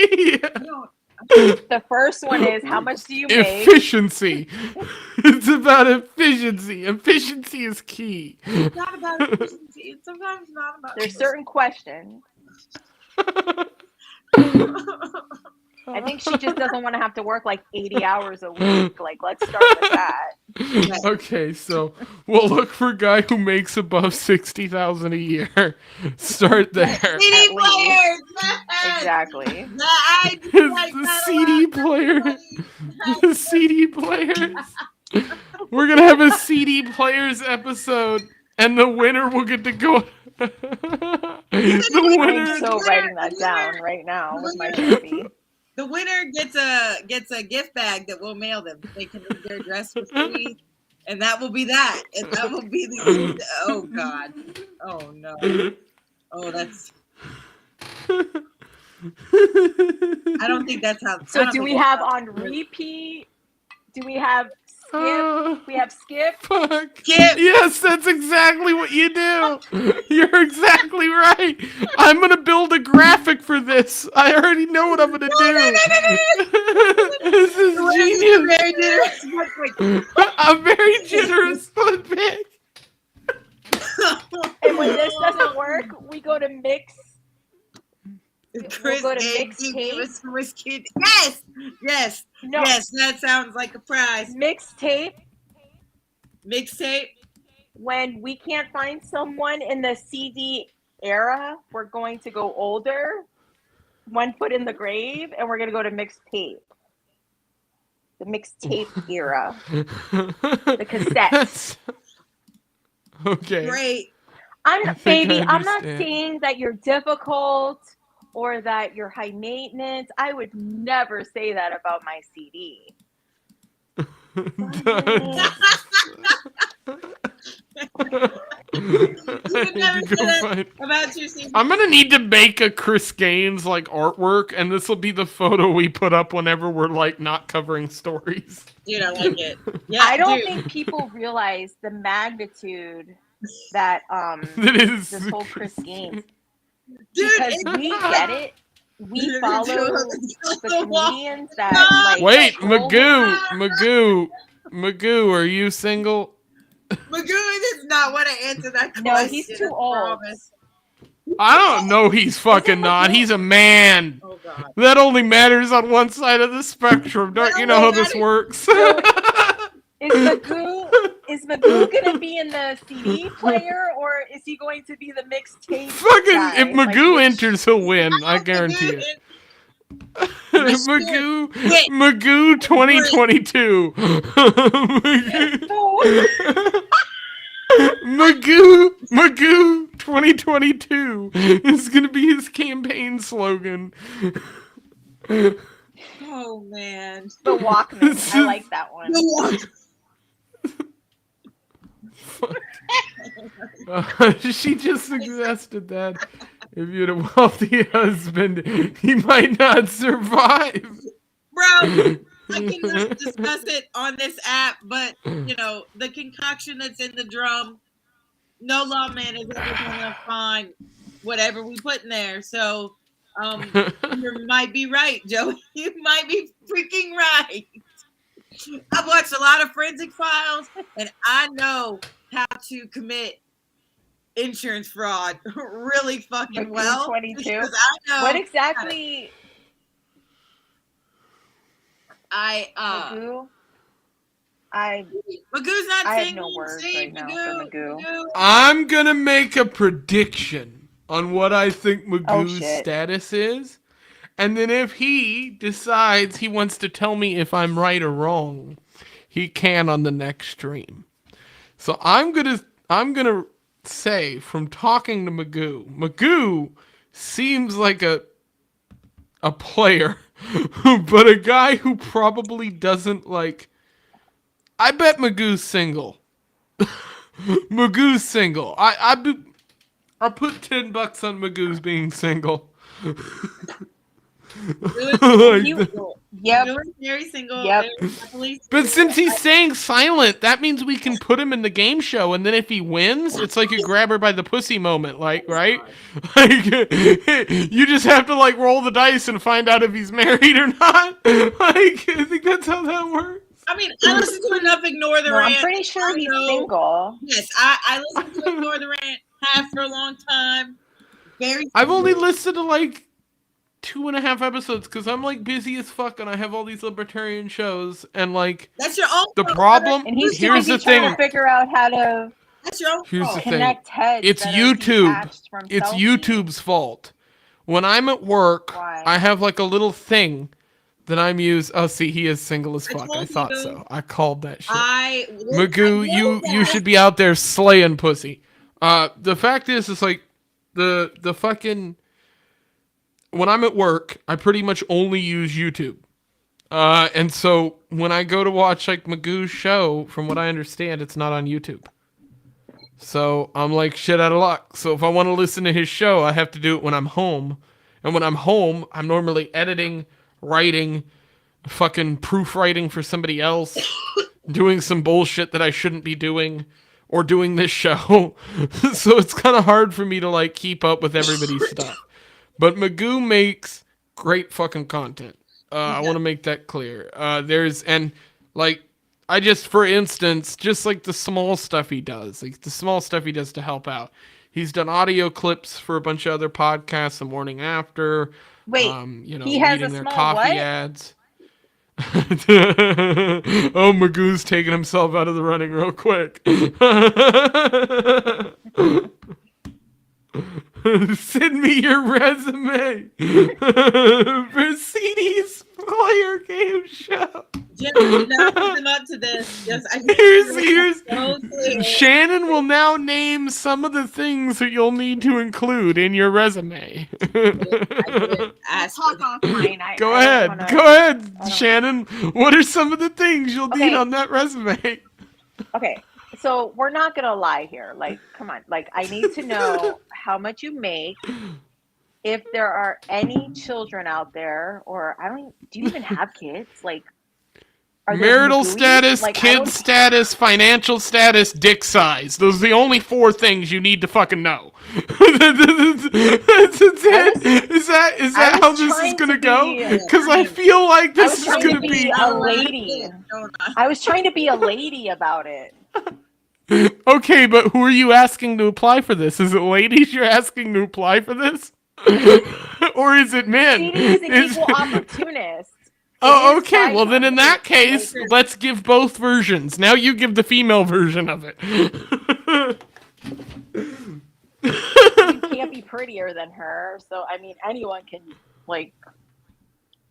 No, The first one is, how much do you make? Efficiency. It's about efficiency. Efficiency is key. it's not about efficiency. It's sometimes not about. There's certain questions. I think she just doesn't want to have to work like 80 hours a week. Like, let's start with that. Okay, so we'll look for a guy who makes above 60,000 a year. Start there. CD At players. Yes! Exactly. I do It's like the that a CD lot. player. The CD players. We're gonna have a CD players episode, and the winner will get to go. The winner. I'm so writing that down right now with my Sharpie. The winner gets a gift bag that we'll mail them. They can leave their address for free, and that will be that. And that will be the. Oh God. Oh no. Oh, that's. I don't think that's how. So do we have on repeat? Do we have Skip? We have Skip. Fuck. Skip. Yes, that's exactly what you do. You're exactly right. I'm gonna build a graphic for this. I already know what I'm gonna do. This is genius. Very generous. I'm very generous, but big. And when this doesn't work, we go to mix. Chris go to gave mixtape. us whiskey. Yes, yes, No, yes. That sounds like a prize. mixtape. Mixtape. When we can't find someone in the CD era, we're going to go older, 1 foot in the grave, and we're going to go to mixtape. The mixtape era. The cassettes. That's- Okay. Great. I think I I'm not understand. saying that you're difficult or that you're high maintenance. I would never say that about my CD. You would never say that about your CD. I'm gonna need to make a Chris Gaines like artwork, and this will be the photo we put up whenever we're like not covering stories. Dude, I like it. Yeah, I don't dude. think people realize the magnitude that That is this whole Chris Gaines, Dude, because it's- we get it. We Dude, follow dude, the comedians that Stop. like Wait, troll Magoo, are you single? Magoo does not want to answer that question. No, he's too I old. promise. I don't know. He's fucking not. He's a man. Oh God. That only matters on one side of the spectrum. Don't you know how this works? Is Magoo gonna be in the CD player or is he going to be the mixtape? Fucking, guy? if Like, Magoo which- enters, he'll win. I guarantee it. Magoo 2022. Magoo 2022 is gonna be his campaign slogan. Oh man. The Walkman. I like that one. She just suggested that if you had a wealthy husband, he might not survive. Bro, I can discuss it on this app, but you know, the concoction that's in the drum, no lawman is ever gonna find whatever we put in there. So you might be right, Joey. You might be freaking right. I've watched a lot of forensic files and I know how to commit insurance fraud really fucking well. 22. Because I know What exactly? I Magoo? Magoo's not I have single. no words See, right now for Magoo. I'm gonna make a prediction on what I think Magoo's shit. status is, and then if he decides he wants to tell me if I'm right or wrong, he can on the next stream. So I'm gonna say, from talking to Magoo seems like a player, but a guy who probably doesn't like. I bet Magoo's single. Magoo's single. I'll put $10 on Magoo's being single. Yep. Very single. Yep. Very happily But single. since he's staying silent, that means we can put him in the game show, and then if he wins, it's like a grab her by the pussy moment, like, right? Like, you just have to like roll the dice and find out if he's married or not. Like, I think that's how that works. I mean, I listened to enough Ignore the No, Rant. I'm pretty sure I he's know- single. Yes, I listened to Ignore the Rant for a long time. Very. I've only listened to like 2.5 episodes because I'm like busy as fuck and I have all these libertarian shows, and like That's your own the fault, problem. And he's Here's too the busy trying thing. to figure out how to That's your own Here's the fault. thing. connect heads. It's that are YouTube. detached from It's selfies. YouTube's fault. When I'm at work, Why? I have like a little thing that I'm use. Oh, see, he is single as I fuck. I told thought you. so. I called that shit. I Magoo, you should be out there slaying pussy. The fact is like the fucking. When I'm at work, I pretty much only use YouTube. And so when I go to watch like Magoo's show, from what I understand, it's not on YouTube. So I'm like shit out of luck. So if I want to listen to his show, I have to do it when I'm home. And when I'm home, I'm normally editing, writing, fucking proofwriting for somebody else, doing some bullshit that I shouldn't be doing, or doing this show. So it's kind of hard for me to like keep up with everybody's stuff. But Magoo makes great fucking content. I want to make that clear. I just, for instance, just like the small stuff he does, like the small stuff he does to help out. He's done audio clips for a bunch of other podcasts, The Morning After. Wait, he has reading a their small coffee what? ads. Oh, Magoo's taking himself out of the running real quick. Send me your resume for CD's player game show. Jim, do not put them up to this. Yes, I Here's so clear. Shannon will now name some of the things that you'll need to include in your resume. I didn't ask Talk for offline. Go I ahead. don't wanna- Go ahead, don't- Shannon. What are some of the things you'll need Okay. on that resume? Okay, so we're not gonna lie here. Like, come on. Like, I need to know how much you make. If there are any children out there, or do you even have kids? Like, are there Marital Magooies? status, Like, I kid don't- status, financial status, dick size. Those are the only 4 things you need to fucking know. Is that how was this is trying gonna to go? be- Because I feel like this was is trying to gonna be be a lady. I was trying to be a lady about it. okay. But who are you asking to apply for this? Is it ladies you're asking to apply for this, or is it men? She is an Is- equal opportunist. Oh, It is okay. Well, then in that fine. case, let's give both versions. Now you give the female version of it. You can't be prettier than her. So I mean, anyone can like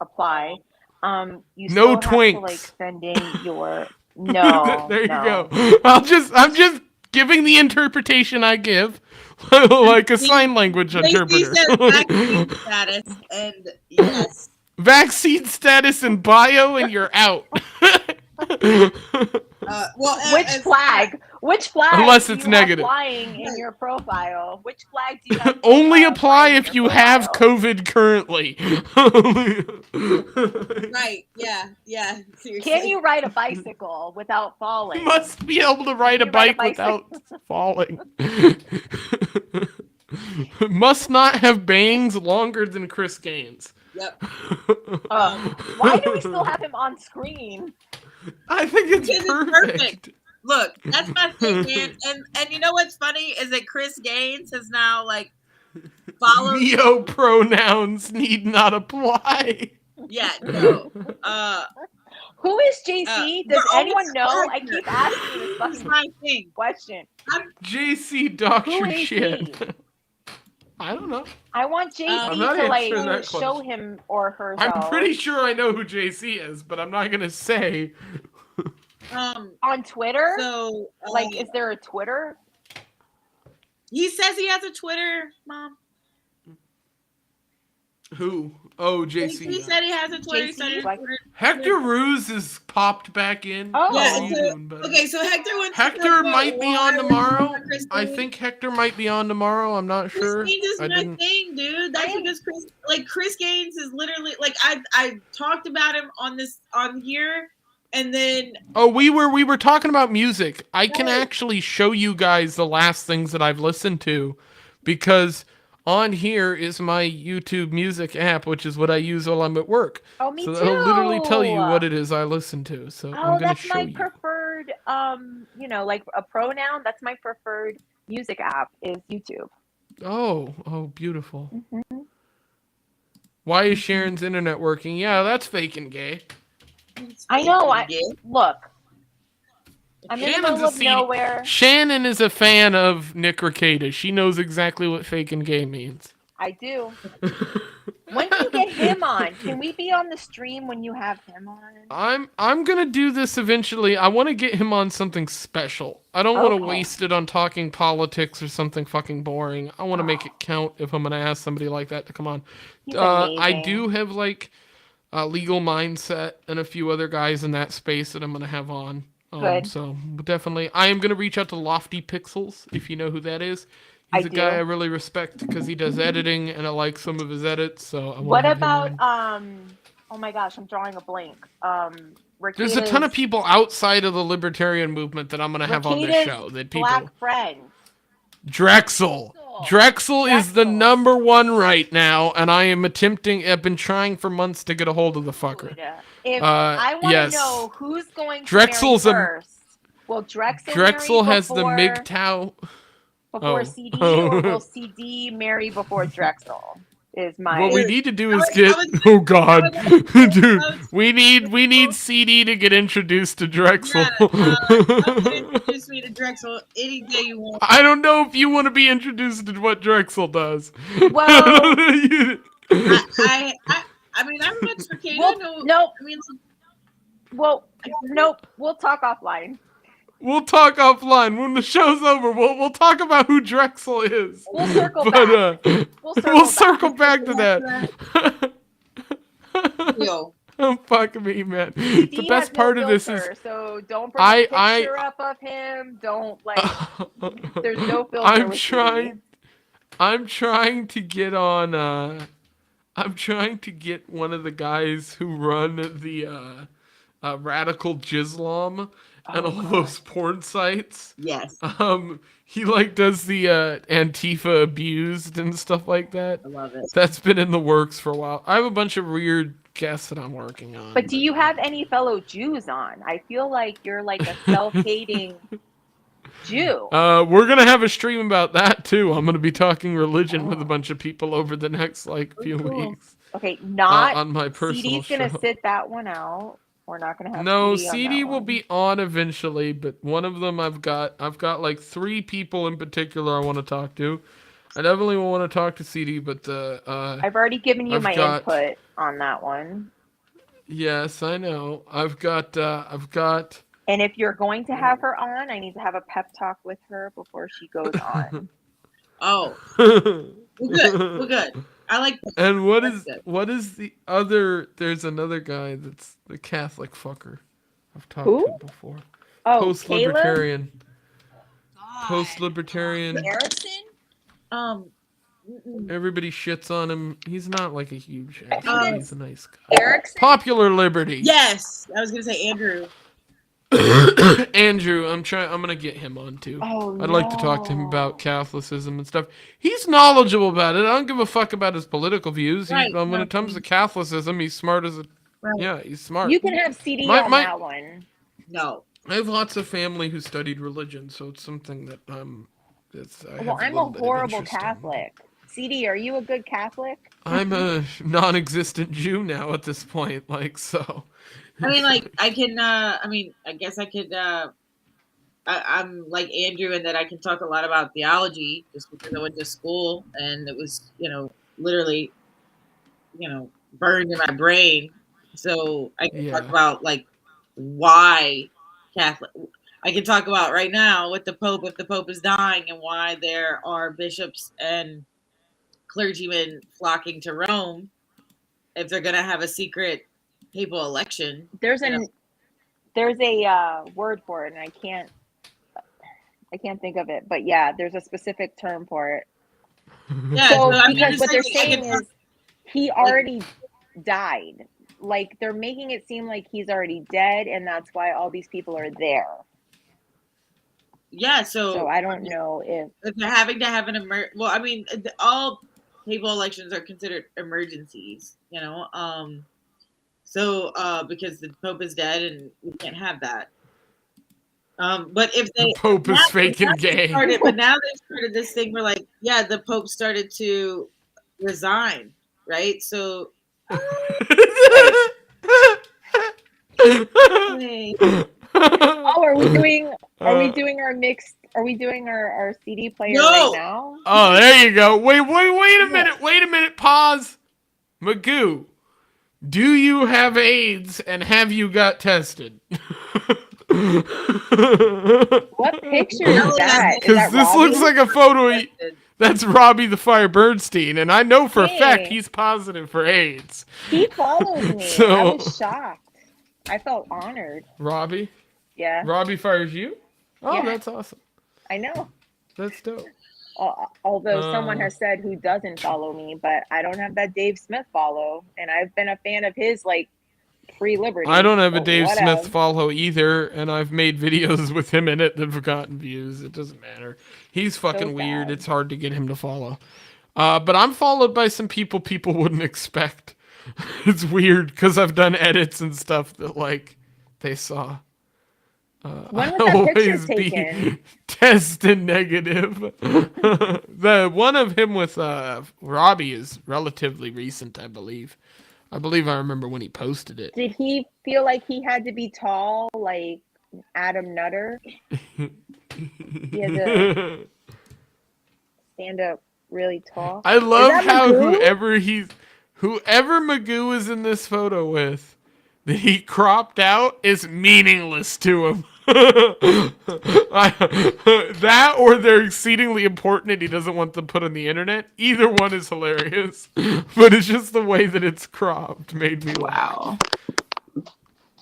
apply. You No still have twinks. to like send in your no. There you no. go. I'm just giving the interpretation I give, like a sign language Lacey interpreter. says vaccine status, and yes. Vaccine status and bio, and you're out. Which flag? Which flag? Unless do it's you have negative. flying in your profile. Which flag do you have? Only profile apply flying in if your you have profile? COVID currently. Right, yeah, seriously. Can you ride a bicycle without falling? Must be able to ride a You ride a bike without falling. Must not have bangs longer than Chris Gaines. Yep. Why do we still have him on screen? I think it's Because it's perfect. Look, that's my thing, man. And you know what's funny is that Chris Gaines has now like followed. Neo pronouns need not apply. Yeah, no. Who is JC? Does the anyone oldest know? I partner. keep asking this That's fucking my thing. question. JC Who Doctor is shit. he? I don't know. I want I'm JC not to answering like that show question. him or herself. I'm pretty sure I know who JC is, but I'm not gonna say. On Twitter. So Like, is there a Twitter? he says he has a Twitter, Mom. Who? Oh, JC. He said he has a Twitter. He JC, started a like- Twitter. Hector Ruse is popped back in. Oh. Yeah, How are you so- doing, buddy? Okay, so Hector wants to Hector talk about might be why on we're tomorrow. talking about Christine. I think Hector might be on tomorrow. I'm not sure. Chris Gaines is I my didn't. thing, dude. That's because Chris Gaines is literally like I talked about him on here, and then Oh, we were talking about music. I can Right. actually show you guys the last things that I've listened to, because on here is my YouTube music app, which is what I use while I'm at work. Oh, me So too. that'll literally tell you what it is I listen to. So I'm Oh, gonna that's show my you. preferred. Like a pronoun. That's my preferred music app is YouTube. Oh, beautiful. Mm-hmm. Why is Sharon's internet working? Yeah, that's fake and gay. I know. Yeah. Look. I'm in the Shannon's middle a of CD. nowhere. Shannon is a fan of Nick Rekieta. She knows exactly what fake and gay means. I do. When do you get him on? Can we be on the stream when you have him on? I'm gonna do this eventually. I want to get him on something special. I don't want to Okay. waste it on talking politics or something fucking boring. I want to make it count if I'm gonna ask somebody like that to come on. He's I amazing. do have like Legal Mindset and a few other guys in that space that I'm gonna have on. Good. So definitely, I am gonna reach out to Lofty Pixels if you know who that is. He's I a guy do. I really respect because he does editing and I like some of his edits. So I wanna What have him about on. oh my gosh, I'm drawing a blank. There's a ton of Rekieta's people outside of the libertarian movement that I'm gonna have on this Rekieta's show. That people. Black friend. Drexel. Drexel is the number one right now, and I am attempting. I've been trying for months to get a hold of the fucker. If I want to yes. know who's going to Drexel's marry first, will Drexel marry has the before, MGTOW. before Oh. CD, or will CD marry before Drexel? Is my What we need to do is I get. was- Oh God, dude, I was- we need CD to get introduced to Drexel. introduce me to Drexel any day you want. I don't know if you want to be introduced to what Drexel does. Well, I mean, I'm not for Kate. well, No, nope. I mean, Well, nope. We'll talk offline. We'll talk offline when the show's over. We'll talk about who Drexel is. We'll circle But back. we'll circle back to that. yo, Oh, fuck me, man. CD The best has part no of this is filter, so don't bring I- a picture up of him. Don't like. There's no filter. I'm with trying. I'm trying to get on. I'm trying to get one of the guys who run the Radical Jislam and all those porn sites. yes, He like does the Antifa abused and stuff like that. I love it. That's been in the works for a while. I have a bunch of weird guests that I'm working on. But do you have any fellow Jews on? I feel like you're like a self-hating Jew. We're gonna have a stream about that too. I'm gonna be talking religion with a bunch of people over the next like few Cool. weeks. Okay, not on my personal CD's gonna show. sit that one out. We're not gonna have No, CD on CD that will one. be on eventually, but one of them I've got like 3 people in particular I want to talk to. I definitely want to talk to CD, but I've already given you I've my got- input on that one. yes, I know. I've got And if you're going to have her on, I need to have a pep talk with her before she goes on. Oh, we're good. We're good. I like that. And That's good. what is the other? There's another guy that's the Catholic fucker. I've talked Who? to before. Oh, Post Caleb? libertarian. Post libertarian. Erickson? Everybody shits on him. He's not like a huge asshole. He's a nice guy. Erickson? Popular Liberty. Yes, I was gonna say Andrew. Andrew, I'm gonna get him on too. Oh, I'd like to talk to him no. about Catholicism and stuff. He's knowledgeable about it. I don't give a fuck about his political views. Right, When no. it comes to Catholicism, he's smart as a Right. yeah, he's smart. You can have CD My- on my- that one. No, I have lots of family who studied religion, so it's something that it's. I Well, have I'm a little bit of horrible interest in. Catholic. CD, are you a good Catholic? I'm a non-existent Jew now at this point, like so. I mean, like, I can, I mean, I guess I could, I'm like Andrew in that I can talk a lot about theology just because I went to school and it was, literally, burned in my brain. So I can talk about like why Catholic. I can talk about right now with the Pope, if the Pope is dying, and why there are bishops and clergymen flocking to Rome if they're going to have a secret papal election. There's a word for it, and I can't think of it, but yeah, there's a specific term for it. Yeah, so I mean, because what they're like, saying is he already died. Like, they're making it seem like he's already dead, and that's why all these people are there. Yeah, so I don't know if they're having to have an well, I mean, all papal elections are considered emergencies, so because the Pope is dead and we can't have that. But if the Pope is faking gay. But now they've started this thing where, like, yeah, the Pope started to resign, right? So. Are we doing our mixed? Are we doing our CD player right now? Oh, there you go. Wait a minute. Pause. Magoo, do you have AIDS and have you got tested? What picture is that? Because this looks like a photo. That's Robbie the Fire Bernstein, and I know for a fact he's positive for AIDS. He follows me. So, I was shocked. I felt honored. Robbie? Yeah. Robbie fires you? Oh, yeah. That's awesome. I know. That's dope. Although someone has said who doesn't follow me, but I don't have that Dave Smith follow, and I've been a fan of his, like, pre-liberty. I don't have a Dave Smith follow either, and I've made videos with him in it that have gotten views. It doesn't matter. He's fucking weird. It's hard to get him to follow. But I'm followed by some people wouldn't expect. It's weird because I've done edits and stuff that, like, they saw. When was that picture taken? Tested negative. The one of him with Robbie is relatively recent, I believe. I remember when he posted it. Did he feel like he had to be tall, like Adam Nutter? He had to stand up really tall. I love how whoever Magoo is in this photo with, that he cropped out, is meaningless to him. That or they're exceedingly important and he doesn't want them put on the internet. Either one is hilarious. But it's just the way that it's cropped made me laugh.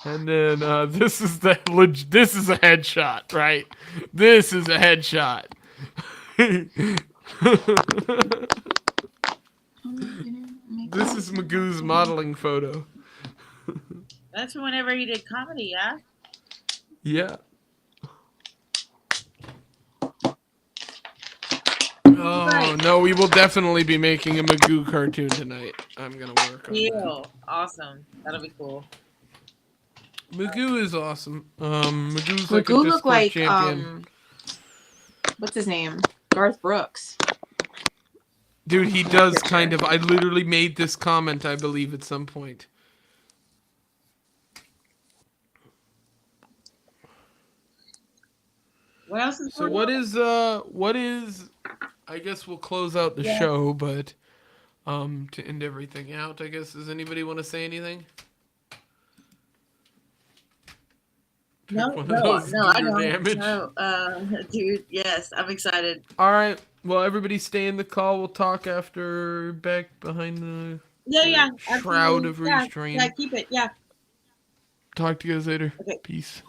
And then this is a headshot, right? This is a headshot. This is Magoo's modeling photo. That's from whenever he did comedy, yeah? Yeah. Oh, no, we will definitely be making a Magoo cartoon tonight. I'm going to work on that. Awesome. That'll be cool. Magoo is awesome. Magoo's like a Discord champion. What's his name? Garth Brooks. Dude, he does kind of. I literally made this comment, I believe, at some point. What else is so what is I guess we'll close out the show, but to end everything out, I guess, does anybody want to say anything? No, I don't. No, dude, yes, I'm excited. All right, well, everybody stay in the call. We'll talk after back behind the shroud of restraint. Yeah, keep it, yeah. Talk to you guys later. Okay. Peace.